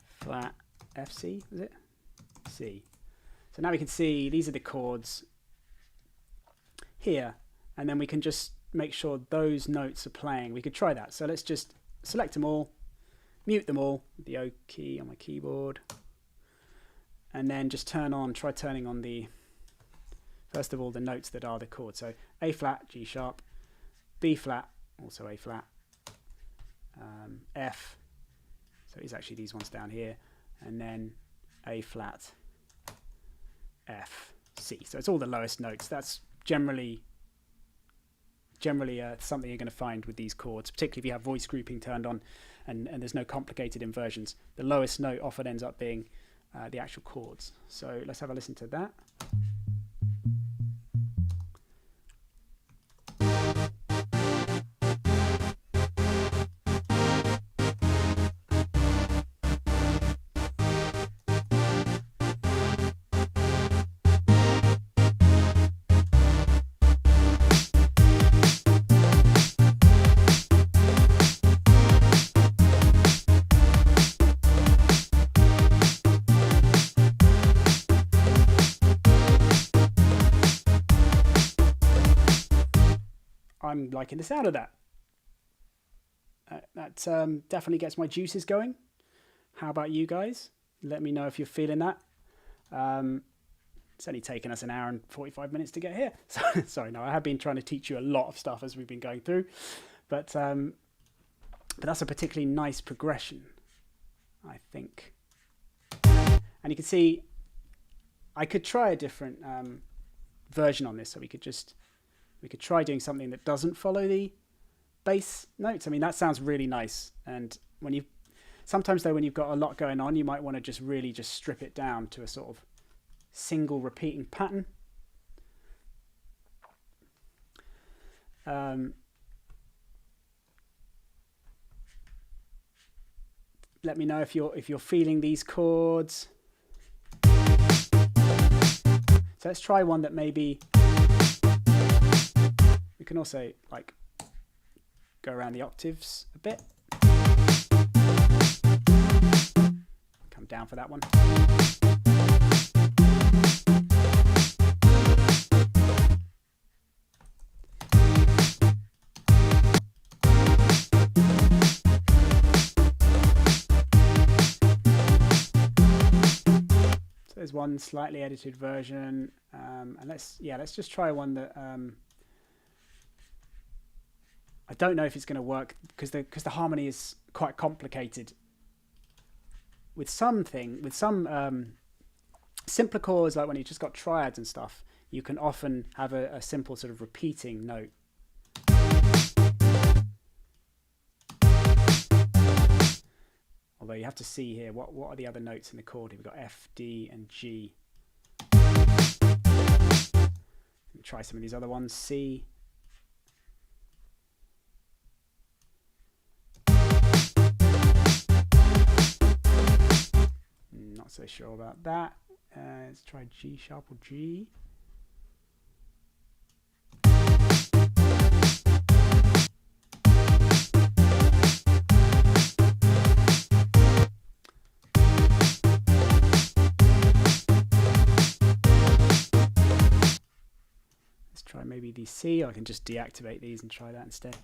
flat, F, C, was it? C. So now we can see these are the chords here, and then we can just make sure those notes are playing. We could try that. So let's just select them all, mute them all with the O key on my keyboard, and then just try turning on first of all the notes that are the chords. So A flat, G sharp, B flat, also A flat, F, so it's actually these ones down here, and then A flat, F, C. So it's all the lowest notes. That's generally something you're going to find with these chords, particularly if you have voice grouping turned on and there's no complicated inversions. The lowest note often ends up being the actual chords. So let's have a listen to that. I'm liking the sound of that. That definitely gets my juices going. How about you guys? Let me know if you're feeling that. It's only taken us an hour and 45 minutes to get here. So, sorry, no, I have been trying to teach you a lot of stuff as we've been going through. But that's a particularly nice progression, I think. And you can see I could try a different version on this. So we could try doing something that doesn't follow the bass notes. I mean, that sounds really nice. And sometimes though, when you've got a lot going on, you might want to just really just strip it down to a sort of single repeating pattern. Let me know if you're feeling these chords. So let's try one that maybe we can also like go around the octaves a bit. Come down for that one. So there's one slightly edited version, and let's just try one that I don't know if it's going to work because the harmony is quite complicated. With some simpler chords, like when you've just got triads and stuff, you can often have a simple sort of repeating note. Although you have to see here what are the other notes in the chord. We've got F, D, and G. Try some of these other ones. C. Not so sure about that. Let's try G sharp or G. Let's try maybe the C. I can just deactivate these and try that instead.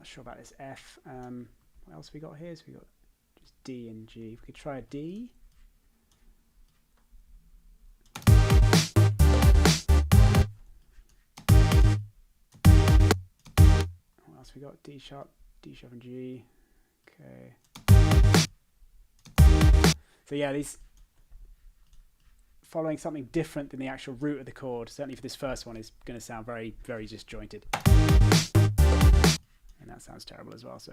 Sure about this F. What else have we got here? So we got just D and G. We could try a D. What else we got? D sharp and G. Okay. So yeah, these following something different than the actual root of the chord, certainly for this first one, is going to sound very, very disjointed. And that sounds terrible as well, so.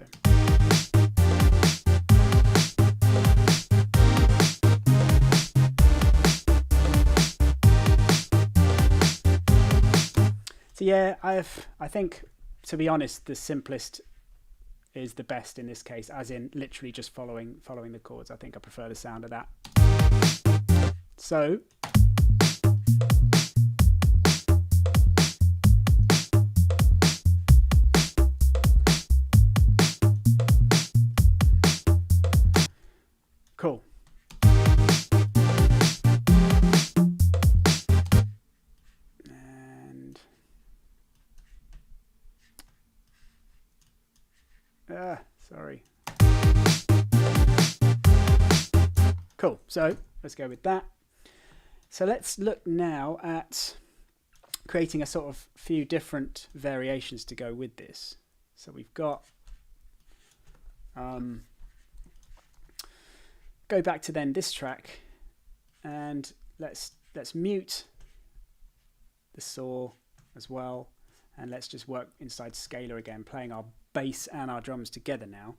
So yeah, I think, to be honest, the simplest is the best in this case, as in literally just following the chords. I think I prefer the sound of that. So cool. And sorry. Cool. So let's go with that. So let's look now at creating a sort of few different variations to go with this. So we've got go back to then this track, and let's mute the saw as well, and let's just work inside scalar again, playing our bass and our drums together now.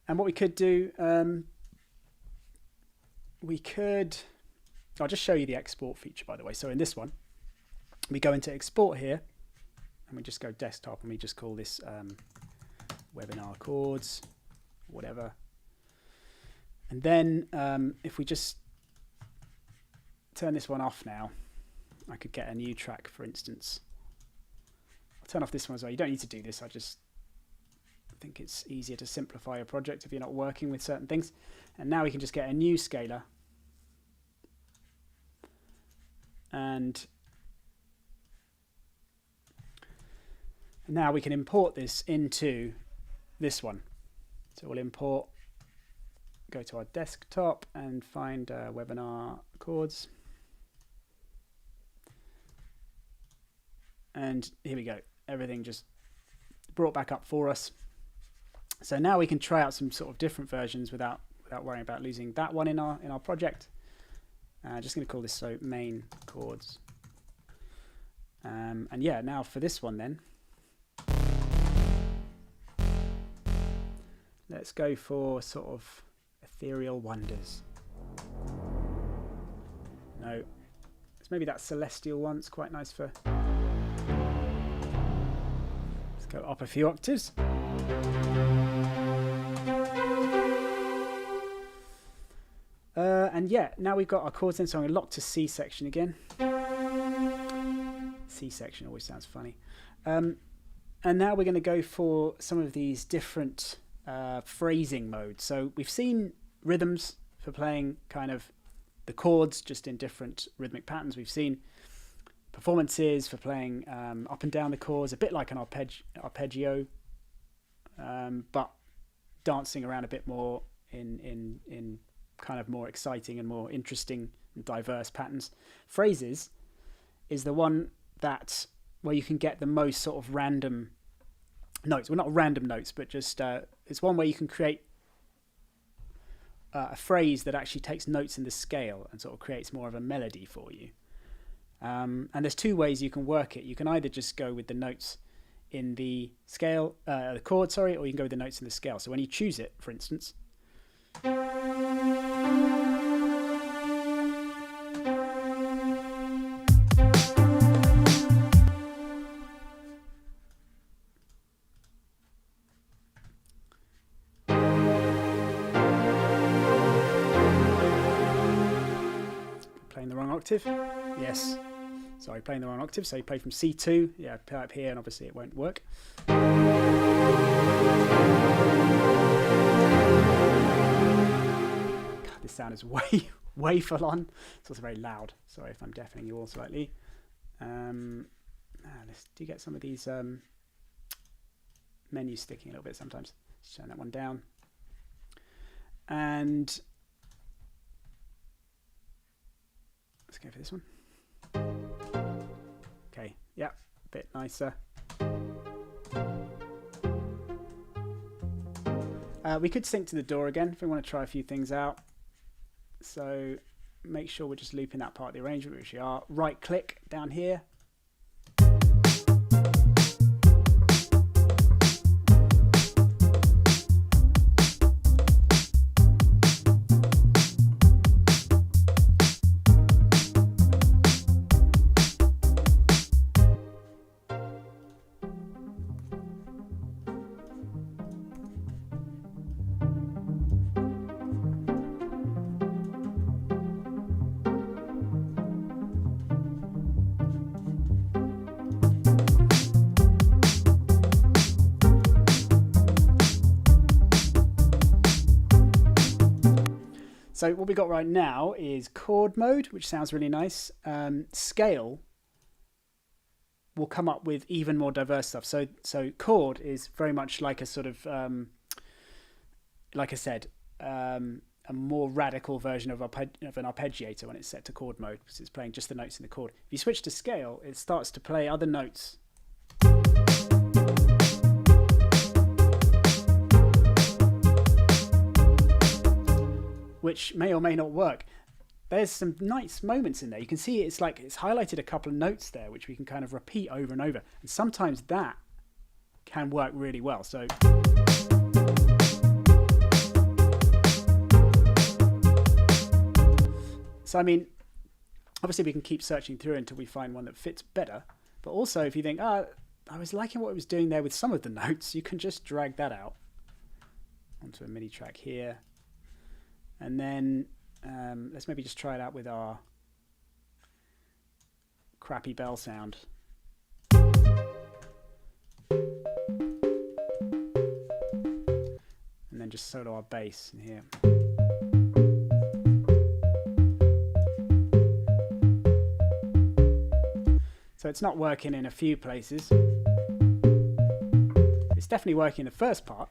And what we could do, I'll just show you the export feature, by the way. So in this one, we go into export here, and we just go desktop, and we just call this webinar chords, whatever. And then if we just turn this one off now, I could get a new track, for instance. I'll turn off this one as well. You don't need to do this. I just think it's easier to simplify a project if you're not working with certain things. And now we can just get a new scalar, and now we can import this into this one. So we'll import, go to our desktop and find webinar chords, and here we go. Everything just brought back up for us. So now we can try out some sort of different versions without worrying about losing that one in our project. Just going to call this so main chords. And yeah, now for this one then, let's go for sort of ethereal wonders. No, it's maybe that celestial one. It's quite nice for. Let's go up a few octaves. And yeah, now we've got our chords in, so I'm going to lock to C section again. C section always sounds funny. And now we're going to go for some of these different phrasing modes. So we've seen rhythms for playing kind of the chords just in different rhythmic patterns. We've seen performances for playing up and down the chords, a bit like an arpeggio, but dancing around a bit more in kind of more exciting and more interesting and diverse patterns. Phrases is the one that where you can get the most sort of random notes. Well, not random notes, but just it's one where you can create a phrase that actually takes notes in the scale and sort of creates more of a melody for you. And there's two ways you can work it. You can either just go with the notes in the scale, the chord, sorry, or you can go with the notes in the scale. So when you choose it, for instance, playing the wrong octave. Yes. Sorry, playing the wrong octave. So you play from C2. Yeah, play up here, and obviously it won't work. God, this sound is way full on. It's also very loud. Sorry if I'm deafening you all slightly. Let's do get some of these menus sticking a little bit sometimes. Let's turn that one down. And let's go for this one. Okay, yeah, a bit nicer. We could sync to the door again if we want to try a few things out. So make sure we're just looping that part of the arrangement, which we are. Right click down here. So what we got right now is chord mode, which sounds really nice. Scale will come up with even more diverse stuff. So chord is very much like a sort of, like I said, a more radical version of an arpeggiator when it's set to chord mode, because it's playing just the notes in the chord. If you switch to scale, it starts to play other notes. Which may or may not work. There's some nice moments in there. You can see it's like it's highlighted a couple of notes there, which we can kind of repeat over and over. And sometimes that can work really well. So I mean, obviously we can keep searching through until we find one that fits better. But also if you think, I was liking what it was doing there with some of the notes, you can just drag that out onto a MIDI track here. And then let's maybe just try it out with our crappy bell sound. And then just solo our bass in here. So it's not working in a few places. It's definitely working in the first part.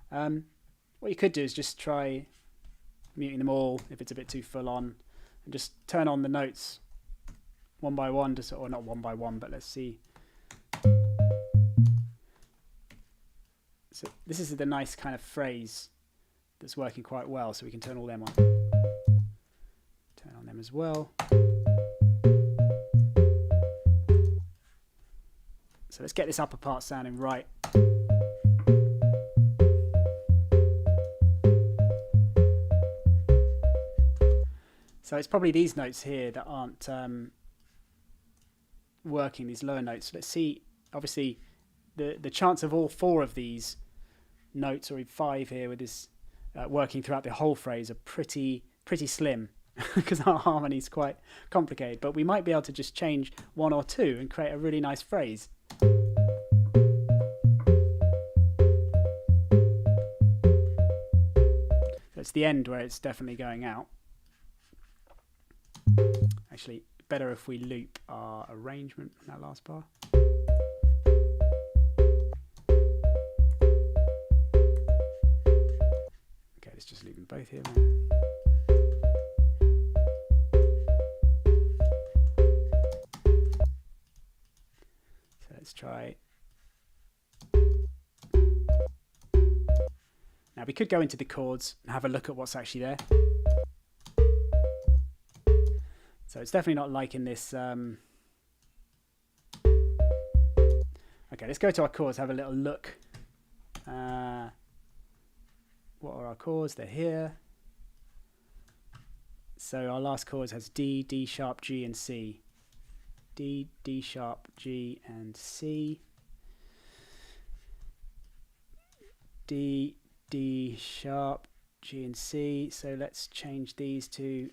What you could do is just try muting them all if it's a bit too full on, and just turn on the notes one by one, or not one by one, but let's see. So this is the nice kind of phrase that's working quite well, so we can turn all them on. Turn on them as well. So let's get this upper part sounding right. So it's probably these notes here that aren't working, these lower notes. Let's see, obviously the chance of all four of these notes, or even five here with this working throughout the whole phrase, are pretty slim because our harmony is quite complicated. But we might be able to just change one or two and create a really nice phrase. So it's the end where it's definitely going out. Actually, better if we loop our arrangement on that last bar. Okay, let's just loop them both here. So let's try. Now Now we could go into the chords and have a look at what's actually there. So it's definitely not liking this. Okay, let's go to our chords, have a little look. What are our chords? They're here. So our last chords has D, D sharp, G, and C. D, D sharp, G, and C. D, D sharp, G, and C. So let's change these to...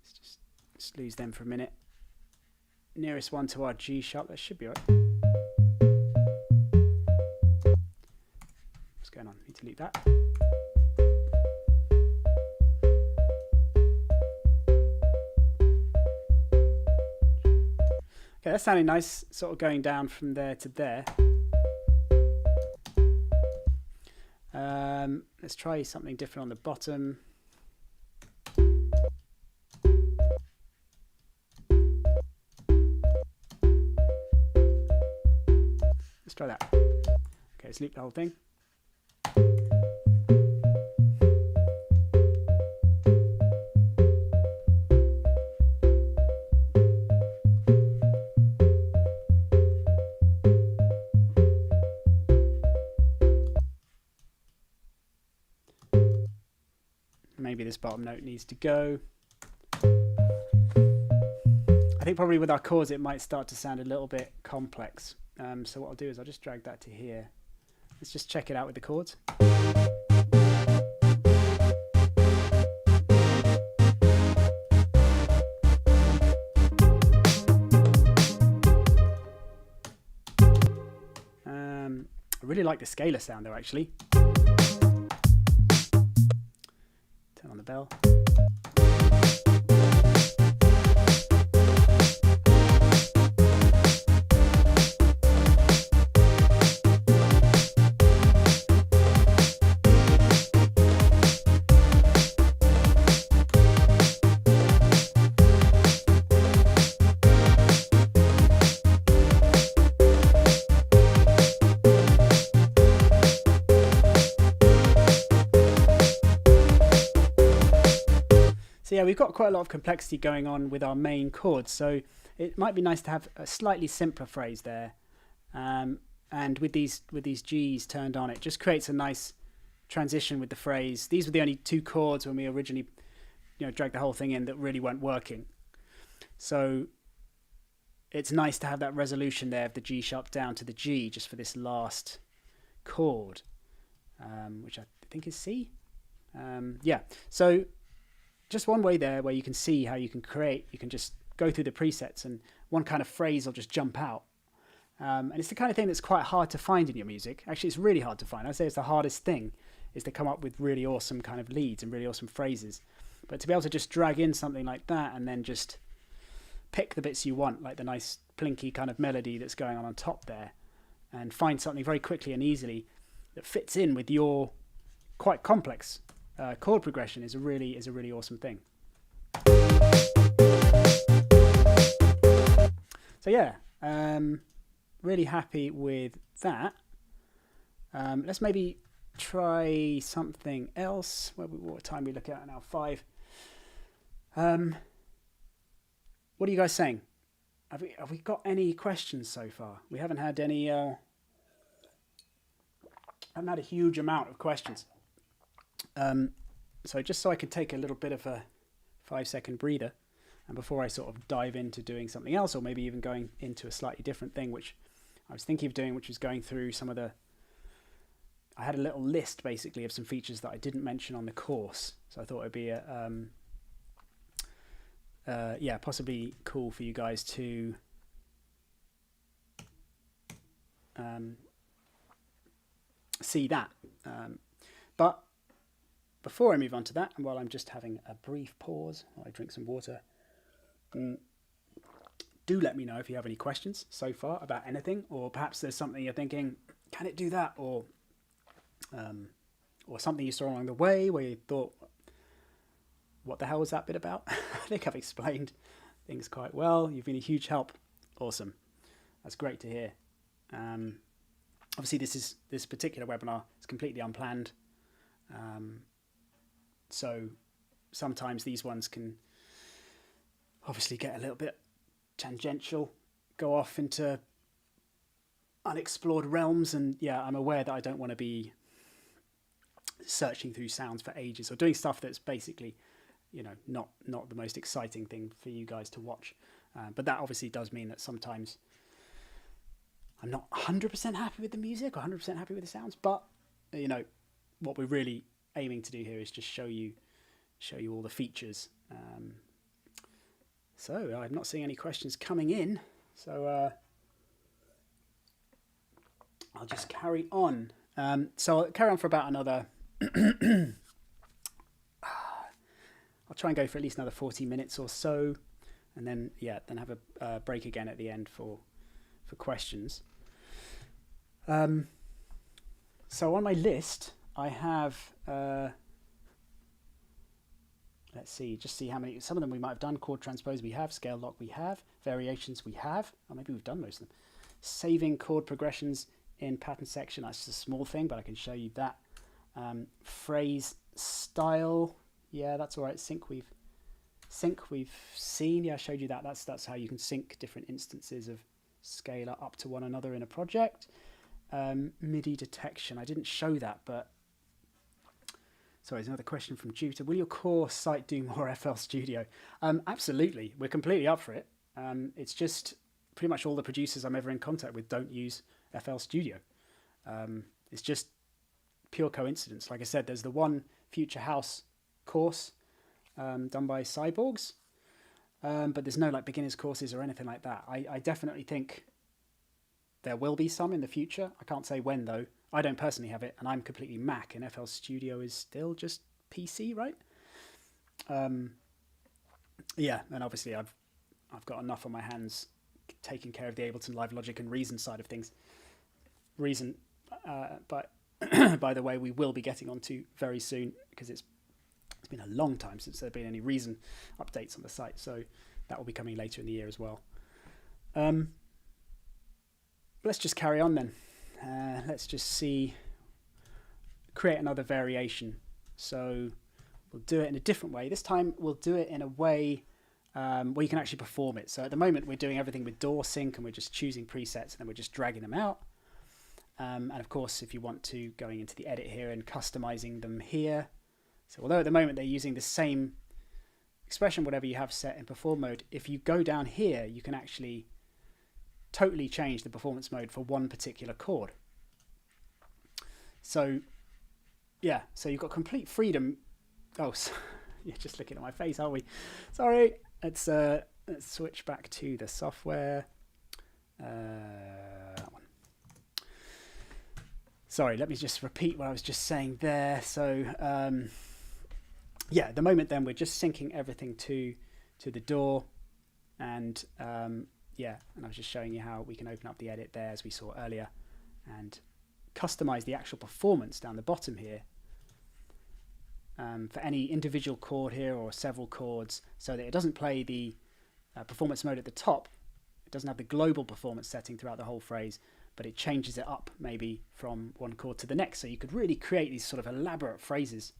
Let's just lose them for a minute. Nearest one to our G sharp. That should be right. What's going on? Need to delete that. Okay, that's sounding nice, sort of going down from there to there. Let's try something different on the bottom. Let's try that. Okay, let's loop the whole thing. Maybe this bottom note needs to go. I think probably with our chords it might start to sound a little bit complex. So what I'll do is I'll just drag that to here. Let's just check it out with the chords. I really like the scalar sound though, actually. Turn on the bell. So yeah, we've got quite a lot of complexity going on with our main chords, so it might be nice to have a slightly simpler phrase there. And with these G's turned on, it just creates a nice transition with the phrase. These were the only two chords when we originally, dragged the whole thing in that really weren't working. So it's nice to have that resolution there of the G sharp down to the G just for this last chord, which I think is C. Yeah, so just one way there where you can see how you can create. You can just go through the presets and one kind of phrase will just jump out. And it's the kind of thing that's quite hard to find in your music. Actually, it's really hard to find. I'd say it's the hardest thing, is to come up with really awesome kind of leads and really awesome phrases. But to be able to just drag in something like that and then just pick the bits you want, like the nice plinky kind of melody that's going on top there, and find something very quickly and easily that fits in with your quite complex chord progression is a really awesome thing. So yeah, really happy with that. Let's maybe try something else. What time are we looking at now? 5. What are you guys saying? Have we got any questions so far? We haven't had any. Haven't had a huge amount of questions. So just so I can take a little bit of a 5-second breather, and before I sort of dive into doing something else, or maybe even going into a slightly different thing, which I was thinking of doing, which was going through some of the... I had a little list basically of some features that I didn't mention on the course, so I thought it'd be possibly cool for you guys to see that. But before I move on to that, and while I'm just having a brief pause while I drink some water, do let me know if you have any questions so far about anything, or perhaps there's something you're thinking, can it do that? Or something you saw along the way where you thought, what the hell was that bit about? I think I've explained things quite well. You've been a huge help. Awesome. That's great to hear. obviously this particular webinar is completely unplanned. So sometimes these ones can obviously get a little bit tangential, go off into unexplored realms, and yeah, I'm aware that I don't want to be searching through sounds for ages or doing stuff that's basically, you know, not the most exciting thing for you guys to watch. But that obviously does mean that sometimes I'm not 100% happy with the music or 100% happy with the sounds, but you know, what we're really aiming to do here is just show you all the features. So I'm not seeing any questions coming in, so I'll just carry on. So I'll carry on for about another I'll try and go for at least another 40 minutes or so, and then have a break again at the end for questions. So on my list I have let's see, just see how many. Some of them we might have done. Chord transpose we have, scale lock we have, variations we have, or maybe we've done most of them. Saving chord progressions in pattern section, that's just a small thing, but I can show you that. Phrase style, yeah, that's all right. Sync we've seen, yeah, I showed you that. That's how you can sync different instances of scalar up to one another in a project. MIDI detection, I didn't show that, but sorry, there's another question from Juta. Will your core site do more FL Studio? Absolutely, we're completely up for it. It's just pretty much all the producers I'm ever in contact with don't use FL Studio. It's just pure coincidence. Like I said, there's the one Future House course done by Cyborgs, but there's no like beginners courses or anything like that. I definitely think there will be some in the future. I can't say when though. I don't personally have it, and I'm completely Mac, and FL Studio is still just PC, right? Yeah, and obviously I've got enough on my hands taking care of the Ableton Live Logic and Reason side of things. Reason, but by the way, we will be getting onto very soon, because it's been a long time since there have been any Reason updates on the site, so that will be coming later in the year as well. Let's just carry on then. Let's just create another variation. So we'll do it in a different way. This time we'll do it in a way where you can actually perform it. So at the moment we're doing everything with DAW sync, and we're just choosing presets and then we're just dragging them out. And of course, if you want to, going into the edit here and customizing them here. So although at the moment they're using the same expression, whatever you have set in perform mode, if you go down here, you can actually totally change the performance mode for one particular chord. So yeah, so you've got complete freedom. Oh, so, you're just looking at my face, aren't we? Sorry. Let's switch back to the software. That one. Sorry, let me just repeat what I was just saying there. So yeah, at the moment then we're just syncing everything to the DAW, and yeah, and I was just showing you how we can open up the edit there as we saw earlier and customize the actual performance down the bottom here for any individual chord here or several chords, so that it doesn't play the performance mode at the top. It doesn't have the global performance setting throughout the whole phrase, but it changes it up maybe from one chord to the next. So you could really create these sort of elaborate phrases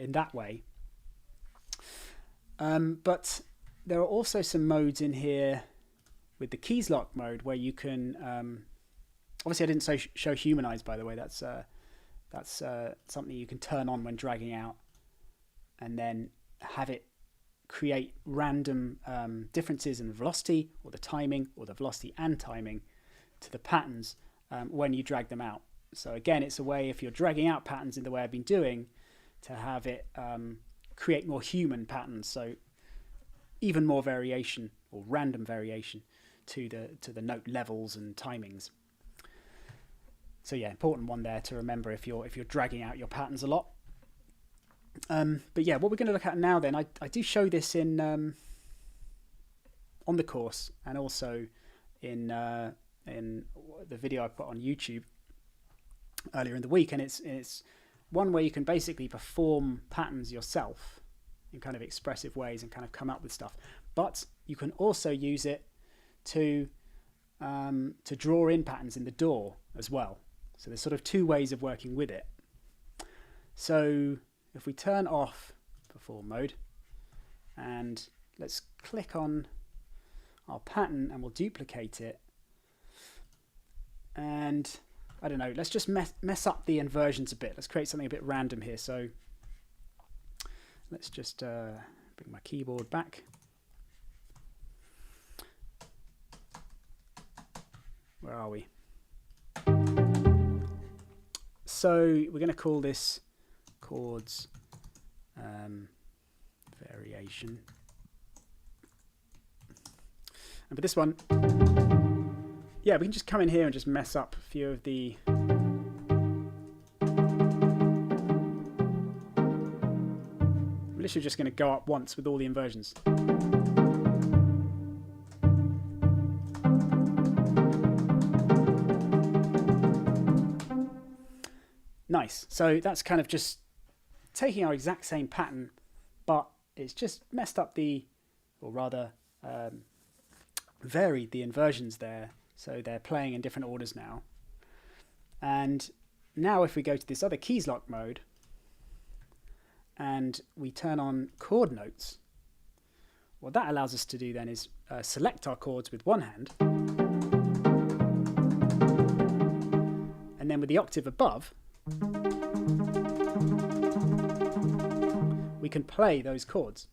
in that way. But there are also some modes in here with the keys lock mode where you can obviously I didn't show humanize, by the way. That's something you can turn on when dragging out, and then have it create random differences in the velocity or the timing, or the velocity and timing to the patterns when you drag them out. So again, it's a way, if you're dragging out patterns in the way I've been doing, to have it create more human patterns, so even more variation or random variation to the note levels and timings. So yeah, important one there to remember if you're dragging out your patterns a lot. But yeah, what we're going to look at now then, I do show this in on the course, and also in the video I put on YouTube earlier in the week, and it's one where you can basically perform patterns yourself in kind of expressive ways and kind of come up with stuff. But you can also use it to draw in patterns in the DAW as well. So there's sort of two ways of working with it. So if we turn off perform mode, and let's click on our pattern and we'll duplicate it, and I don't know, let's just mess up the inversions a bit. Let's create something a bit random here. So let's just bring my keyboard back. Where are we? So we're going to call this chords variation. And for this one, yeah, we can just come in here and just mess up a few of the we're literally just going to go up once with all the inversions. Nice. So that's kind of just taking our exact same pattern, but it's just messed up the, or rather varied the inversions there. So they're playing in different orders now. And now if we go to this other keys lock mode and we turn on chord notes, what that allows us to do then is select our chords with one hand, and then with the octave above, we can play those chords.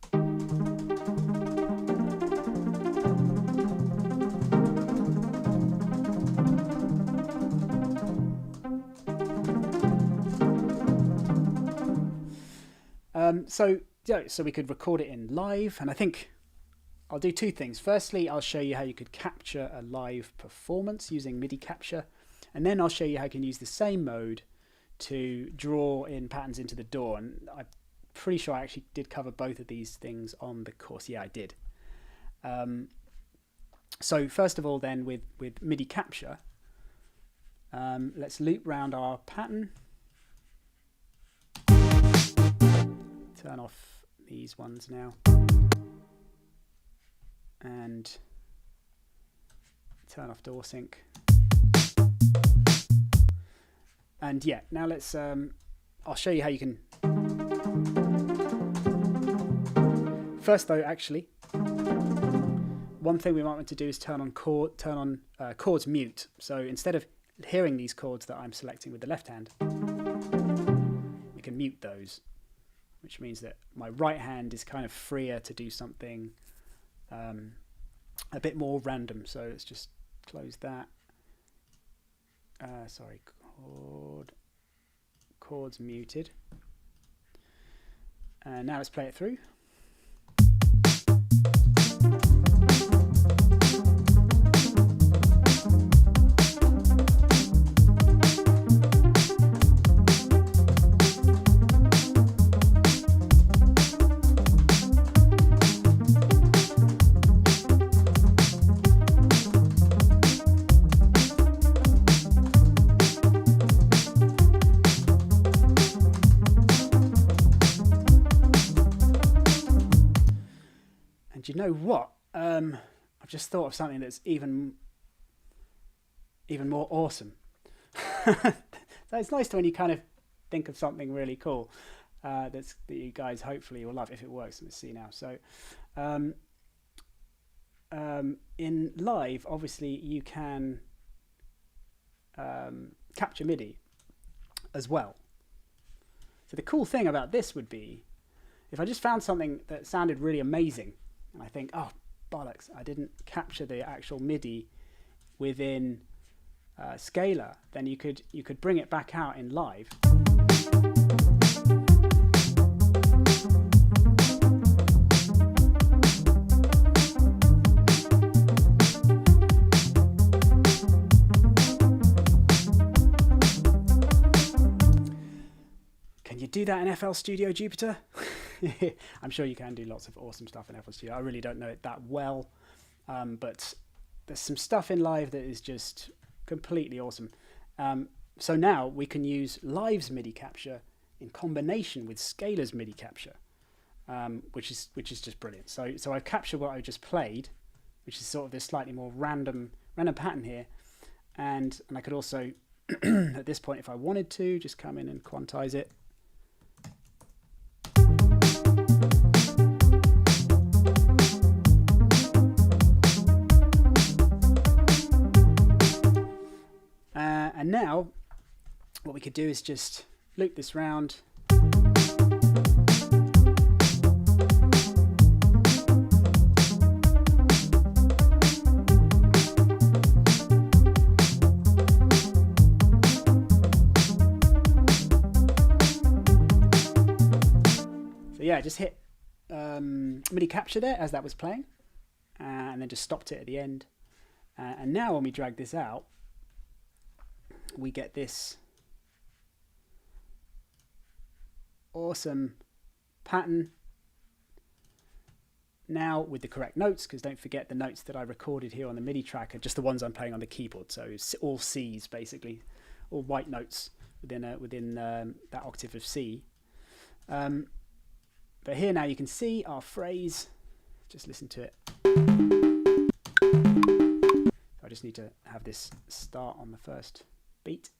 So we could record it in live, and I think I'll do two things. Firstly, I'll show you how you could capture a live performance using MIDI capture, and then I'll show you how you can use the same mode to draw in patterns into the DAW. And I'm pretty sure I actually did cover both of these things on the course. Yeah, I did. So first of all then with MIDI capture, let's loop round our pattern. Turn off these ones now. And turn off DAW sync. And yeah, now let's, I'll show you how you can. First though, actually, one thing we might want to do is turn on chords mute. So instead of hearing these chords that I'm selecting with the left hand, we can mute those, which means that my right hand is kind of freer to do something a bit more random. So let's just close that. Sorry, chords muted. And now let's play it through. And you know what? I've just thought of something that's even more awesome. So it's nice when you kind of think of something really cool that you guys hopefully will love if it works. Let's see now. So in live, obviously you can capture MIDI as well. So the cool thing about this would be if I just found something that sounded really amazing, and I think, oh, bollocks, I didn't capture the actual MIDI within Scalar, then you could bring it back out in live. Can you do that in FL Studio Jupiter? I'm sure you can do lots of awesome stuff in FL Studio. I really don't know it that well, but there's some stuff in live that is just completely awesome. So now we can use Live's MIDI capture in combination with Scalar's MIDI capture, which is just brilliant. So I've captured what I just played, which is sort of this slightly more random pattern here, and I could also at this point, if I wanted to, just come in and quantize it. And now what we could do is just loop this round. So yeah, just hit MIDI capture there as that was playing, and then just stopped it at the end. And now when we drag this out, we get this awesome pattern now with the correct notes, because don't forget the notes that I recorded here on the MIDI track are just the ones I'm playing on the keyboard, so it's all C's basically, all white notes within that octave of C. But here now you can see our phrase, just listen to it. I just need to have this start on the first beat.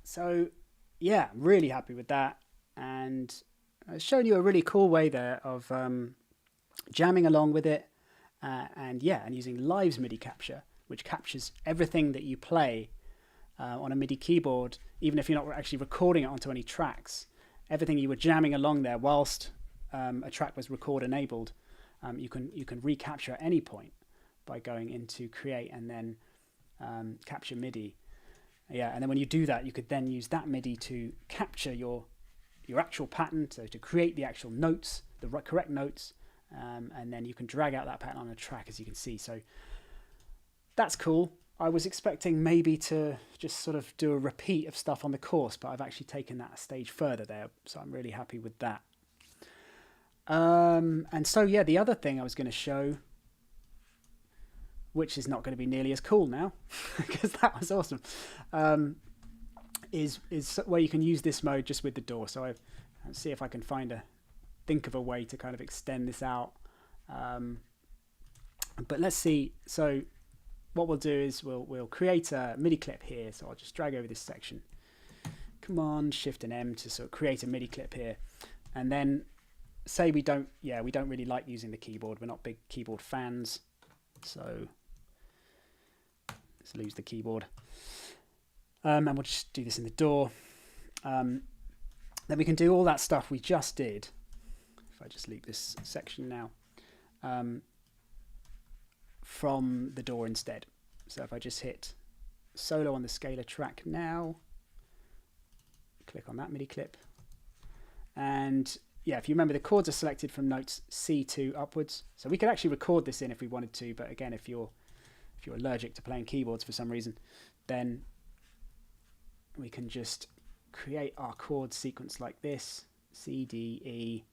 So yeah, really happy with that, and I've shown you a really cool way there of jamming along with it, and using Live's MIDI capture, which captures everything that you play on a MIDI keyboard, even if you're not actually recording it onto any tracks. Everything you were jamming along there whilst a track was record enabled, you can recapture at any point by going into Create and then Capture MIDI. Yeah, and then when you do that, you could then use that MIDI to capture your actual pattern, so to create the actual notes, the correct notes, and then you can drag out that pattern on a track, as you can see. So that's cool. I was expecting maybe to just sort of do a repeat of stuff on the course, but I've actually taken that a stage further there, so I'm really happy with that. And so yeah, the other thing I was going to show, which is not going to be nearly as cool now, because that was awesome, is where you can use this mode just with the DAW. So I'll see if I can think of a way to kind of extend this out. But let's see. So what we'll do is we'll create a MIDI clip here. So I'll just drag over this section. Come on, Shift and M to sort of create a MIDI clip here, and then say we don't really like using the keyboard. We're not big keyboard fans, so let's lose the keyboard. And we'll just do this in the DAW. Then we can do all that stuff we just did. If I just loop this section now, from the DAW instead. So if I just hit solo on the scalar track now, click on that MIDI clip, and yeah, if you remember, the chords are selected from notes C2 upwards. So we could actually record this in if we wanted to, but again, if you're allergic to playing keyboards for some reason, then we can just create our chord sequence like this: C, D, E,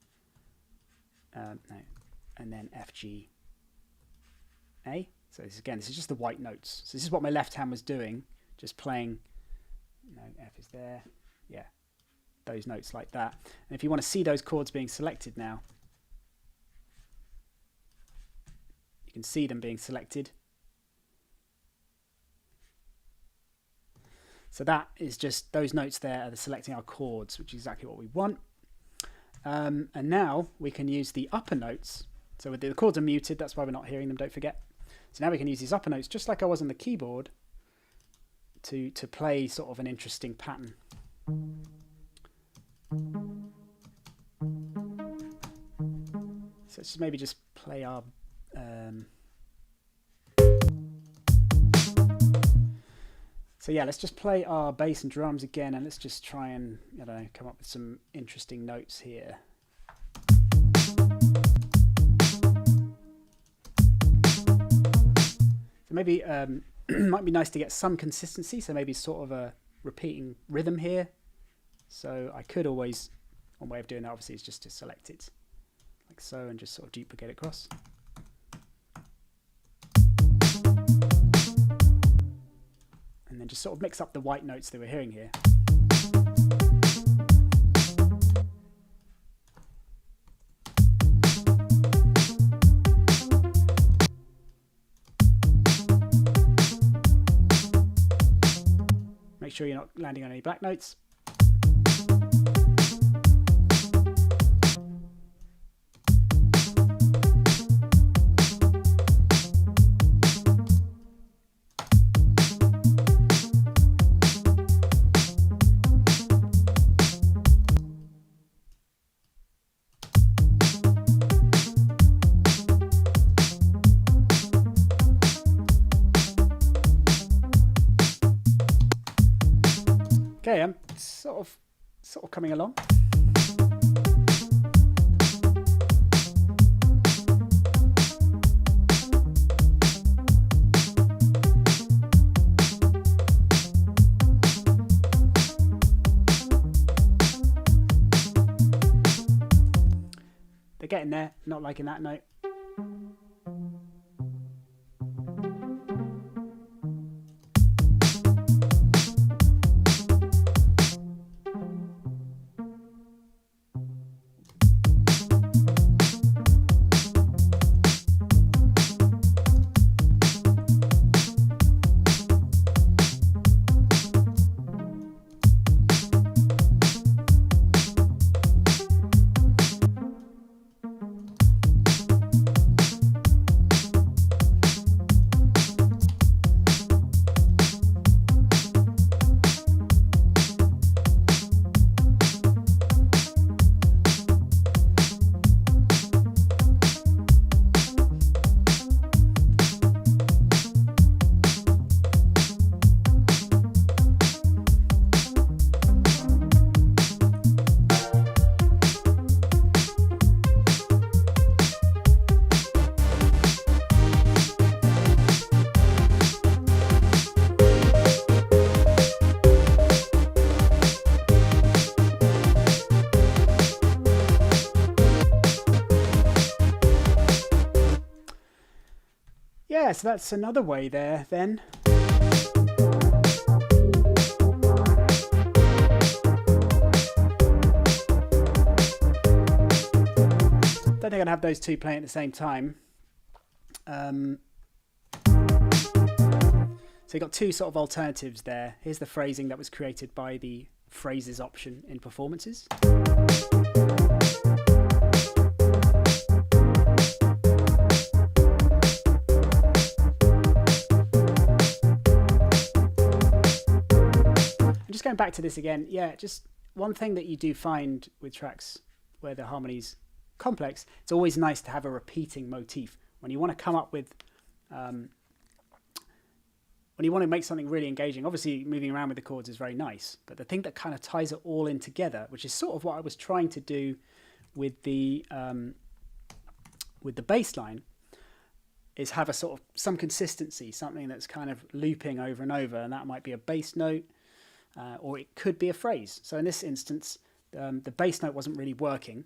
and then F, G, A. So this is just the white notes. So this is what my left hand was doing, just playing. F is there, yeah, those notes like that. And if you want to see those chords being selected now, you can see them being selected. So that is just those notes there are selecting our chords, which is exactly what we want. And now we can use the upper notes. So the chords are muted, that's why we're not hearing them, don't forget. So now we can use these upper notes, just like I was on the keyboard, to play sort of an interesting pattern. So let's maybe just play our... So yeah, let's just play our bass and drums again, and let's just try and, I don't know, come up with some interesting notes here. So So maybe might be nice to get some consistency. So maybe sort of a repeating rhythm here. So I could always, one way of doing that obviously is just to select it like so and just sort of duplicate it across. And then just sort of mix up the white notes that we're hearing here. Make sure you're not landing on any black notes. Okay, I'm sort of coming along. They're getting there, not liking that note. Yeah, so that's another way there then. Don't think I'd have those two playing at the same time. So you've got two sort of alternatives there. Here's the phrasing that was created by the phrases option in performances. Just going back to this again, yeah, just one thing that you do find with tracks where the harmony's complex, it's always nice to have a repeating motif. When you want to come up with, when you want to make something really engaging, obviously moving around with the chords is very nice, but the thing that kind of ties it all in together, which is sort of what I was trying to do with the bass line, is have a sort of some consistency, something that's kind of looping over and over, and that might be a bass note, or it could be a phrase. So in this instance, the bass note wasn't really working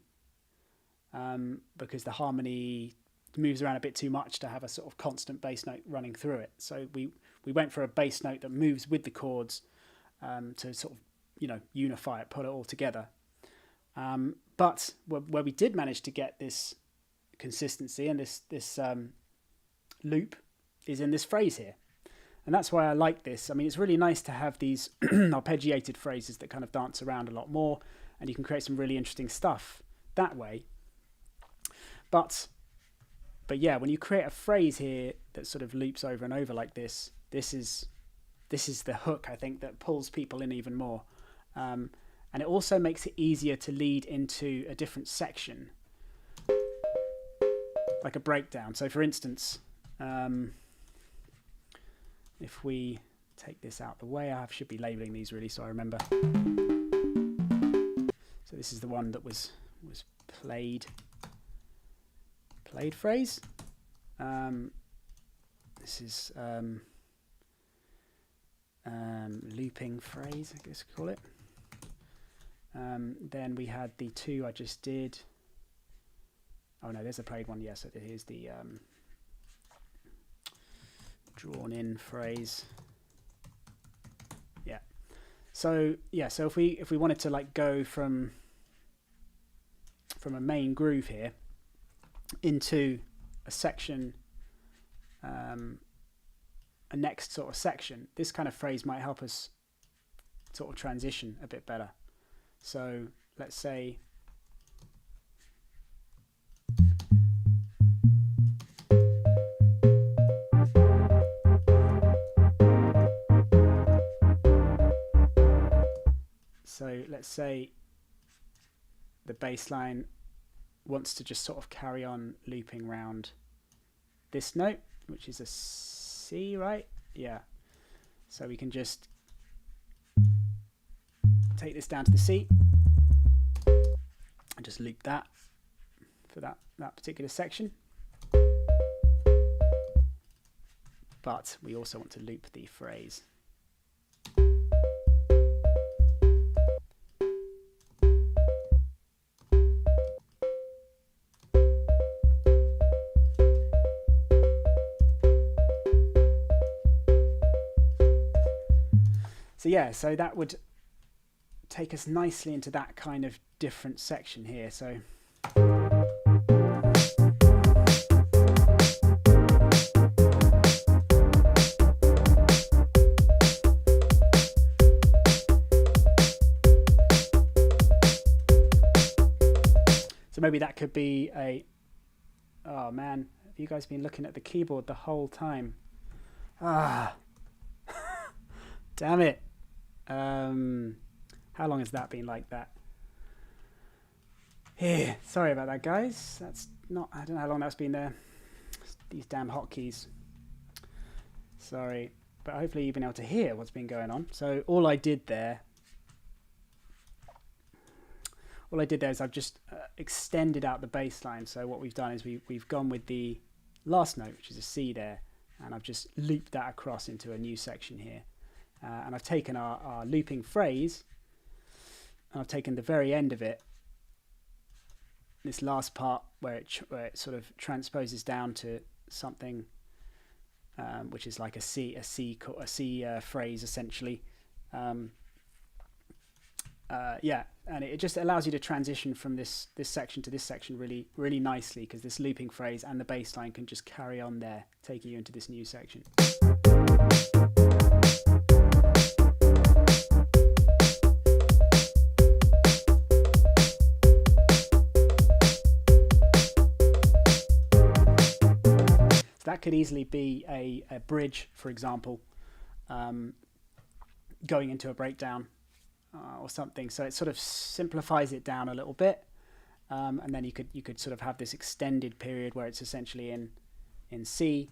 because the harmony moves around a bit too much to have a sort of constant bass note running through it. So we went for a bass note that moves with the chords to sort of, you know, unify it, put it all together. But where we did manage to get this consistency and this loop is in this phrase here. And that's why I like this. I mean, it's really nice to have these arpeggiated phrases that kind of dance around a lot more, and you can create some really interesting stuff that way. But yeah, when you create a phrase here that sort of loops over and over like this, this is the hook, I think, that pulls people in even more. And it also makes it easier to lead into a different section, like a breakdown. So for instance, if we take this out the way, I should be labeling these really so I remember. So this is the one that was played phrase. This This is looping phrase, I guess we call it. Then we had the two I just did. Oh no, there's a played one. Yes, so here's the drawn in phrase. Yeah. So yeah, so if we wanted to like go from a main groove here into a section, a next sort of section, this kind of phrase might help us sort of transition a bit better. So let's say the bass line wants to just sort of carry on looping round this note, which is a C, right? Yeah. So we can just take this down to the C and just loop that for that particular section. But we also want to loop the phrase. So yeah, so that would take us nicely into that kind of different section here. So maybe that could be a, oh man, have you guys been looking at the keyboard the whole time? Ah, damn it. How long has that been like that? Here, sorry about that, guys. That's not, I don't know how long that's been there. These damn hotkeys. Sorry, but hopefully you've been able to hear what's been going on. So all I did there is I've just extended out the bass line. So what we've done is we've gone with the last note, which is a C there, and I've just looped that across into a new section here. And I've taken our looping phrase, and I've taken the very end of it, this last part where it sort of transposes down to something which is like a C phrase essentially. Yeah, and it just allows you to transition from this section to this section really nicely, because this looping phrase and the bass line can just carry on there, taking you into this new section. That could easily be a bridge, for example, going into a breakdown or something. So it sort of simplifies it down a little bit, and then you could sort of have this extended period where it's essentially in C,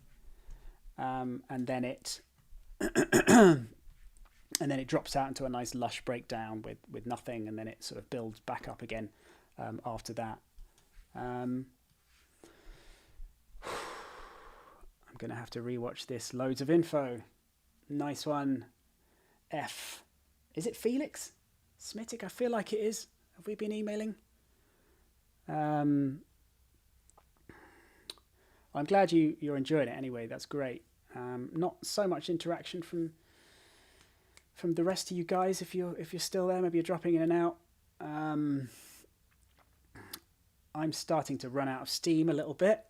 and then it and then it drops out into a nice lush breakdown with nothing, and then it sort of builds back up again after that. I'm going to have to rewatch this. Loads of info. Nice one. F. Is it Felix? Smitic? I feel like it is. Have we been emailing? I'm glad you're enjoying it anyway. That's great. Not so much interaction from the rest of you guys. If you're still there, maybe you're dropping in and out. I'm starting to run out of steam a little bit.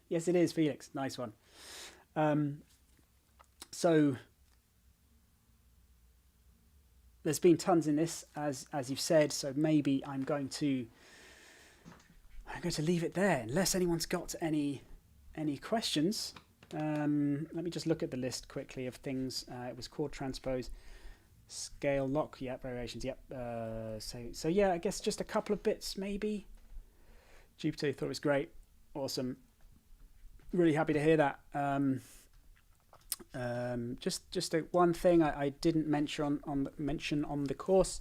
Yes, it is, Felix. Nice one. So there's been tons in this, as you've said. So maybe I'm going to leave it there, unless anyone's got any questions. Let me just look at the list quickly of things. It was chord transpose, scale lock, yeah, variations, yep. So yeah, I guess just a couple of bits maybe. Jupiter thought it was great, awesome. Really happy to hear that. Just one thing I didn't mention on the course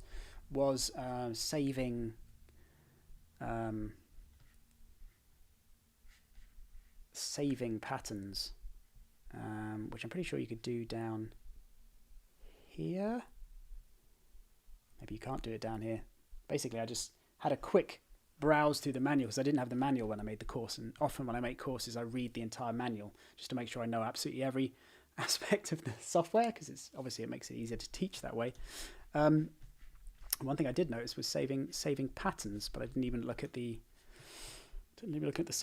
was saving patterns. which I'm pretty sure you could do down here. Maybe you can't do it down here. Basically, I just had a quick browse through the manual because I didn't have the manual when I made the course, and often when I make courses I read the entire manual just to make sure I know absolutely every aspect of the software, because it's obviously it makes it easier to teach that way. One thing I did notice was saving patterns, but I didn't even look at this.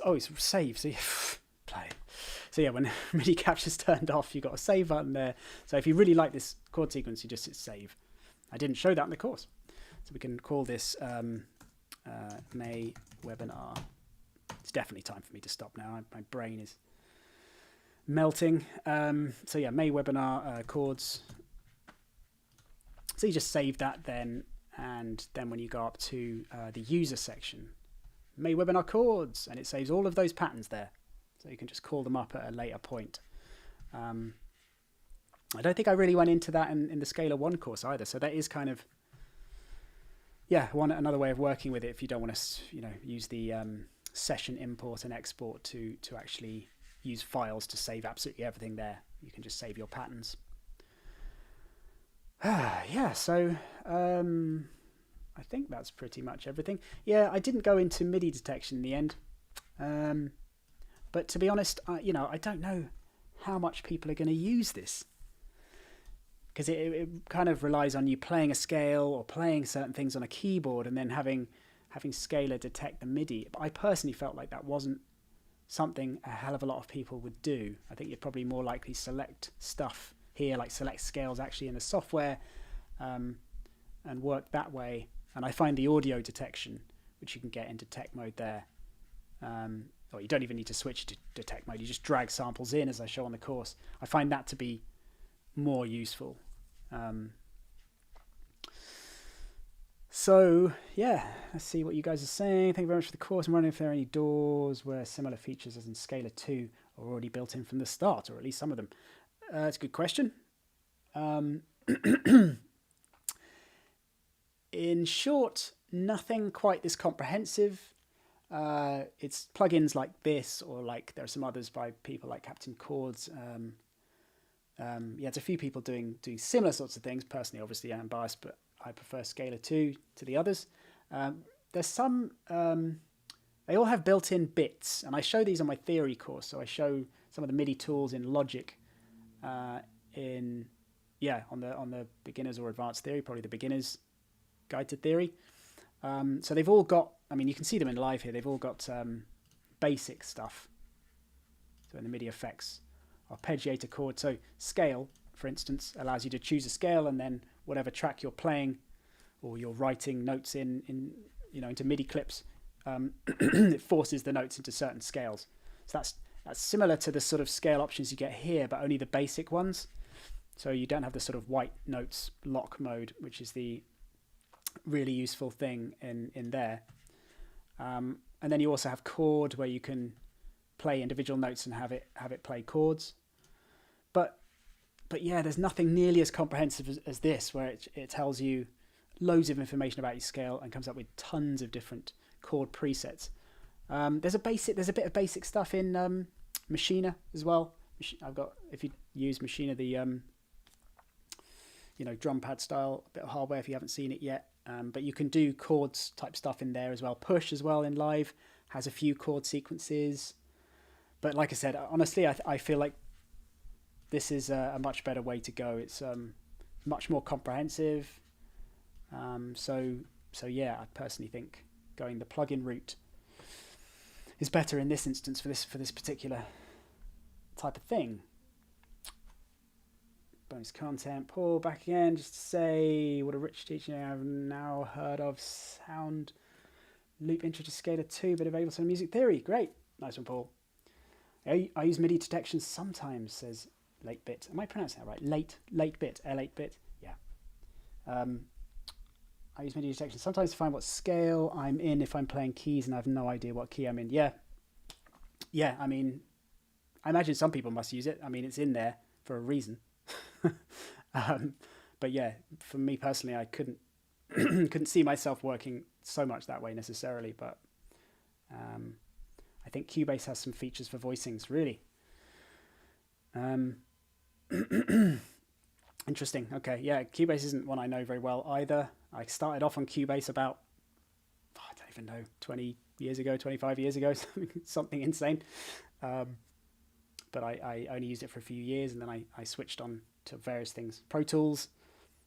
Oh, it's save. So play. So yeah, when MIDI capture's turned off, you've got a save button there. So if you really like this chord sequence, you just hit save. I didn't show that in the course, so we can call this May webinar. It's definitely time for me to stop now. My brain is melting. So yeah, May webinar chords. So you just save that then, and then when you go up to the user section, May webinar chords, and it saves all of those patterns there. So you can just call them up at a later point. I don't think I really went into that in the Scalar 1 course either. So that is kind of, yeah, another way of working with it if you don't want to, use the session import and export to actually use files to save absolutely everything there. You can just save your patterns. Yeah, so I think that's pretty much everything. Yeah, I didn't go into MIDI detection in the end. But to be honest, I don't know how much people are going to use this, because it kind of relies on you playing a scale or playing certain things on a keyboard and then having Scalar detect the MIDI. But I personally felt like that wasn't something a hell of a lot of people would do. I think you'd probably more likely select stuff here, like select scales actually in the software, and work that way. And I find the audio detection, which you can get in detect mode there, or you don't even need to switch to detect mode. You just drag samples in, as I show on the course. I find that to be more useful. So yeah, let's see what you guys are saying. Thank you very much for the course. I'm wondering if there are any doors where similar features as in Scalar 2 are already built in from the start, or at least some of them. That's a good question. In short, nothing quite this comprehensive. It's plugins like this, or like there are some others by people like Captain Chords. Yeah, there's a few people doing similar sorts of things. Personally, obviously, I'm biased, but I prefer Scalar 2 to the others. There's some, they all have built-in bits, and I show these on my theory course. So I show some of the MIDI tools in Logic, on the beginners or advanced theory, probably the beginners guide to theory. So they've all got, you can see them in live here. They've all got basic stuff. So in the MIDI effects, arpeggiator chord. So scale, for instance, allows you to choose a scale, and then whatever track you're playing or you're writing notes into MIDI clips, it forces the notes into certain scales. So that's similar to the sort of scale options you get here, but only the basic ones. So you don't have the sort of white notes lock mode, which is the really useful thing in there. And then you also have chord, where you can play individual notes and have it play chords. But yeah, there's nothing nearly as comprehensive as this, where it tells you loads of information about your scale and comes up with tons of different chord presets. There's a bit of basic stuff in Machina as well. I've got, if you use Machina, the drum pad style bit of hardware, if you haven't seen it yet. But you can do chords type stuff in there as well. Push as well in live has a few chord sequences. But like I said, honestly, I feel like this is a much better way to go. It's much more comprehensive. So yeah, I personally think going the plugin route is better in this instance for this particular type of thing. Bonus content. Paul back again, just to say what a rich teaching I've now heard of. Sound loop intro to Scalar 2, but available to music theory. Great, nice one, Paul. I use MIDI detection sometimes, says Late Bit. Am I pronouncing that right? Late Bit, L8 Bit. Yeah. I use MIDI detection sometimes to find what scale I'm in if I'm playing keys and I have no idea what key I'm in. Yeah. I imagine some people must use it. It's in there for a reason. But yeah, for me personally, I couldn't see myself working so much that way necessarily. But I think Cubase has some features for voicings. Really, Um, Interesting. Okay, yeah, Cubase isn't one I know very well either. I started off on Cubase about, I don't even know, 20 years ago, 25 years ago, something insane. Um, but I only used it for a few years, and then I switched on to various things. Pro Tools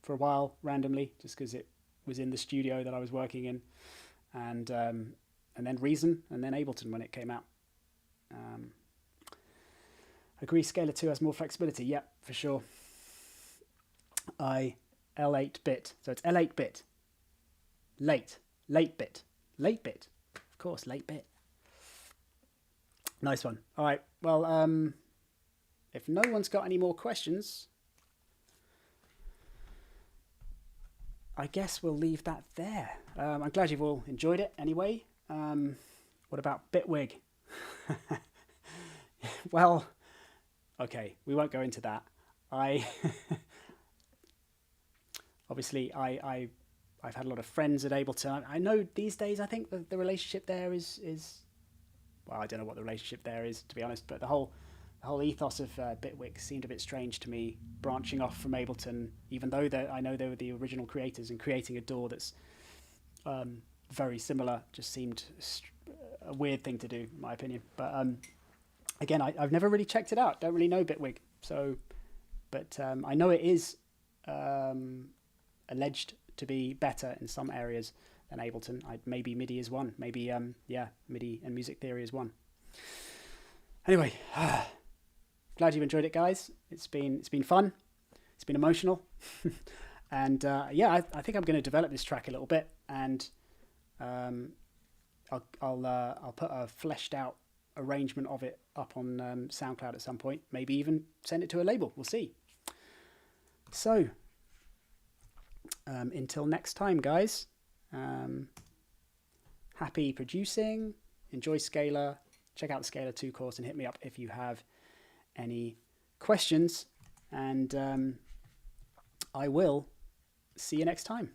for a while, randomly, just because it was in the studio that I was working in, and then Reason, and then Ableton when it came out. Agree, Scalar 2 has more flexibility. Yep, for sure. L8-bit. So it's L8-bit. Late bit. Late bit. Of course, late bit. Nice one. All right. Well, if no one's got any more questions, I guess we'll leave that there. I'm glad you've all enjoyed it anyway. What about Bitwig? Well, okay, we won't go into that. Obviously, I've had a lot of friends at Ableton. I know these days, I think the relationship there is well, I don't know what the relationship there is, to be honest, but the whole ethos of Bitwig seemed a bit strange to me, branching off from Ableton, even though I know they were the original creators, and creating a DAW that's very similar just seemed a weird thing to do, in my opinion. But again, I've never really checked it out. Don't really know Bitwig, so, but I know it is alleged to be better in some areas than Ableton. Maybe MIDI is one. Maybe MIDI and music theory is one. Anyway, glad you've enjoyed it, guys. It's been fun. It's been emotional, and I think I'm going to develop this track a little bit, and I'll put a fleshed out arrangement of it up on SoundCloud at some point. Maybe even send it to a label. We'll see. So until next time, guys. Happy producing. Enjoy Scalar. Check out the Scalar 2 course and hit me up if you have any questions. And I will see you next time.